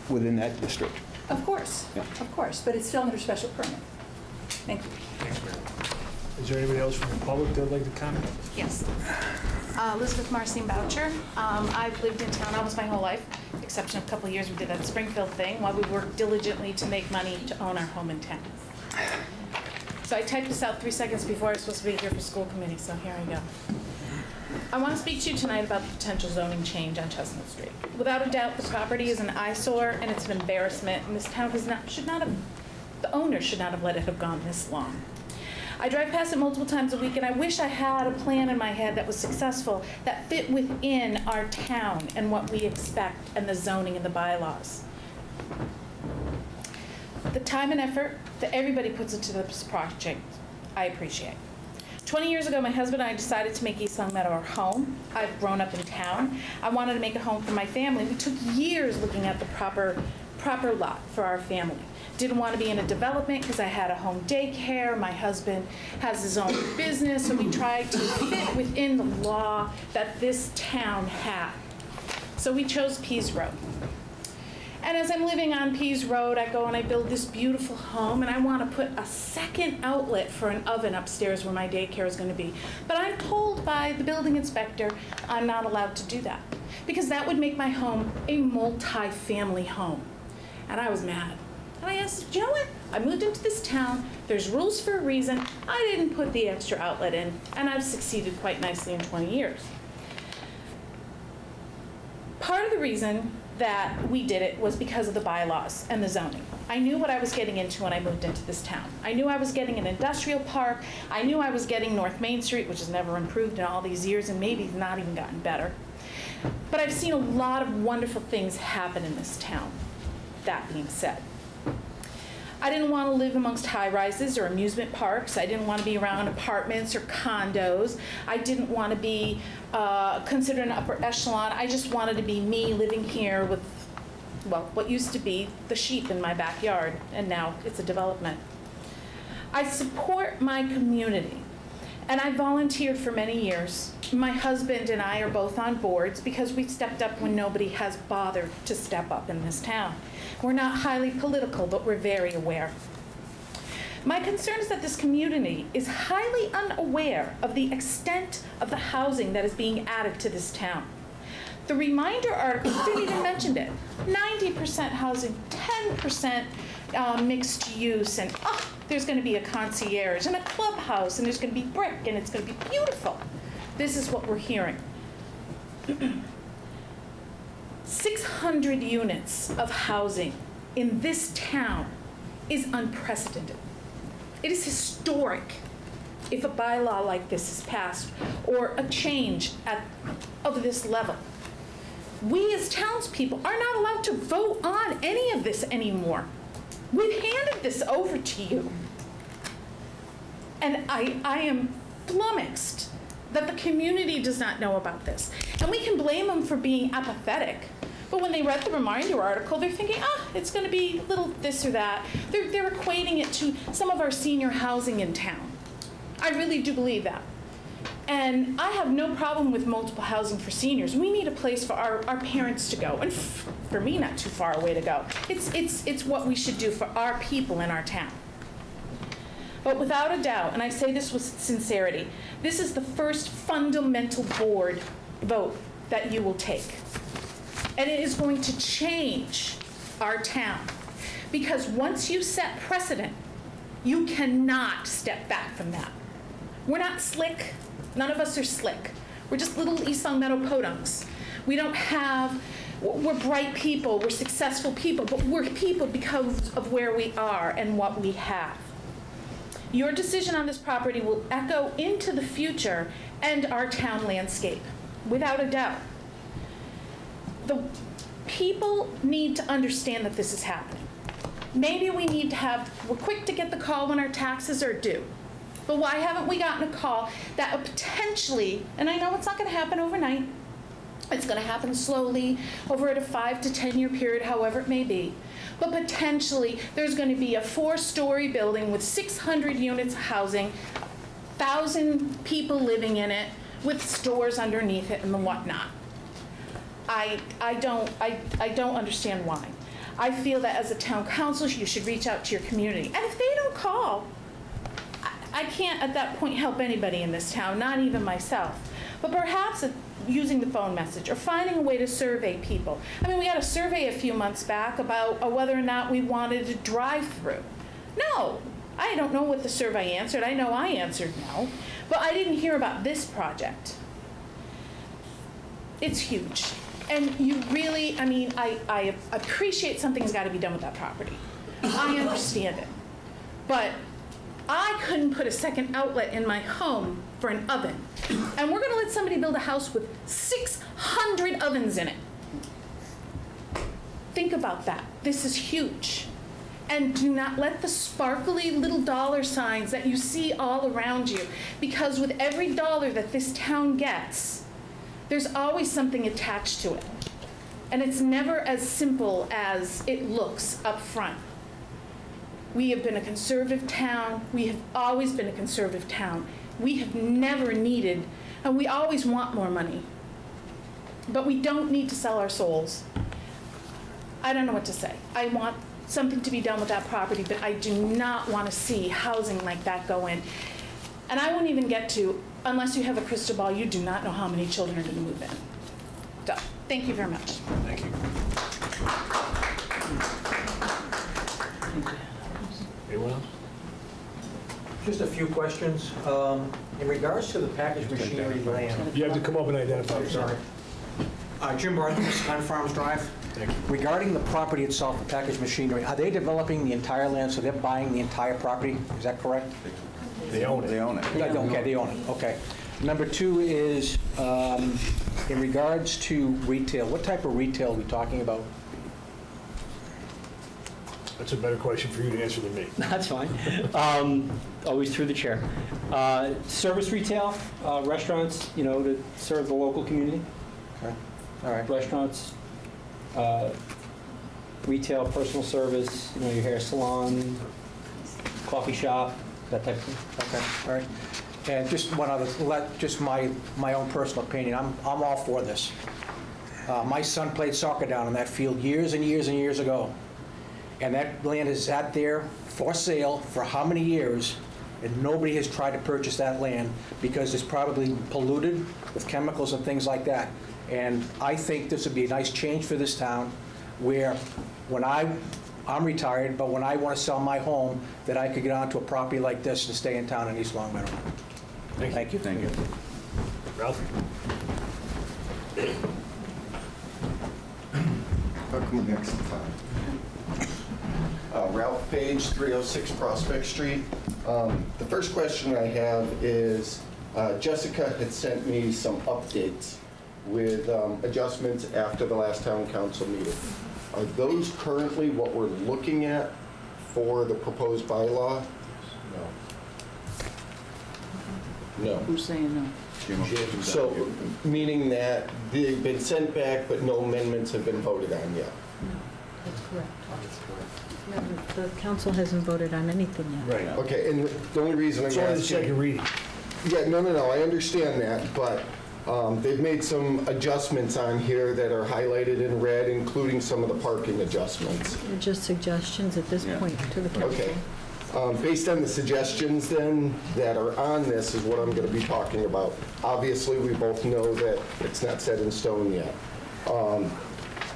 within that district. Of course, Yeah. of course, but it's still under special permit. Thank you. Thanks, Mary. Is there anybody else from the public that would like to comment? Yes. Elizabeth Marcin Boucher. I've lived in town almost my whole life, exception of a couple of years we did that Springfield thing while we worked diligently to make money to own our home in town. So I typed this out 3 seconds before I was supposed to be here for school committee, so here I go. I want to speak to you tonight about the potential zoning change on Chestnut Street. Without a doubt, the property is an eyesore and it's an embarrassment, and this town the owner should not have let it have gone this long. I drive past it multiple times a week, and I wish I had a plan in my head that was successful, that fit within our town and what we expect and the zoning and the bylaws. The time and effort that everybody puts into this project, I appreciate. 20 years ago, my husband and I decided to make East Long Meadow our home. I've grown up in town. I wanted to make a home for my family. We took years looking at the proper lot for our family. Didn't want to be in a development because I had a home daycare. My husband has his own business, so we tried to fit within the law that this town had. So we chose Pease Road. And as I'm living on Pease Road, I go and I build this beautiful home, and I want to put a second outlet for an oven upstairs where my daycare is going to be. But I'm told by the building inspector I'm not allowed to do that because that would make my home a multi-family home. And I was mad. And I asked, you know what? I moved into this town. There's rules for a reason. I didn't put the extra outlet in, and I've succeeded quite nicely in 20 years. Part of the reason that we did it was because of the bylaws and the zoning. I knew what I was getting into when I moved into this town. I knew I was getting an industrial park. I knew I was getting North Main Street, which has never improved in all these years and maybe not even gotten better. But I've seen a lot of wonderful things happen in this town. That being said, I didn't want to live amongst high-rises or amusement parks. I didn't want to be around apartments or condos. I didn't want to be considered an upper echelon. I just wanted to be me living here with, well, what used to be the sheep in my backyard, and now it's a development. I support my community, and I volunteered for many years. My husband and I are both on boards because we've stepped up when nobody has bothered to step up in this town. We're not highly political, but we're very aware. My concern is that this community is highly unaware of the extent of the housing that is being added to this town. The reminder article didn't even mention it. 90% housing, 10% mixed use, and there's going to be a concierge and a clubhouse, and there's going to be brick, and it's going to be beautiful. This is what we're hearing. 600 units of housing in this town is unprecedented. It is historic if a bylaw like this is passed or a change of this level. We as townspeople are not allowed to vote on any of this anymore. We've handed this over to you. And I am flummoxed that the community does not know about this. And we can blame them for being apathetic. But when they read the reminder article, they're thinking, it's going to be a little this or that. They're equating it to some of our senior housing in town. I really do believe that. And I have no problem with multiple housing for seniors. We need a place for our parents to go. And for me, not too far away to go. It's what we should do for our people in our town. But without a doubt, and I say this with sincerity, this is the first fundamental board vote that you will take. And it is going to change our town. Because once you set precedent, you cannot step back from that. We're not slick. None of us are slick. We're just little East Long Meadow podunks. We're bright people, we're successful people, but we're people because of where we are and what we have. Your decision on this property will echo into the future and our town landscape, without a doubt. The people need to understand that this is happening. Maybe we need to we're quick to get the call when our taxes are due. But why haven't we gotten a call that would potentially, and I know it's not going to happen overnight, it's going to happen slowly over at a 5 to 10 year period, however it may be. But potentially there's going to be a 4-story building with 600 units of housing, 1,000 people living in it with stores underneath it and the whatnot. I don't understand why. I feel that as a town council, you should reach out to your community. And if they don't call, I I can't at that point help anybody in this town, not even myself. But perhaps using the phone message or finding a way to survey people. I mean, we got a survey a few months back about whether or not we wanted a drive-through. No, I don't know what the survey answered. I know I answered no, but I didn't hear about this project. It's huge. And you really, I mean, I appreciate something's got to be done with that property. I understand it. But I couldn't put a second outlet in my home for an oven. And we're going to let somebody build a house with 600 ovens in it. Think about that. This is huge. And do not let the sparkly little dollar signs that you see all around you, because with every dollar that this town gets, there's always something attached to it. And it's never as simple as it looks up front. We have been a conservative town. We have always been a conservative town. We have never needed, and we always want more money. But we don't need to sell our souls. I don't know what to say. I want something to be done with that property, but I do not want to see housing like that go in. And I won't even get to, unless you have a crystal ball, you do not know how many children are going to move in. So, thank you very much. Thank you. Anyone else? Just a few questions. In regards to the package machinery land. You have to come up and identify yourself. Sorry. Jim Barton, Sky Farms Drive. Thank you. Regarding the property itself, the package machinery, are they developing the entire land, so they're buying the entire property? Is that correct? They own it. They own it. Okay, they own it, okay. Number two is, in regards to retail, what type of retail are we talking about? That's a better question for you to answer than me. That's fine. Always through the chair. Service retail, restaurants, to serve the local community. Okay, all right. Restaurants, retail, personal service, your hair salon, coffee shop, that type of thing. Okay, all right. And just one other, just my own personal opinion, I'm all for this. My son played soccer down in that field years and years and years ago. And that land is sat there for sale for how many years, and nobody has tried to purchase that land because it's probably polluted with chemicals and things like that. And I think this would be a nice change for this town, where when I'm retired, but when I want to sell my home, that I could get onto a property like this and stay in town in East Long Meadow. Thank you. Thank you. Ralph? I'll come next time. Ralph Page, 306 Prospect Street. The first question I have is, Jessica had sent me some updates with adjustments after the last town council meeting. Are those currently what we're looking at for the proposed bylaw? No. Who's saying no? So, meaning that they've been sent back, but no amendments have been voted on yet? That's correct. The council hasn't voted on anything yet. Right. Okay, and the only reason I'm asking... It's only the second reading. Yeah, no, I understand that, but they've made some adjustments on here that are highlighted in red, including some of the parking adjustments. They're just suggestions at this point to the council. Okay. Based on the suggestions then that are on this is what I'm going to be talking about. Obviously, we both know that it's not set in stone yet.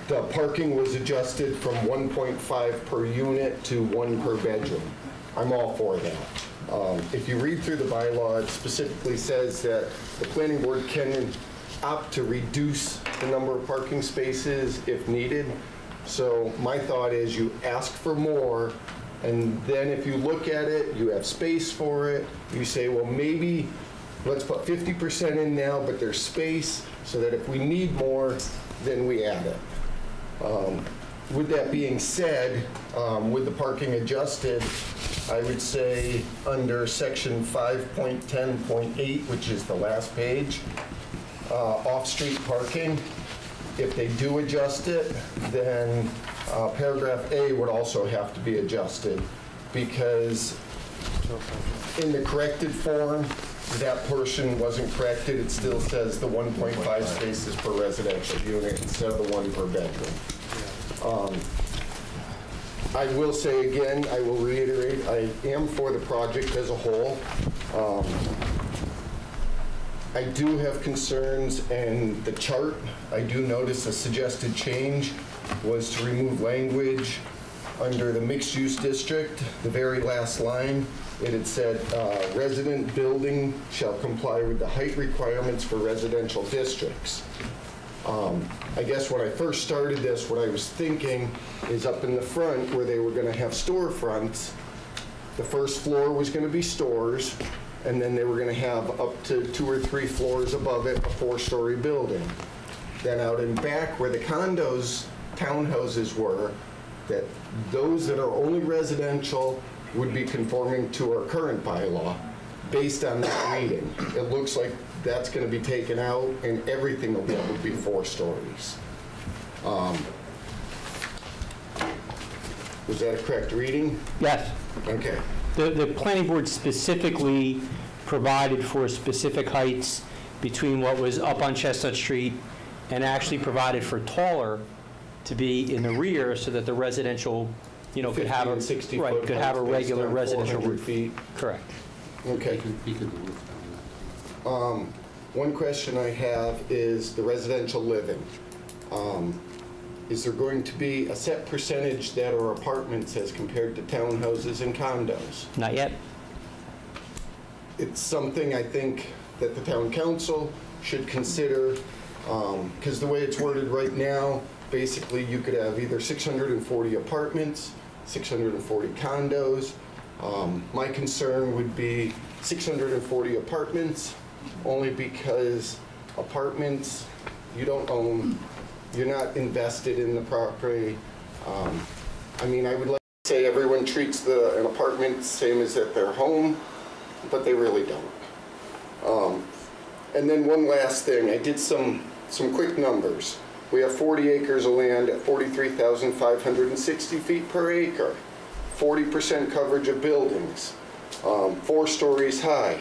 The parking was adjusted from 1.5 per unit to 1 per bedroom. I'm all for that. If you read through the bylaw, it specifically says that the planning board can opt to reduce the number of parking spaces if needed. So my thought is you ask for more, and then if you look at it, you have space for it, you say, well, maybe let's put 50% in now, but there's space so that if we need more, then we add it. With that being said, with the parking adjusted, I would say under section 5.10.8, which is the last page, off-street parking, if they do adjust it, then paragraph A would also have to be adjusted, because in the corrected form, that portion wasn't corrected. It still says the 1.5 spaces per residential unit instead of the 1 per bedroom. I will say again, I will reiterate, I am for the project as a whole. I do have concerns, and the chart, I do notice a suggested change was to remove language under the mixed-use district, the very last line. It had said, resident building shall comply with the height requirements for residential districts. I guess when I first started this, what I was thinking is up in the front where they were going to have storefronts, the first floor was going to be stores, and then they were going to have up to 2 or 3 floors above it, a 4-story building. Then out in back where the condos, townhouses were, that those that are only residential would be conforming to our current bylaw based on that reading. It looks like that's going to be taken out and everything will be 4 stories. Was that a correct reading? Yes. Okay. The planning board specifically provided for specific heights between what was up on Chestnut Street and actually provided for taller to be in the rear so that the residential, you know, could have a, 60 right, foot could have a heights based regular on residential 400 roof. feet. Correct. Okay. One question I have is the residential living. Is there going to be a set percentage that are apartments as compared to townhouses and condos? Not yet. It's something I think that the town council should consider, because the way it's worded right now, basically you could have either 640 apartments, 640 condos. My concern would be 640 apartments, only because apartments you don't own, you're not invested in the property. I mean, I would like to say everyone treats an apartment same as at their home, but they really don't. And then one last thing, I did some quick numbers. We have 40 acres of land at 43,560 feet per acre, 40% coverage of buildings, 4 stories high.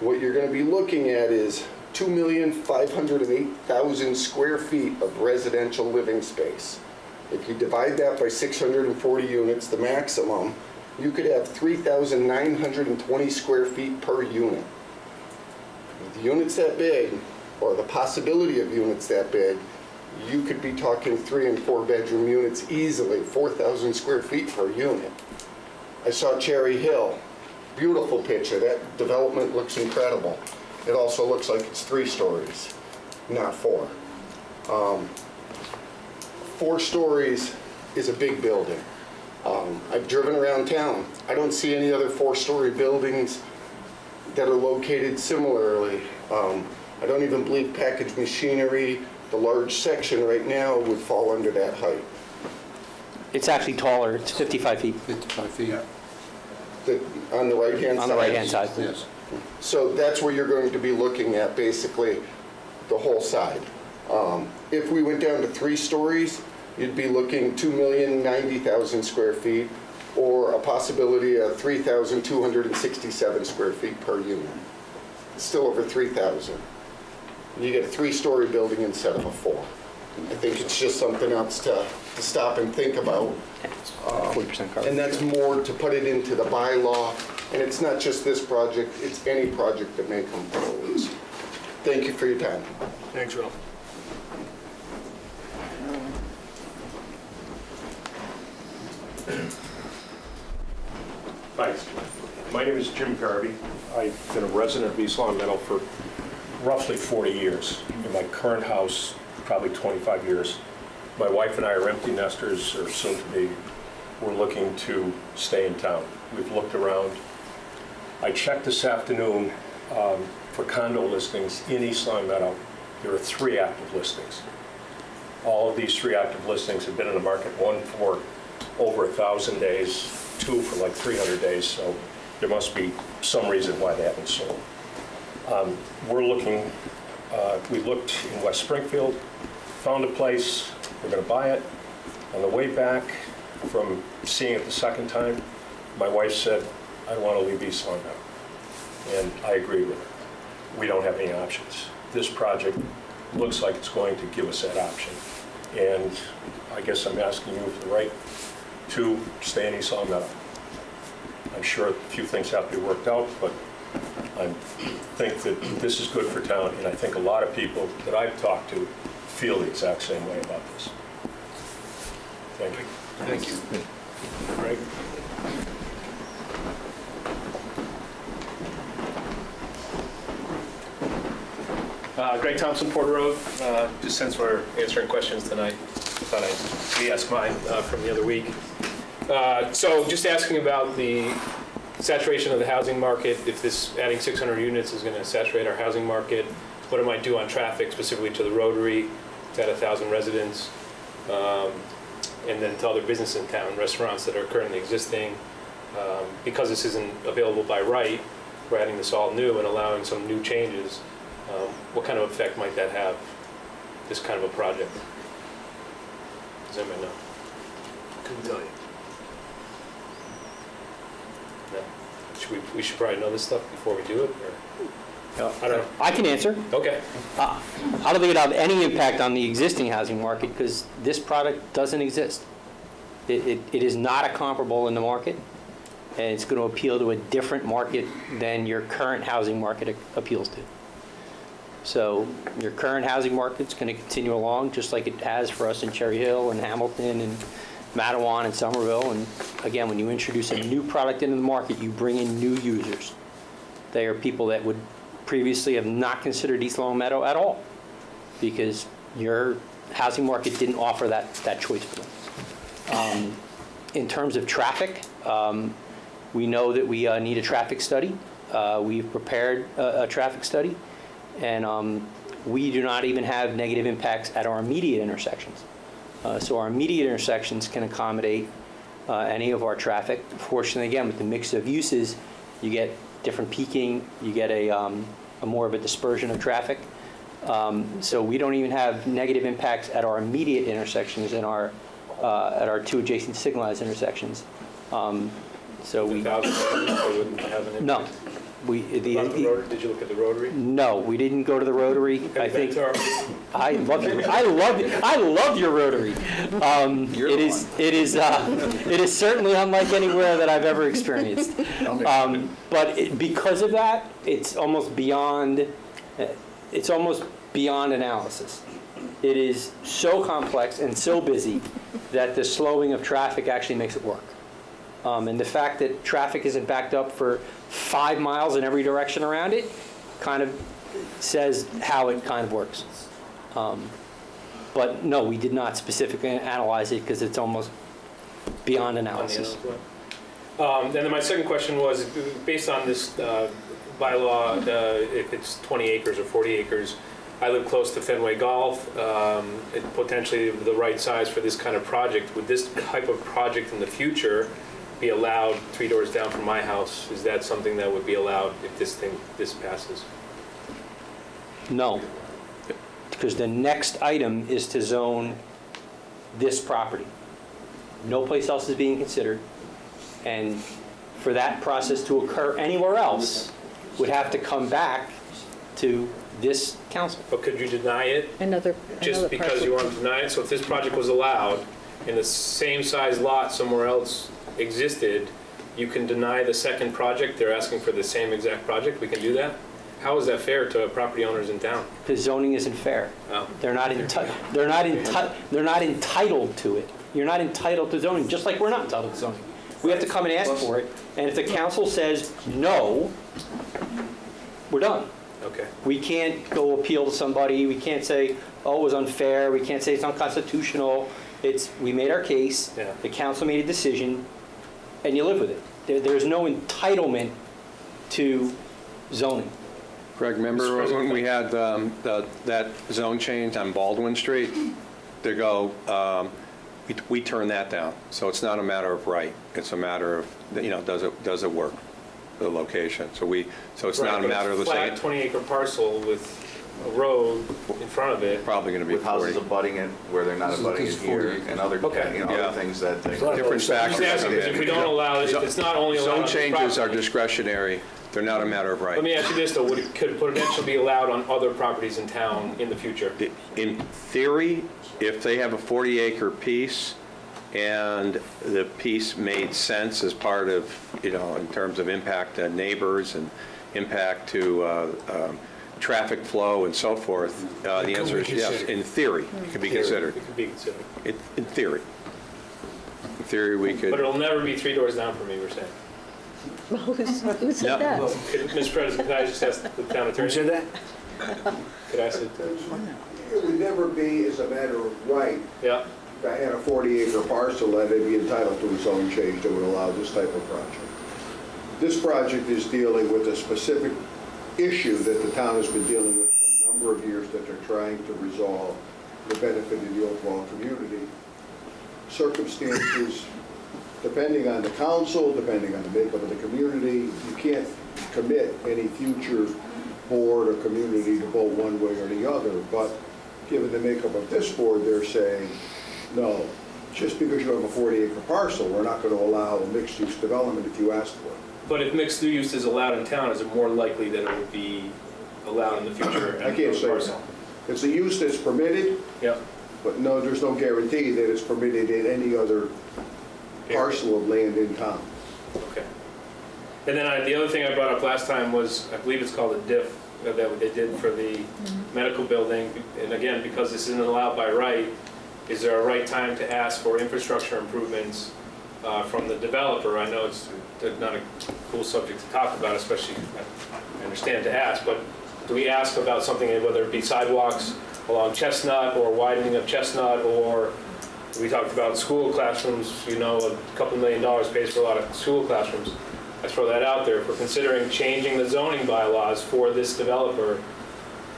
What you're going to be looking at is 2,508,000 square feet of residential living space. If you divide that by 640 units, the maximum, you could have 3,920 square feet per unit. With units that big, or the possibility of units that big, you could be talking 3 and 4 bedroom units easily, 4,000 square feet per unit. I saw Cherry Hill, beautiful picture. That development looks incredible. It also looks like it's 3 stories, not 4. 4 stories is a big building. I've driven around town. I don't see any other 4-story buildings that are located similarly. I don't even believe packaged machinery, the large section right now, would fall under that height. It's actually taller. It's 55 feet. 55 feet. On the right-hand side? On the right-hand side. Yes. So that's where you're going to be looking at, basically, the whole side. If we went down to 3 stories, you'd be looking 2,090,000 square feet, or a possibility of 3,267 square feet per unit. It's still over 3,000. You get a 3-story building instead of a 4. I think it's just something else to stop and think about. 40% coverage. And that's more to put it into the bylaw. And it's not just this project, it's any project that may come forward. Thank you for your time. Thanks, Ralph. Hi, my name is Jim Garvey. I've been a resident of East Long Meadow for roughly 40 years. In my current house, probably 25 years. My wife and I are empty nesters, or soon to be. We're looking to stay in town. We've looked around. I checked this afternoon for condo listings in East Long Meadow. There are 3 active listings. All of these 3 active listings have been in the market, one for over 1,000 days, 2 for like 300 days, so there must be some reason why they haven't sold. We're looking, we looked in West Springfield, found a place, we're going to buy it. On the way back from seeing it the second time, my wife said, I don't want to leave East Long Meadow. And I agreed with her. We don't have any options. This project looks like it's going to give us that option. And I guess I'm asking you for the right to stay in East Long Meadow. I'm sure a few things have to be worked out, but I think that this is good for town, and I think a lot of people that I've talked to feel the exact same way about this. Thank you. Thank you. Greg? Greg Thompson, Porter Road. Just since we're answering questions tonight, I thought I'd re-ask mine from the other week. So just asking about the saturation of the housing market, if this adding 600 units is going to saturate our housing market, what it might do on traffic, specifically to the Rotary, to add 1,000 residents, and then to other businesses in town, restaurants that are currently existing. Because this isn't available by right, we're adding this all new and allowing some new changes. What kind of effect might that have, this kind of a project? Does anybody know? Couldn't tell you. No. We should probably know this stuff before we do it, or? I don't know. I can answer. Okay. I don't think it'll have any impact on the existing housing market because this product doesn't exist. It is not a comparable in the market, and it's going to appeal to a different market than your current housing market appeals to. So your current housing market's going to continue along just like it has for us in Cherry Hill and Hamilton and Matawan and Somerville. And again, when you introduce a new product into the market, you bring in new users. They are people that would previously have not considered East Long Meadow at all because your housing market didn't offer that choice for them. In terms of traffic, we know that we need a traffic study. We've prepared a traffic study. And we do not even have negative impacts at our immediate intersections. So our immediate intersections can accommodate any of our traffic. Fortunately, again, with the mix of uses, you get different peaking, you get a more of a dispersion of traffic. So we don't even have negative impacts at our immediate intersections and at our two adjacent signalized intersections. So we wouldn't have an impact? No. Did you look at the Rotary? No, we didn't go to the Rotary. I think to our I love your Rotary. It is certainly unlike anywhere that I've ever experienced. But because of that, it's almost beyond analysis. It is so complex and so busy that the slowing of traffic actually makes it work. And the fact that traffic isn't backed up for 5 miles in every direction around it kind of says how it kind of works. But no, we did not specifically analyze it because it's almost beyond analysis. And then my second question was, based on this bylaw, if it's 20 acres or 40 acres, I live close to Fenway Golf, potentially the right size for this kind of project. Would this type of project in the future be allowed 3 doors down from my house? Is that something that would be allowed if this passes? No, because the next item is to zone this property. No place else is being considered, and for that process to occur anywhere else would have to come back to this council. But could you deny it just because parcel. you want to deny it? So if this project was allowed and the same size lot somewhere else existed, you can deny the second project? They're asking for the same exact project. We can do that? How is that fair to property owners in town? Because zoning isn't fair. Oh. They're not entitled to it. You're not entitled to zoning, just like we're not entitled to zoning. We have to come and ask for it, and if the council says no, we're done. Okay. We can't go appeal to somebody. We can't say, oh, it was unfair. We can't say it's unconstitutional. We made our case. Yeah. The council made a decision, and you live with it. There's no entitlement to zoning. Greg, remember when we had that zone change on Baldwin Street? They go, we turned that down. So it's not a matter of right. It's a matter of, does it work, the location? So it's not a matter of the same. Flat 20-acre parcel with a road in front of it. Probably going to be with houses 40. abutting it where they're not abutting it here, and other, other things that they. Different factors come in. If we don't allow it, it's not only allowed Zone on the changes are property. discretionary. They're not a matter of right. Let me ask you this, though. Could potentially be allowed on other properties in town in the future? In theory, if they have a 40-acre piece, And the piece made sense as part of, in terms of impact to neighbors and impact to traffic flow and so forth. The answer is yes. In theory, it could be considered. It could be considered. In theory. In theory, we could. But it'll never be 3 doors down from me, we're saying. Who said that? Mr. President, could I just ask the town attorney? Who said that? Could I ask it? It would never be as a matter of right. Yeah. If I had a 40-acre parcel that I'd be entitled to a zone change that would allow this type of project. This project is dealing with a specific issue that the town has been dealing with for a number of years that they're trying to resolve the benefit of the overall community. Circumstances, depending on the council, depending on the makeup of the community, you can't commit any future board or community to vote one way or the other. But given the makeup of this board, they're saying, no, just because you have a 40-acre parcel, we're not going to allow a mixed-use development if you ask for it. But if mixed use is allowed in town, is it more likely that it would be allowed in the future? I can't say so. It's a use that's permitted, but no, there's no guarantee that it's permitted in any other parcel of land in town. Okay. And then the other thing I brought up last time was, I believe it's called a diff that they did for the medical building. And again, because this isn't allowed by right, is there a right time to ask for infrastructure improvements from the developer? I know it's not a cool subject to talk about, especially, I understand to ask, but do we ask about something, whether it be sidewalks along Chestnut or widening of Chestnut, or we talked about school classrooms, a couple $1 million pays for a lot of school classrooms. I throw that out there. If we're considering changing the zoning bylaws for this developer,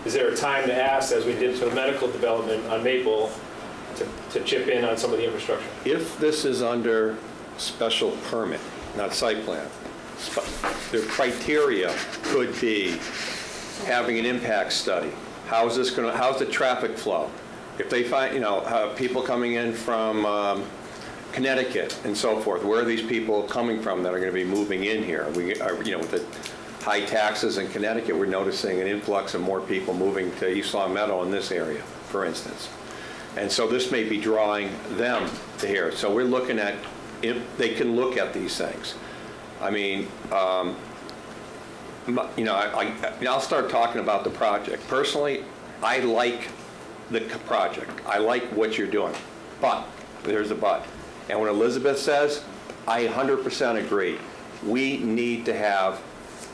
is there a time to ask, as we did for the medical development on Maple, to chip in on some of the infrastructure? If this is under special permit, not site plan, the criteria could be having an impact study. How's the traffic flow? If they find, people coming in from Connecticut and so forth, where are these people coming from that are going to be moving in here? We are, with the high taxes in Connecticut, we're noticing an influx of more people moving to East Long Meadow in this area, for instance. And so this may be drawing them to here. So we're looking at, if they can look at these things. I mean, I'll start talking about the project. Personally, I like the project. I like what you're doing. But, there's a but. And what Elizabeth says, I 100% agree. We need to have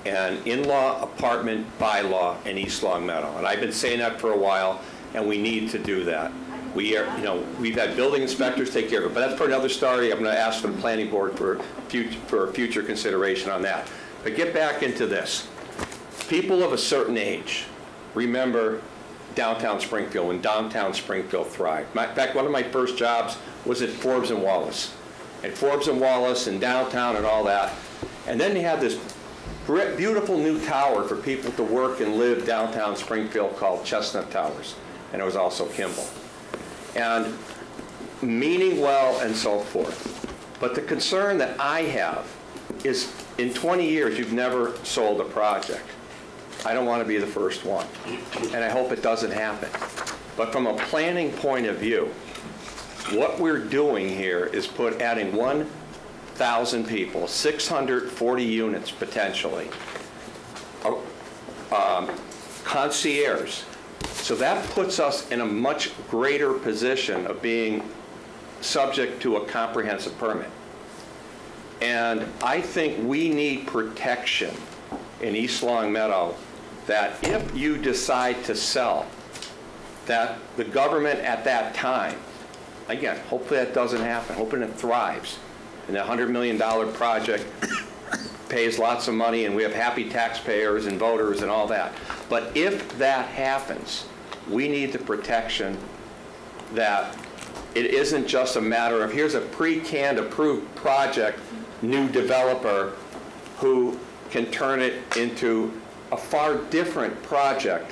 an in-law apartment bylaw in East Long Meadow. And I've been saying that for a while, and we need to do that. We've had building inspectors take care of it, but that's for another story. I'm going to ask the planning board for future consideration on that. But get back into this. People of a certain age remember downtown Springfield, when downtown Springfield thrived. In fact, one of my first jobs was at Forbes and Wallace. And Forbes and Wallace and downtown and all that. And then they had this beautiful new tower for people to work and live downtown Springfield called Chestnut Towers. And it was also Kimball. And meaning well and so forth. But the concern that I have is in 20 years, you've never sold a project. I don't want to be the first one. And I hope it doesn't happen. But from a planning point of view, what we're doing here is adding 1,000 people, 640 units potentially, concierge. So that puts us in a much greater position of being subject to a comprehensive permit. And I think we need protection in East Long Meadow that if you decide to sell, that the government at that time, again, hopefully that doesn't happen, hoping it thrives, and the $100 million project pays lots of money and we have happy taxpayers and voters and all that. But if that happens, we need the protection that it isn't just a matter of here's a pre-canned approved project, new developer who can turn it into a far different project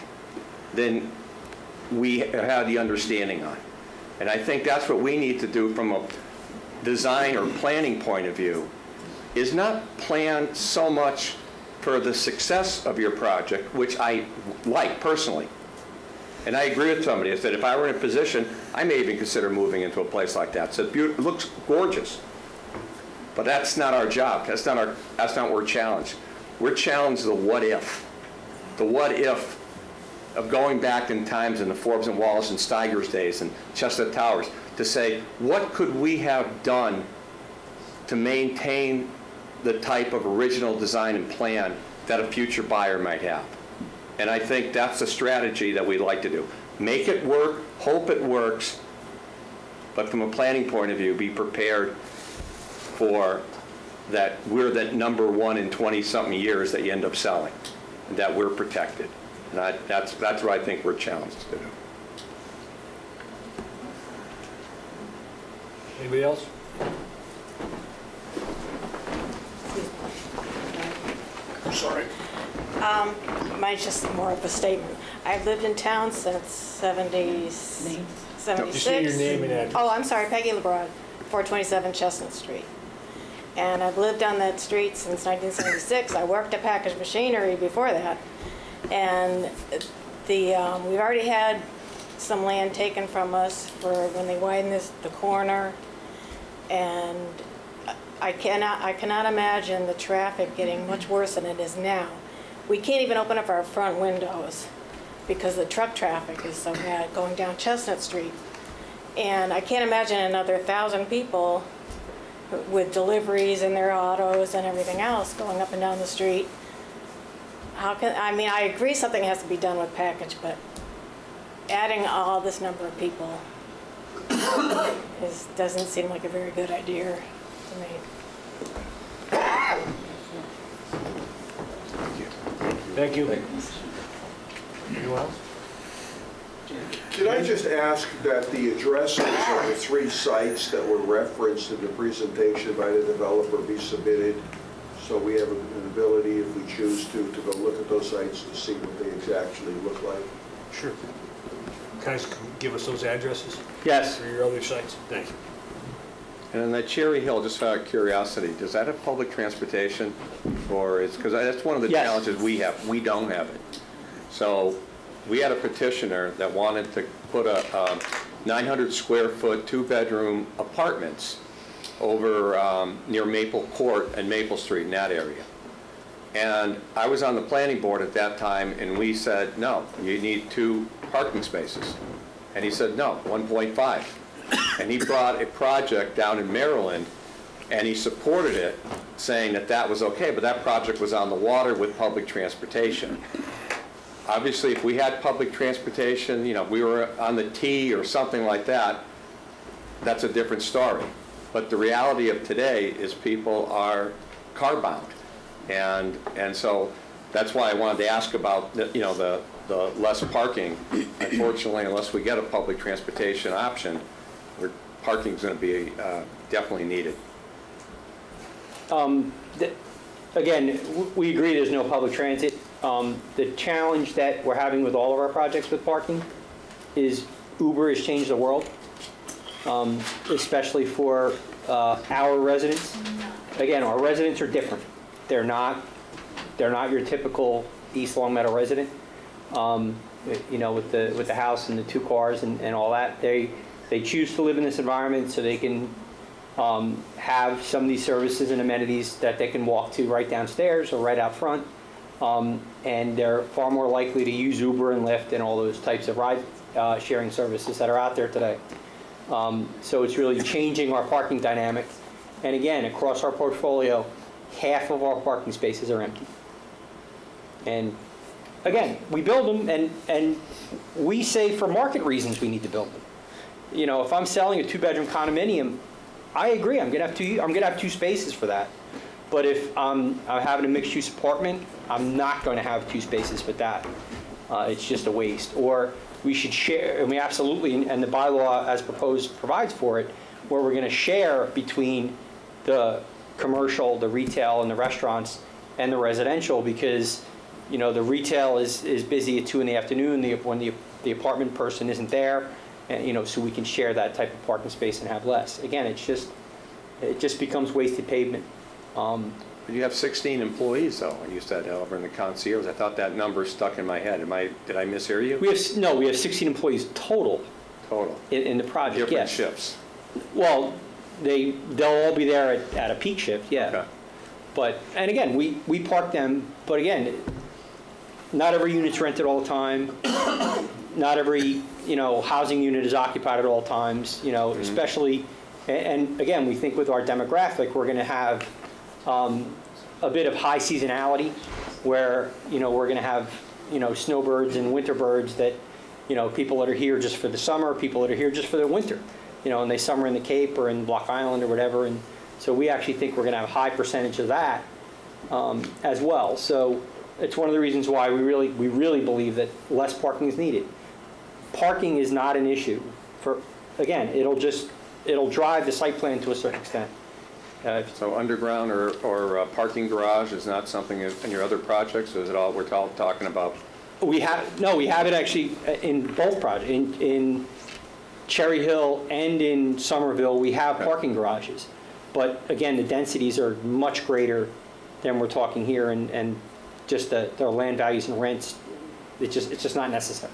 than we had the understanding on. And I think that's what we need to do from a design or planning point of view, is not plan so much for the success of your project, which I like personally, And I agree with somebody. I said, if I were in a position, I may even consider moving into a place like that. So it looks gorgeous. But that's not our job. That's not what we're challenged. We're challenged the what if. The what if of going back in times in the Forbes and Wallace and Steiger's days and Chestnut Towers to say, what could we have done to maintain the type of original design and plan that a future buyer might have? And I think that's the strategy that we'd like to do. Make it work, hope it works, but from a planning point of view, be prepared for that we're that number one in 20-something years that you end up selling, and that we're protected. And that's what I think we're challenged to do. Anybody else? Sorry. Mine's just more of a statement. I've lived in town since 76. Just say your name and address. Oh, I'm sorry, Peggy LeBrod, 427 Chestnut Street. And I've lived on that street since 1976. I worked at Package Machinery before that. And we've already had some land taken from us for when they widened the corner. And I cannot imagine the traffic getting much worse than it is now. We can't even open up our front windows because the truck traffic is so bad going down Chestnut Street. And I can't imagine another 1,000 people with deliveries in their autos and everything else going up and down the street. I agree something has to be done with package, but adding all this number of people doesn't seem like a very good idea to me. Thank you. Anyone else? Can I just ask that the addresses of the 3 sites that were referenced in the presentation by the developer be submitted so we have an ability, if we choose to go look at those sites to see what they actually look like? Sure. Can you give us those addresses? Yes. For your other sites? Thank you. And on that Cherry Hill, just out of curiosity, does that have public transportation? Or is, because that's one of the challenges we have. We don't have it. So we had a petitioner that wanted to put a 900 square foot 2-bedroom apartments over near Maple Court and Maple Street in that area. And I was on the planning board at that time, and we said, no, you need 2 parking spaces. And he said, no, 1.5. And he brought a project down in Maryland, and he supported it, saying that that was okay, but that project was on the water with public transportation. Obviously, if we had public transportation, we were on the T or something like that, that's a different story. But the reality of today is people are car-bound. And so that's why I wanted to ask about the less parking. Unfortunately, unless we get a public transportation option, parking is going to be definitely needed. Again, we agree there's no public transit. The challenge that we're having with all of our projects with parking is Uber has changed the world, especially for our residents. Again, our residents are different. They're not your typical East Longmeadow resident. With the house and the 2 cars and all that, they choose to live in this environment so they can have some of these services and amenities that they can walk to right downstairs or right out front. And they're far more likely to use Uber and Lyft and all those types of ride sharing services that are out there today. So it's really changing our parking dynamic. And again, across our portfolio, half of our parking spaces are empty. And again, we build them, and we say for market reasons we need to build them. If I'm selling a 2-bedroom condominium, I agree. I'm gonna have 2 spaces for that. But if I'm having a mixed-use apartment, I'm not going to have 2 spaces for that. It's just a waste. Or we should share, and we absolutely, and the bylaw as proposed provides for it, where we're going to share between the commercial, the retail, and the restaurants, and the residential, because the retail is busy at 2 in the afternoon when the apartment person isn't there, and so we can share that type of parking space and have less. Again, it just becomes wasted pavement. You have 16 employees, though, and you said over in the concierge. I thought that number stuck in my head. Did I mishear you? We have 16 employees total. Total. In the project, Different yes. shifts. Well, they'll all be there at a peak shift, yeah. Okay. But, and again, we park them, but again, not every unit's rented all the time. Not every, housing unit is occupied at all times, especially, and again, we think with our demographic, we're gonna have a bit of high seasonality where, we're gonna have, snowbirds and winter birds that, people that are here just for the summer, people that are here just for the winter, and they summer in the Cape or in Block Island or whatever. And so we actually think we're gonna have a high percentage of that as well. So it's one of the reasons why we really believe that less parking is needed. Parking is not an issue again, it'll drive the site plan to a certain extent. So underground or parking garage is not something in your other projects? Or is it all we're talking about? We have it actually in both projects. In Cherry Hill and in Somerville, we have parking garages. But again, the densities are much greater than we're talking here, and just the land values and rents, it's just not necessary.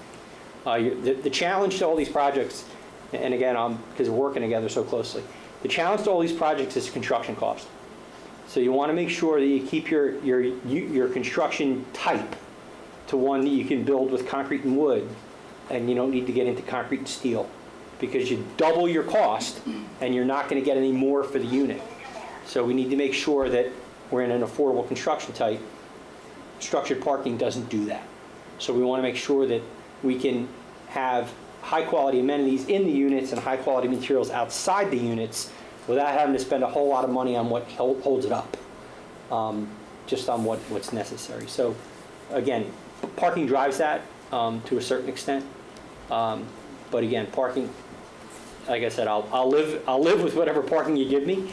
The challenge to all these projects, and again, because we're working together so closely, the challenge to all these projects is construction cost. So you want to make sure that you keep your construction type to one that you can build with concrete and wood, and you don't need to get into concrete and steel, because you double your cost and you're not going to get any more for the unit. So we need to make sure that we're in an affordable construction type. Structured parking doesn't do that. So we want to make sure that we can have high quality amenities in the units and high quality materials outside the units without having to spend a whole lot of money on what holds it up, just on what's necessary. So again, parking drives that to a certain extent. But again, parking, like I said, I'll live with whatever parking you give me.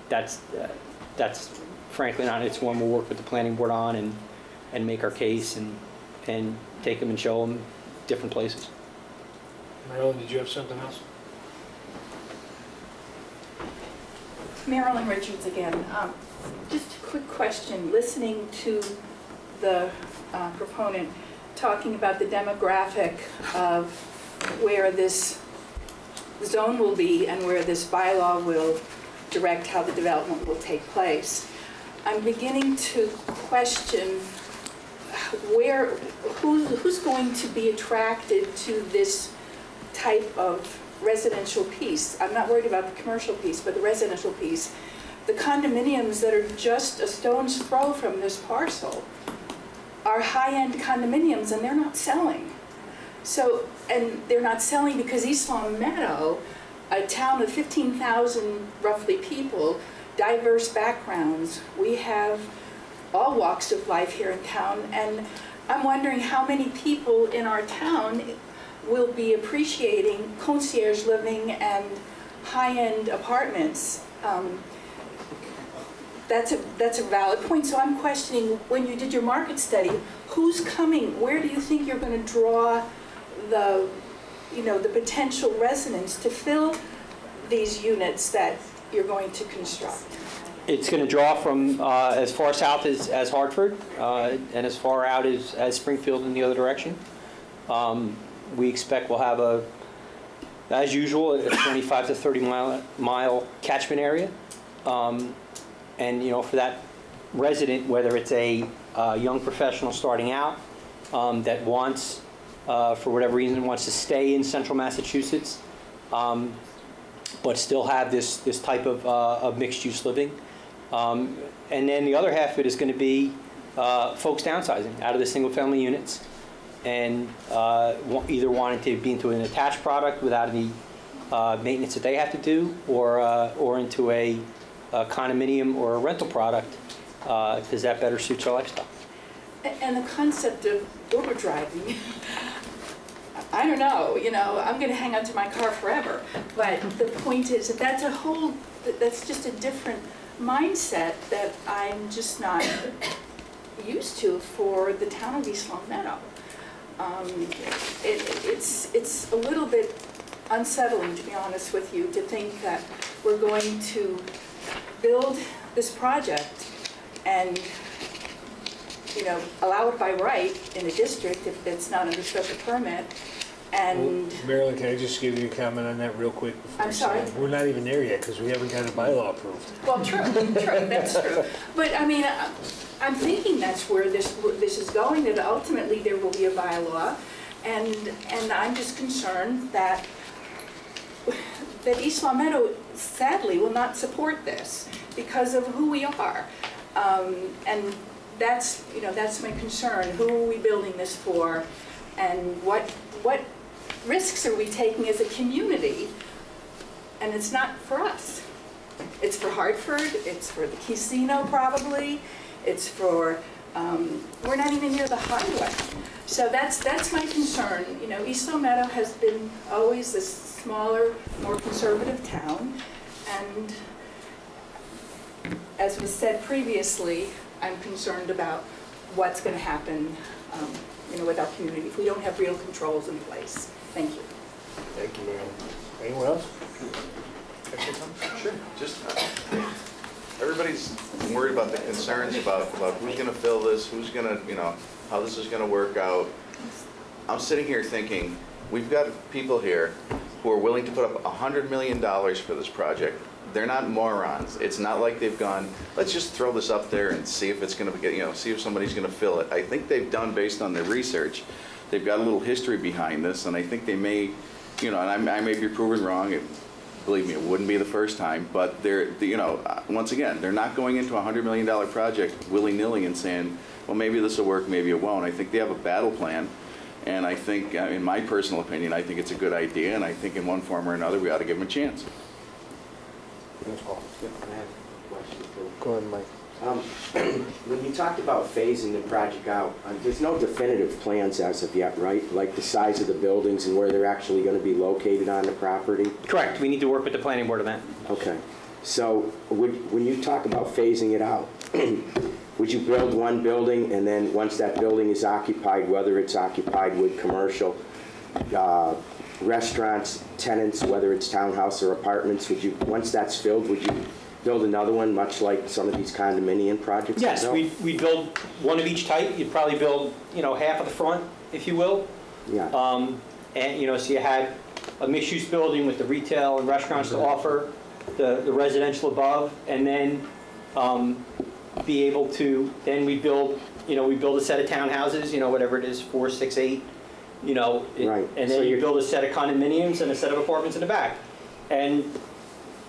That's frankly not. It's one we'll work with the planning board on and make our case and take them and show them different places. Marilyn, did you have something else? Marilyn Richards again. Just a quick question. Listening to the proponent talking about the demographic of where this zone will be and where this bylaw will direct how the development will take place, I'm beginning to question who's going to be attracted to this type of residential piece. I'm not worried about the commercial piece, but the residential piece. The condominiums that are just a stone's throw from this parcel are high-end condominiums, and they're not selling. So, and they're not selling because East Long Meadow, a town of 15,000 roughly people, diverse backgrounds, we have all walks of life here in town, and I'm wondering how many people in our town will be appreciating concierge living and high-end apartments. That's a valid point. So I'm questioning, when you did your market study, who's coming? Where do you think you're going to draw the potential residents to fill these units that you're going to construct? It's going to draw from as far south as Hartford and as far out as Springfield in the other direction. We expect we'll have as usual, a 25 to 30 mile catchment area. And for that resident, whether it's a young professional starting out that wants, for whatever reason, wants to stay in central Massachusetts, but still have this type of mixed-use living. And then the other half of it is going to be folks downsizing out of the single-family units and either wanting to be into an attached product without any maintenance that they have to do, or into a condominium or a rental product, because that better suits our lifestyle. And the concept of Uber driving, I don't know, I'm going to hang on to my car forever. But the point is that that's just a different mindset that I'm just not used to for the town of East Long Meadow. It's a little bit unsettling, to be honest with you, to think that we're going to build this project and, you know, allow it by right in a district if it's not under special permit, and, Marilyn, can I just give you a comment on that real quick? before I'm you say sorry? it? We're not even there yet, because we haven't got a bylaw approved. well, true, that's true. But, I mean, I'm thinking that's where this is going, that ultimately there will be a bylaw, and I'm just concerned that East Long Meadow sadly will not support this because of who we are. And that's, you know, that's my concern. Who are we building this for? And what risks are we taking as a community? And it's not for us. It's for Hartford, it's for the casino probably, it's for, we're not even near the highway. So that's my concern. You know, East Long Meadow has been always a smaller, more conservative town, and as was said previously, I'm concerned about what's going to happen, you know, with our community if we don't have real controls in place. Thank you. Thank you, Marilyn. Anyone else? Sure. Just, everybody's worried about the concerns about who's gonna fill this, who's gonna, you know, how this is gonna work out. I'm sitting here thinking, we've got people here who are willing to put up $100 million for this project. They're not morons. It's not like they've gone, let's just throw this up there and see if it's gonna get, you know, see if somebody's gonna fill it. I think they've done, based on their research, they've got a little history behind this, and I think they may, you know, and I may be proven wrong. Believe me, it wouldn't be the first time, but they're, you know, once again, they're not going into a $100 million project willy-nilly and saying, well, maybe this will work, maybe it won't. I think they have a battle plan, and I think, in my personal opinion, I think it's a good idea, and I think in one form or another, we ought to give them a chance. Go ahead, Mike. When you talked about phasing the project out, there's no definitive plans as of yet, right? Like the size of the buildings and where they're actually going to be located on the property? Correct. We need to work with the planning board on that. Okay. So when you talk about phasing it out, would you build one building and then once that building is occupied, whether it's occupied with commercial, restaurants, tenants, whether it's townhouse or apartments, would you, once that's filled, would you build another one, much like some of these condominium projects? Yes, we build one of each type. You'd probably build, you know, half of the front, if you will. Yeah. And, you know, so you had a mixed-use building with the retail and restaurants to offer, the residential above, and then be able to, then we build, you know, we build a set of townhouses, you know, whatever it is, 4, 6, 8, you know, right. And So then you build a set of condominiums and a set of apartments in the back. And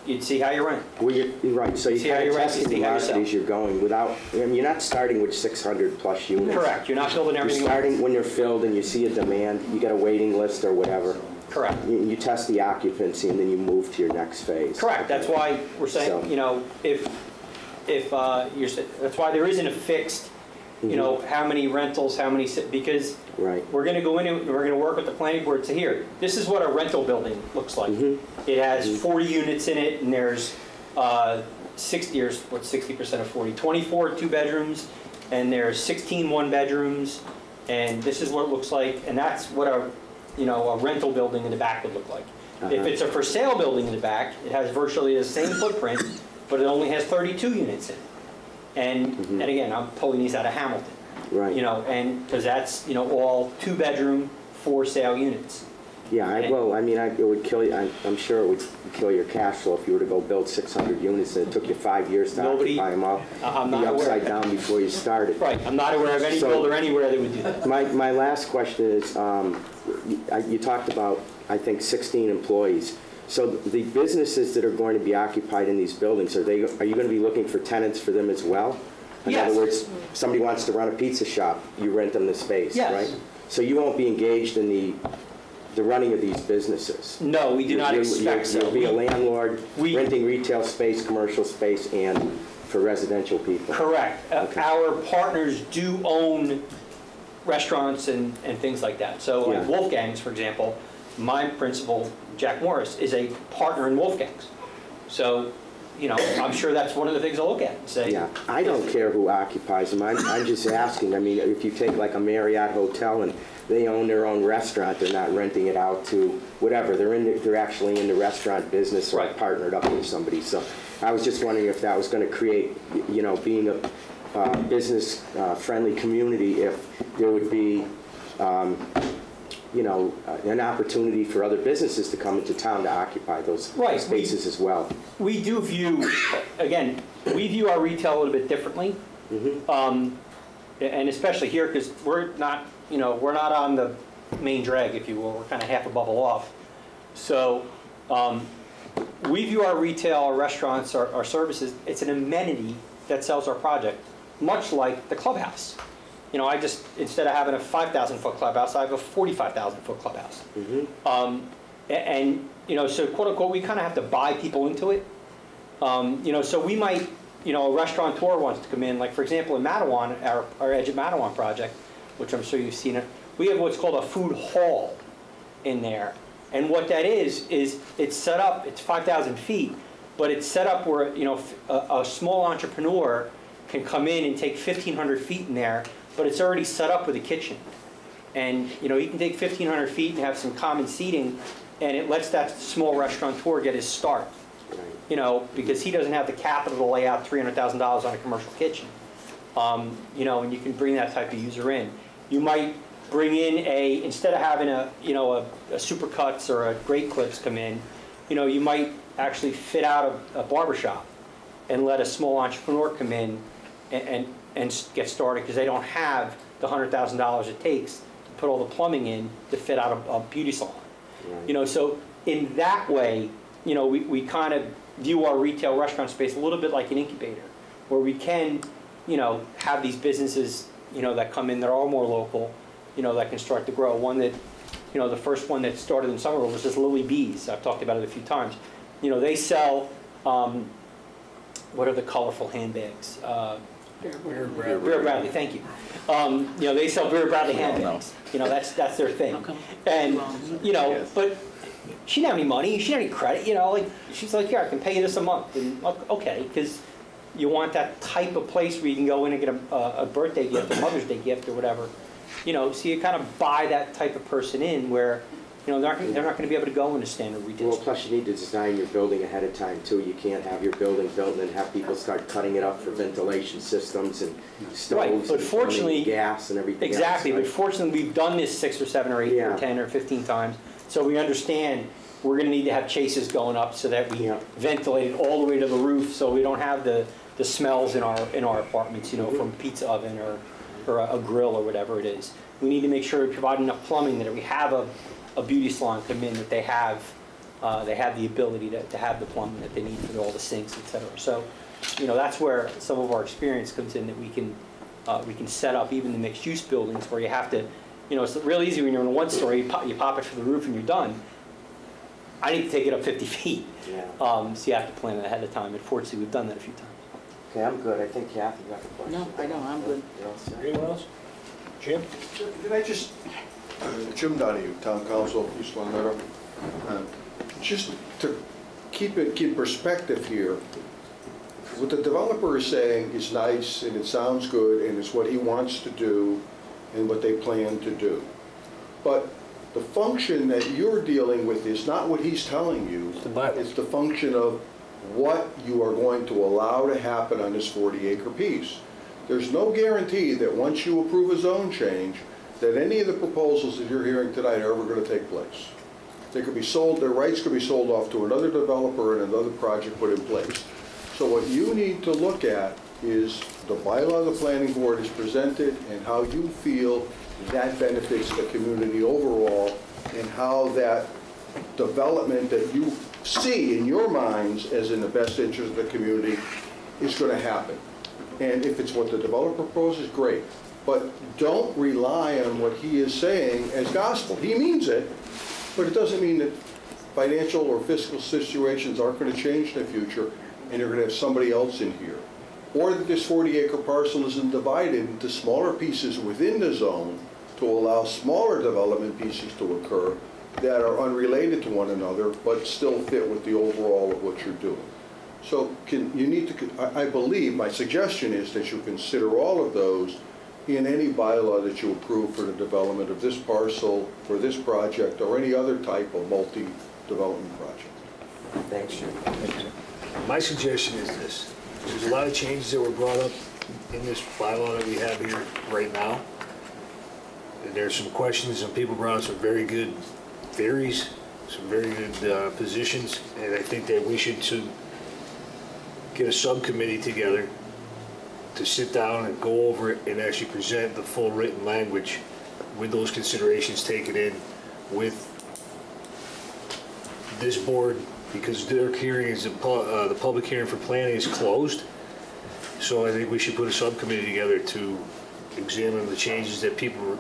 you'd see how you rent. Well, you're right. So you're kind of testing the velocities you're going without, I mean, you're not starting with 600 plus units. Correct. You're not building everything. You're starting when you're filled and you see a demand, you get a waiting list or whatever. Correct. You test the occupancy and then you move to your next phase. Correct. That's why we're saying, So, you know, if you're, that's why there isn't a fixed, you know, how many rentals, how many, because right. we're going to go in and we're going to work with the planning board to here. This is what a rental building looks like. It has 40 units in it, and there's 60, or what's 60% of 40? 24 two-bedrooms, and there's 16 one-bedrooms, and this is what it looks like, and that's what a rental building in the back would look like. If it's a for-sale building in the back, it has virtually the same footprint, but it only has 32 units in it. And again, I'm pulling these out of Hamilton. Right. You know, and because that's, you know, all two-bedroom, for-sale units. Yeah, well, I mean, it would kill you, I'm sure it would kill your cash flow if you were to go build 600 units and it took you 5 years to occupy them all. I'm not be aware upside of that. down before you started. Right, I'm not aware of any builder anywhere that would do that. My last question is, you talked about, I think, 16 employees. So the businesses that are going to be occupied in these buildings, are you going to be looking for tenants for them as well? In other words, somebody wants to run a pizza shop, you rent them the space, right? So you won't be engaged in the running of these businesses? No, we do not expect so. You'll be a landlord, renting retail space, commercial space, and for residential people? Correct. Our partners do own restaurants and things like that. So like Wolfgang's, for example, my principal, Jack Morris, is a partner in Wolfgang's. So I'm sure that's one of the things I'll look at and say. Yeah, I don't care who occupies them. I'm just asking. I mean, if you take like a Marriott hotel and they own their own restaurant, they're not renting it out to whatever. They're actually in the restaurant business or partnered up with somebody. So I was just wondering if that was going to create, being a business-friendly community, if there would be, an opportunity for other businesses to come into town to occupy those spaces as well. We do view, again, we view our retail a little bit differently. And especially here, because we're not on the main drag, if you will. We're kind of half a bubble off. So we view our retail, our restaurants, our services, it's an amenity that sells our project, much like the clubhouse. Instead of having a 5,000-foot clubhouse, I have a 45,000-foot clubhouse. So quote unquote, we kind of have to buy people into it. So we might, a restaurateur wants to come in, like for example in Matawan, our Edge of Matawan project, which I'm sure you've seen it, we have what's called a food hall in there. And what that is it's set up, it's 5,000 feet, but it's set up where, a small entrepreneur can come in and take 1,500 feet in there, but it's already set up with a kitchen. And, he can take 1,500 feet and have some common seating, and it lets that small restaurateur get his start. Because he doesn't have the capital to lay out $300,000 on a commercial kitchen. And you can bring that type of user in. You might bring in instead of having a Supercuts or a Great Clips come in, you might actually fit out a barbershop and let a small entrepreneur come in and get started, because they don't have the $100,000 it takes to put all the plumbing in to fit out a beauty salon. Right. So in that way, we kind of view our retail restaurant space a little bit like an incubator, where we can, have these businesses, that come in that are more local, that can start to grow. One that, the first one that started in Somerville was just Lily Bees. I've talked about it a few times. They sell, what are the colorful handbags? Vera Bradley, thank you. They sell Vera Bradley handbags. That's their thing. And, but she didn't have any money, she didn't have any credit, she's like, yeah, I can pay you this a month. And okay, because you want that type of place where you can go in and get a birthday gift, a Mother's Day gift or whatever. So you kind of buy that type of person in where, they're not going to be able to go into standard retail. Well, plus you need to design your building ahead of time too. You can't have your building built and then have people start cutting it up for ventilation systems and stoves but fortunately, and gas and everything exactly, else. But fortunately we've done this 6 or 7 or 8 or 10 or 15 times. So we understand we're going to need to have chases going up so that we ventilate it all the way to the roof, so we don't have the smells in our apartments, from a pizza oven or a grill or whatever it is. We need to make sure we provide enough plumbing that if we have a beauty salon come in, that they have the ability to have the plumbing that they need for all the sinks, etc. So, that's where some of our experience comes in, that we can set up even the mixed-use buildings where you have to, it's real easy when you're in a one-story, you pop it for the roof and you're done. I need to take it up 50 feet. So you have to plan it ahead of time, and fortunately we've done that a few times. Okay, I'm good. I think Kathy got the question. No, I don't, I'm good. Anyone else? Jim? Can I just, Jim Donahue, Town Council, East Long Meadow. Just to keep it in perspective here, what the developer is saying is nice and it sounds good and it's what he wants to do and what they plan to do. But the function that you're dealing with is not what he's telling you. It's the function of what you are going to allow to happen on this 40-acre piece. There's no guarantee that once you approve a zone change, that any of the proposals that you're hearing tonight are ever going to take place. They could be sold, their rights could be sold off to another developer and another project put in place. So what you need to look at is the bylaw the planning board is presented and how you feel that benefits the community overall, and how that development that you see in your minds as in the best interest of the community is going to happen. And if it's what the developer proposes, great. But don't rely on what he is saying as gospel. He means it, but it doesn't mean that financial or fiscal situations aren't going to change in the future and you're going to have somebody else in here. Or that this 40-acre parcel isn't divided into smaller pieces within the zone to allow smaller development pieces to occur that are unrelated to one another but still fit with the overall of what you're doing. So you need to, I believe, my suggestion is that you consider all of those in any bylaw that you approve for the development of this parcel, for this project, or any other type of multi-development project. Thanks, Jim. My suggestion is this. There's a lot of changes that were brought up in this bylaw that we have here right now. And there's some questions, and people brought up some very good theories, some very good positions, and I think that we should get a subcommittee together to sit down and go over it and actually present the full written language with those considerations taken in with this board, because their hearing is, the public hearing for planning is closed. So I think we should put a subcommittee together to examine the changes that people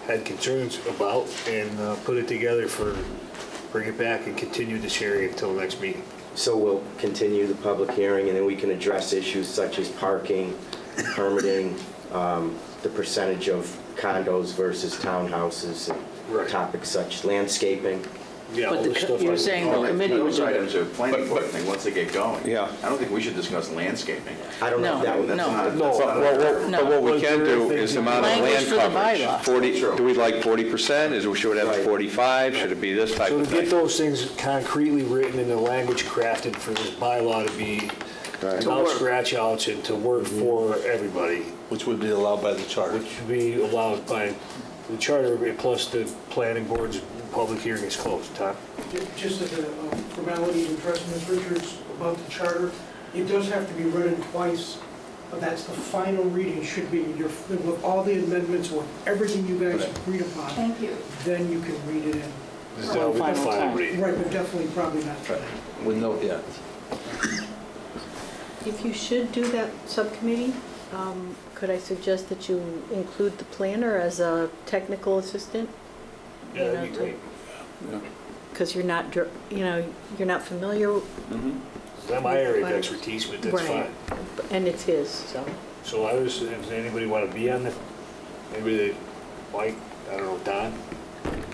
had concerns about and put it together bring it back and continue this hearing until the next meeting. So we'll continue the public hearing, and then we can address issues such as parking, permitting, the percentage of condos versus townhouses, and topics such landscaping. Yeah, But you're saying the committee would Those do items it. are planning board thing, once they get going. Yeah. I don't think we should discuss landscaping. I don't know if that would... That's No. not- No. that's not- But what we can do is the amount of Language land for the coverage. bylaw. 40, do we like 40%? Should it have 45? Should it be this type So to of get thing? those things concretely written and the language crafted for this bylaw to be without scratch outs and to work for everybody. Which would be allowed by the charter. Which would be allowed by the charter, plus the planning board's public hearing is closed. Tom? Just as a formality to address Ms. Richards about the charter, it does have to be read twice. But that's the final reading, should be with all the amendments, with everything you guys agreed upon. Thank you. Then you can read it in. This is the final reading. Right, but definitely probably not tonight. With no, yeah. If you should do that subcommittee, could I suggest that you include the planner as a technical assistant? Yeah, that'd be great. Because you're not, you're not familiar. It's not my area of expertise, but that's Right. fine. And it's his, so. So others, does anybody want to be on the, maybe they, Mike, I don't know, Don?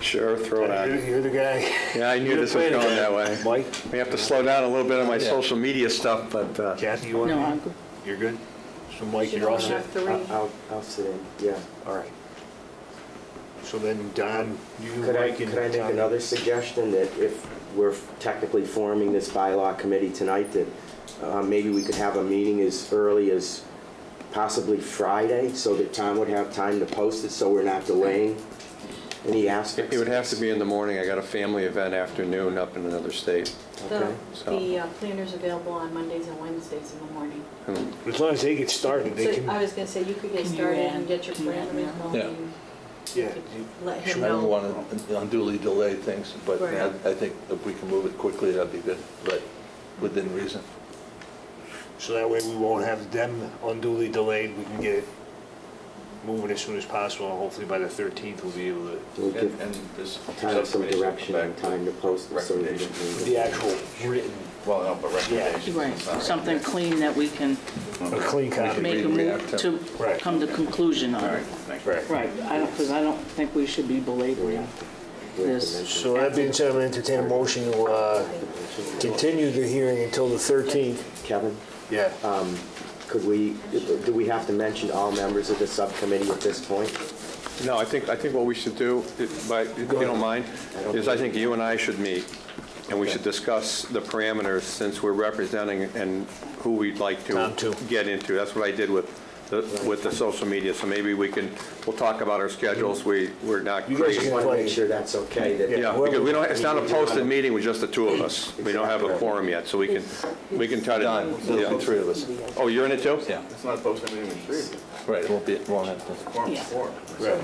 Sure, throw it on. You're the guy. Yeah, I knew You're this the was planning going that guy. way. Mike? We have to slow down a little bit on my social media stuff, but... Kathy, you want to No, be? I'm good. You're good? So Mike, You you're all don't set? have to read. I'll sit in, yeah. All right. So then Don, you, Could I Mike, and make Tom. another suggestion, that if we're technically forming this bylaw committee tonight, that maybe we could have a meeting as early as possibly Friday, so that Tom would have time to post it, so we're not delaying any aspects? It would have to be in the morning. I got a family event afternoon up in another state. Okay. The planner's available on Mondays and Wednesdays in the morning. As long as they get started, they So can, I was gonna say, you could get Can you started add- and get your can you add parameters that? going. Yeah. and yeah. Let I him don't know. want to unduly delay things, but Right. I think if we can move it quickly, that'd be good, but within reason. So that way we won't have them unduly delayed. We can get it moving as soon as possible. And hopefully by the 13th we'll be able to, We'll give And this Tom some subcommittee should direction come and back time to post it, so we recommendations. can... the actual written, Well, no, but recommendations. Right, it's not something recommendations. clean that we can a clean copy. make a move to Right. come to conclusion All on. right, thank you. Right. Right, because I don't think we should be belaboring this. So that being said, I'm going to entertain a motion to continue the hearing until the 13th. Kevin, Yeah. do we have to mention all members of the subcommittee at this point? No, I think what we should do, if you don't mind, is I think you and I should meet, and we should discuss the parameters, since we're representing and who we'd like Tom, to too. get into. That's what I did with the social media, so maybe we'll talk about our schedules. We're not You guys crazy. Just want to make sure that's okay. that- Yeah, because we don't, it's not a posted meeting with just the two of us. We don't have a quorum yet, so we can try to... Done, there'll be three of us. Oh, you're in it too? Yeah, It's not supposed to be even three. right, it won't have to. Quorum is four.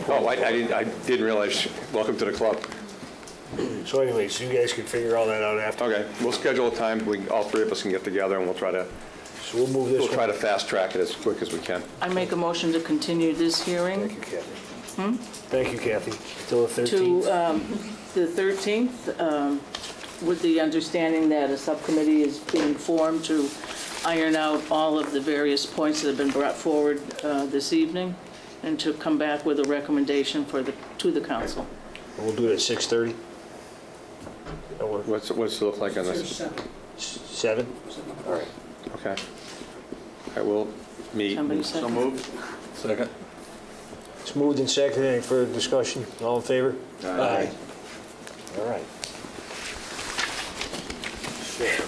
Oh, I didn't realize, welcome to the club. So anyways, you guys can figure all that out after. Okay, we'll schedule a time, all three of us can get together, and we'll try to We'll try to fast track it as quick as we can. I make a motion to continue this hearing Thank you, Kathy. Thank you, Kathy. Till the to 13th. the 13th, with the understanding that a subcommittee is being formed to iron out all of the various points that have been brought forward this evening, and to come back with a recommendation to the council. We'll do it at 6:30. What's it look like on It's this? 7. 7? All right. Okay. I will meet. Somebody So second? moved. Second. It's moved and seconded. Any further discussion? All in favor? Aye. All right. Sure.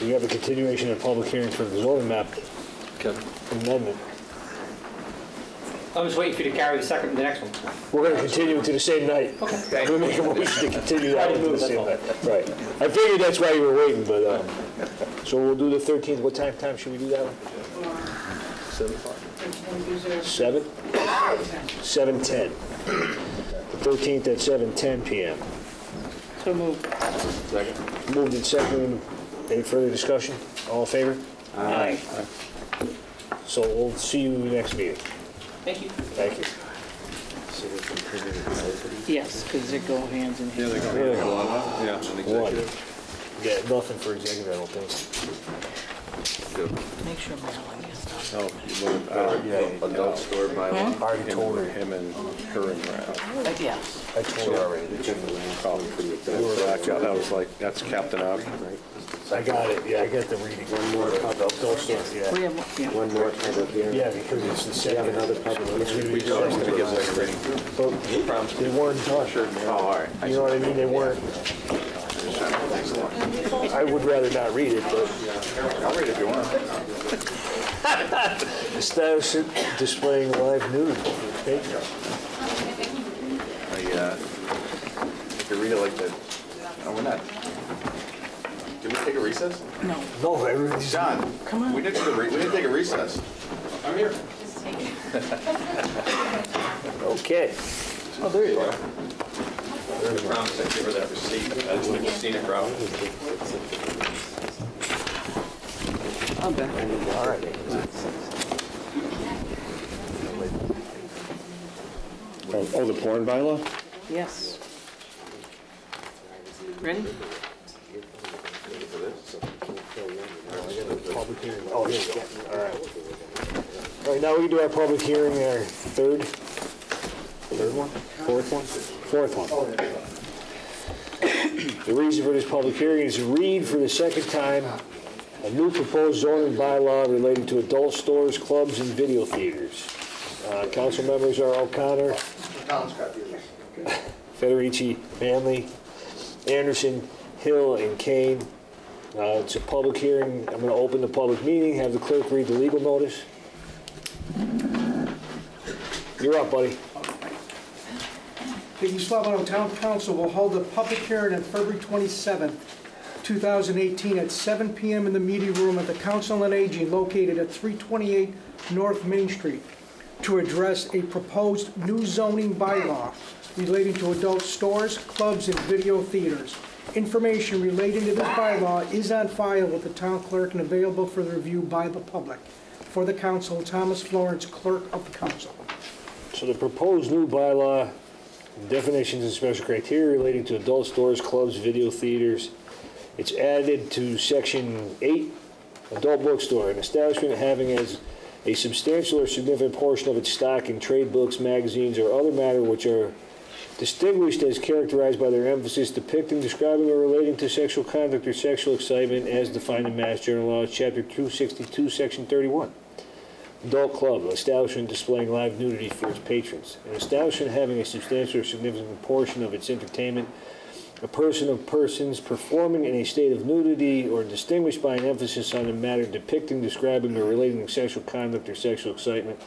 We have a continuation of public hearing for the zoning map amendment. I'm just waiting for you to carry the second, the next one. We're going to continue it to the same night. Okay. We'll make a motion to continue that one to the That's same all. night. Right. I figured that's why you were waiting, but, so we'll do the 13th. What time should we do that one? 7? 7:10. The 13th at 7:10 p.m. So moved. Second. Moved and seconded. Any further discussion? All in favor? Aye. So we'll see you next meeting. Thank you. Thank you. Yes, because they go hands in hand. Yeah. Yeah, an executive. Yeah, nothing for executive, I don't think. Make sure Marilyn gets done. Oh, adult store bylaw. I already told her. Him and her and Ralph. Yes. I told her already. Called him for the adult. I was like, that's Captain Ogden, right? I got it, yeah, I got the reading. One more adult store, yeah. We have, yeah. One more public hearing. Yeah, because it's the second. We have another public hearing. We just have to give that a rating. But they weren't done. Oh, all right. You know what I mean? They weren't. I would rather not read it, but. I'll read it if you want. Establishment displaying live nude. If you read it like that. Oh, we're not. Did we take a recess? No. No, everybody's. John, Come on. we didn't take a recess. I'm here. Okay. Oh, there you are. I promise I'd give her that receipt. That's the scenic route. I'm back. All right. Oh, the porn bylaw? Yes. Ready? Public hearing. Oh, here we go. All right. All right, now we can do our public hearing, our third one? Fourth one. The reason for this public hearing is to read for the second time a new proposed zoning bylaw relating to adult stores, clubs, and video theaters. Council members are O'Connor, Federici, Manley, Anderson, Hill, and Kane. It's a public hearing. I'm going to open the public meeting, have the clerk read the legal notice. You're up, buddy. The East Long Meadow Town Council will hold a public hearing on February 27th, 2018 at 7 p.m. in the meeting room of the Council on Aging located at 328 North Main Street to address a proposed new zoning bylaw relating to adult stores, clubs, and video theaters. Information relating to this bylaw is on file with the town clerk and available for the review by the public. For the council, Thomas Florence, clerk of the council. So the proposed new bylaw, definitions and special criteria relating to adult stores, clubs, video theaters. It's added to section 8, adult bookstore, an establishment having as a substantial or significant portion of its stock in trade books, magazines, or other matter which are distinguished as characterized by their emphasis depicting, describing, or relating to sexual conduct or sexual excitement as defined in Mass General Laws, Chapter 262, Section 31. Adult club, an establishment displaying live nudity for its patrons. An establishment having a substantial or significant portion of its entertainment, a person of persons performing in a state of nudity or distinguished by an emphasis on a matter depicting, describing, or relating to sexual conduct or sexual excitement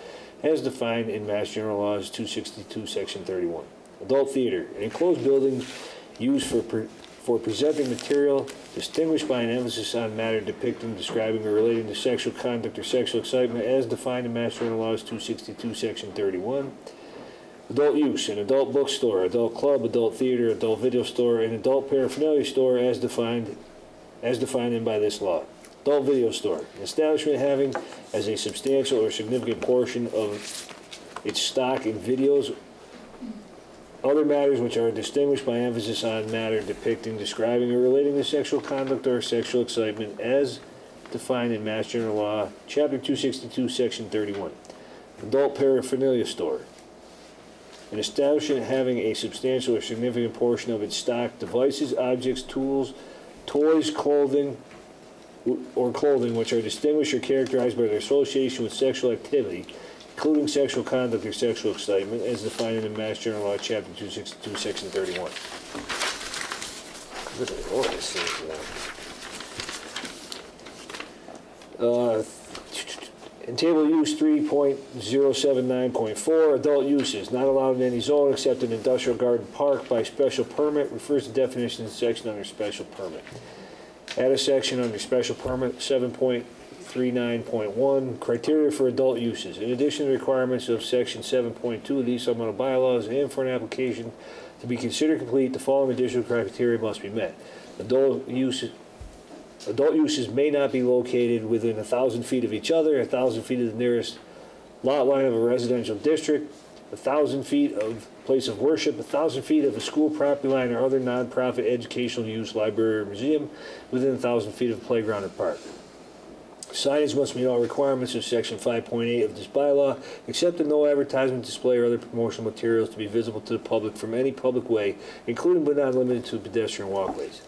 as defined in Mass General Laws 262, Section 31. Adult theater, an enclosed building used for presenting material distinguished by an emphasis on matter depicting, describing, or relating to sexual conduct or sexual excitement as defined in Mass General Laws 262, Section 31. Adult use, an adult bookstore, adult club, adult theater, adult video store, and adult paraphernalia store as defined in by this law. Adult video store, an establishment having as a substantial or significant portion of its stock in videos, other matters which are distinguished by emphasis on matter depicting, describing, or relating to sexual conduct or sexual excitement as defined in Mass General Law, Chapter 262, Section 31. Adult paraphernalia store. An establishment having a substantial or significant portion of its stock, devices, objects, tools, toys, clothing which are distinguished or characterized by their association with sexual activity, including sexual conduct or sexual excitement, as defined in the Mass General Law, Chapter 262, Section 31. Look at all this thing. In table use 3.079.4, adult uses not allowed in any zone except an industrial garden park by special permit refers to definitions section under special permit. Add a section under special permit 7.39.1, criteria for adult uses. In addition to the requirements of section 7.2 of the East Long Meadow bylaws, and for an application to be considered complete, the following additional criteria must be met. Adult uses may not be located within 1,000 feet of each other, 1,000 feet of the nearest lot line of a residential district, 1,000 feet of place of worship, 1,000 feet of a school property line or other nonprofit educational use, library or museum, within 1,000 feet of a playground or park. Signage must meet all requirements of section 5.8 of this bylaw, except that no advertisement, display, or other promotional materials to be visible to the public from any public way, including but not limited to pedestrian walkways.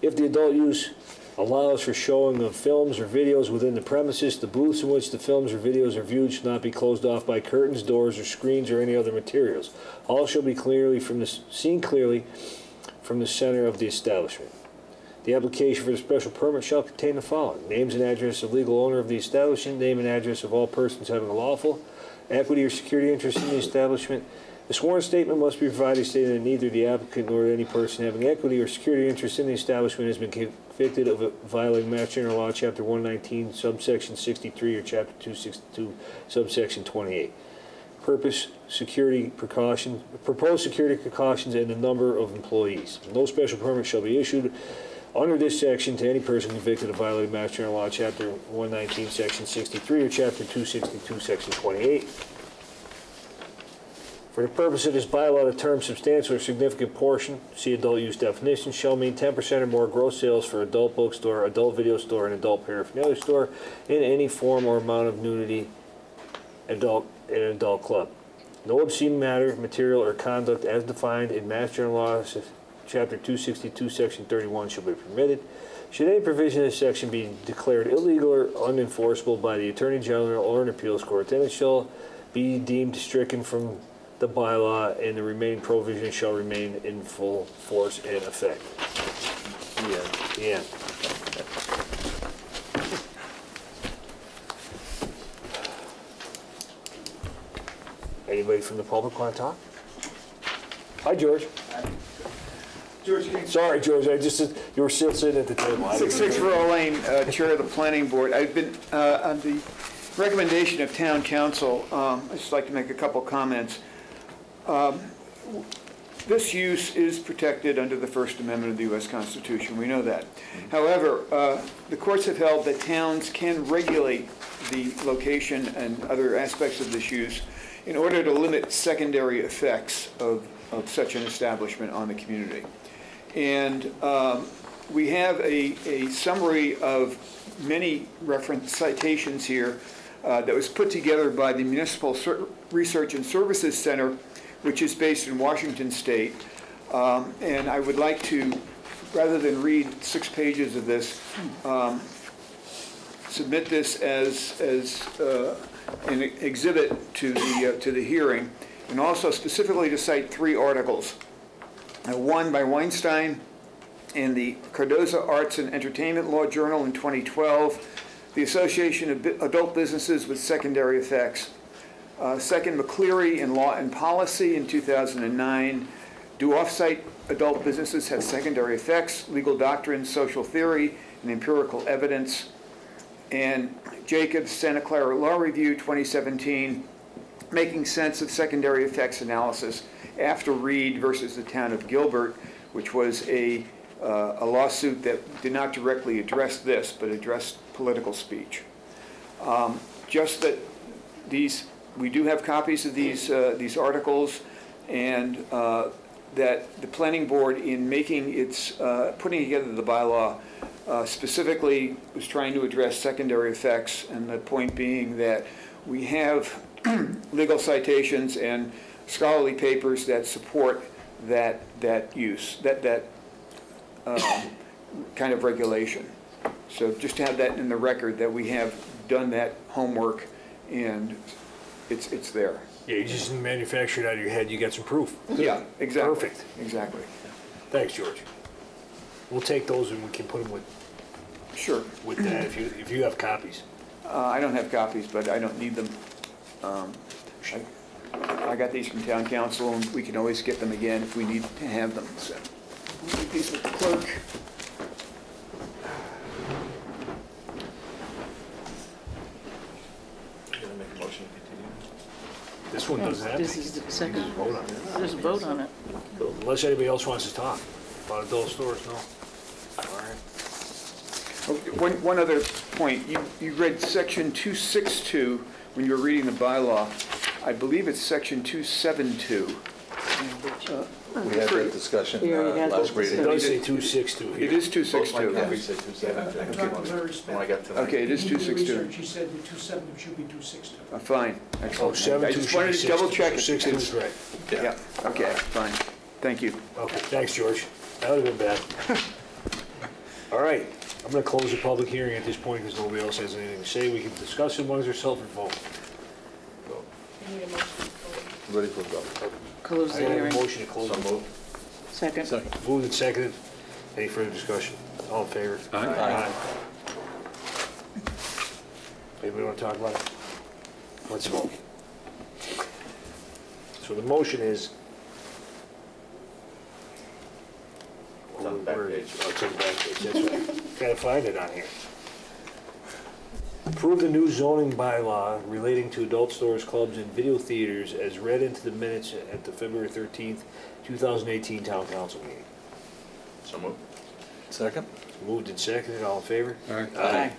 If the adult use allows for showing of films or videos within the premises, the booths in which the films or videos are viewed should not be closed off by curtains, doors, or screens, or any other materials. All shall be seen clearly from the center of the establishment. The application for the special permit shall contain the following: names and address of legal owner of the establishment, name and address of all persons having a lawful equity or security interest in the establishment. The sworn statement must be provided stating that neither the applicant nor any person having equity or security interest in the establishment has been convicted of violating Mass General Law, Chapter 119, subsection 63, or Chapter 262, subsection 28. Proposed security precautions, and the number of employees. No special permit shall be issued under this section to any person convicted of violating Mass General Law, Chapter 119, Section 63, or Chapter 262, Section 28. For the purpose of this bylaw, the term substantial or significant portion, see adult use definition, shall mean 10% or more gross sales for adult bookstore, adult video store, and adult paraphernalia store in any form or amount of nudity in an adult club. No obscene matter, material, or conduct as defined in Mass General Law, Chapter 262, Section 31 shall be permitted. Should any provision of this section be declared illegal or unenforceable by the Attorney General or an appeals court, then it shall be deemed stricken from the bylaw, and the remaining provisions shall remain in full force and effect. The end. Anybody from the public want to talk? Hi, George. George King. Sorry, George, you were still sitting at the table. 66 Rural Lane, Chair of the Planning Board. I've been, on the recommendation of Town Council, I'd just like to make a couple comments. This use is protected under the First Amendment of the U.S. Constitution. We know that. However, the courts have held that towns can regulate the location and other aspects of this use in order to limit secondary effects of such an establishment on the community. And we have a summary of many reference citations here that was put together by the Municipal Research and Services Center, which is based in Washington State. And I would like to, rather than read 6 pages of this, submit this as an exhibit to the hearing, and also specifically to cite 3 articles. One by Weinstein in the Cardozo Arts and Entertainment Law Journal in 2012, the Association of Adult Businesses with Secondary Effects. Second, McCleary in Law and Policy in 2009, Do Off-Site Adult Businesses Have Secondary Effects? Legal Doctrine, Social Theory, and Empirical Evidence. And Jacobs, Santa Clara Law Review 2017, Making Sense of Secondary Effects Analysis after Reed versus the Town of Gilbert, which was a lawsuit that did not directly address this, but addressed political speech. Just that we do have copies of these articles, and that the Planning Board, in making its putting together the bylaw, specifically was trying to address secondary effects, and the point being that we have legal citations and scholarly papers that support that use, that kind of regulation. So just to have that in the record, that we have done that homework and it's there. Yeah, you just didn't manufacture it out of your head, you got some proof. Yeah, exactly. Perfect. Exactly. Thanks, George. We'll take those and we can put them with, Sure. with that if you have copies. I don't have copies, but I don't need them. I got these from town council, and we can always get them again if we need to have them, so. We'll leave these with the clerk. This one doesn't have This to. is the second. Just vote on it. Just vote on it. Unless anybody else wants to talk about adult stores, no. All right. One other point, you read section 262 when you were reading the bylaw. I believe it's section 272. We had that discussion We already had last that meeting. It does say 262 here. It is 262. Yeah, we said 272. I dropped the very spec. When I got to that. Okay, it is In the 262. research, he said the 270 should be 262. Fine, Oh, excellent. 72 I just should be wanted to double check. 62 is right. Yeah, okay, fine. Thank you. Okay, thanks, George. That would have been bad. All right, I'm gonna close the public hearing at this point because nobody else has anything to say. We can discuss it amongst ourselves and vote. Ready for a vote. Close I the have a hearing. motion to close. So moved. Second. Moved and seconded. Any further discussion? All in favor? Aye. Anybody want to talk about it? Let's vote. So the motion is. It's on the back Where is page. it? Oh, it's on the back page, that's right. Gotta find it on here. Approve the new zoning bylaw relating to adult stores, clubs, and video theaters as read into the minutes at the February 13th, 2018 Town Council meeting. So moved. Second? Moved and seconded, all in favor? Aye.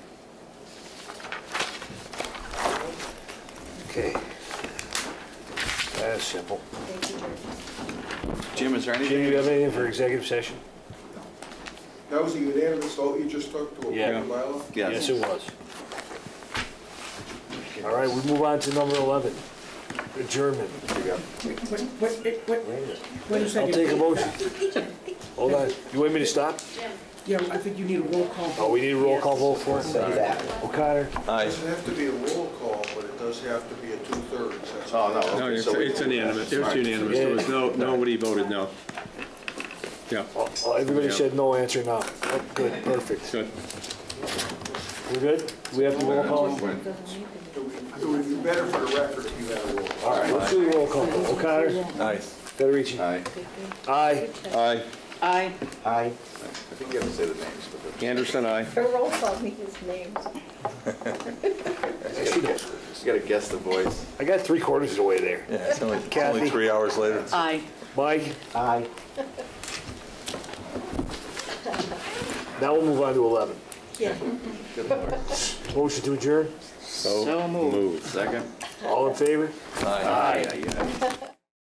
Okay. That's simple. Jim, is there Jim, anything? you have anything for executive session? That was a unanimous vote you just took to approve the Yeah. bylaw? Yes, it was. All right, we move on to number 11, adjournment. Wait a I'll second. take a motion. Hold on, you want me to stop? Yeah, I think you need a roll call. Oh, we need a roll call vote for it? O'Connor? Aye. It doesn't have to be a roll call, but it does have to be a 2/3. That's Oh, no. No, okay, it's so we- unanimous, it was unanimous, there was nobody voted no. Yeah, Oh, everybody said no, answer no. Oh, good, perfect. good. We good? We have to roll call? It would be better for the record if you had a roll call. All right, let's do the roll call. O'Connor? Aye. Federici? Aye. Aye. Aye. Aye. Aye. I think you have to say the names, but Anderson, aye. The roll call means names. you gotta guess the voice. I got 3/4 of the way there. Yeah, it's only Kathy? 3 hours later. Aye. Mike? Aye. Now we'll move on to 11. Yeah. Motion to adjourn? So moved. Second? All in favor? Aye.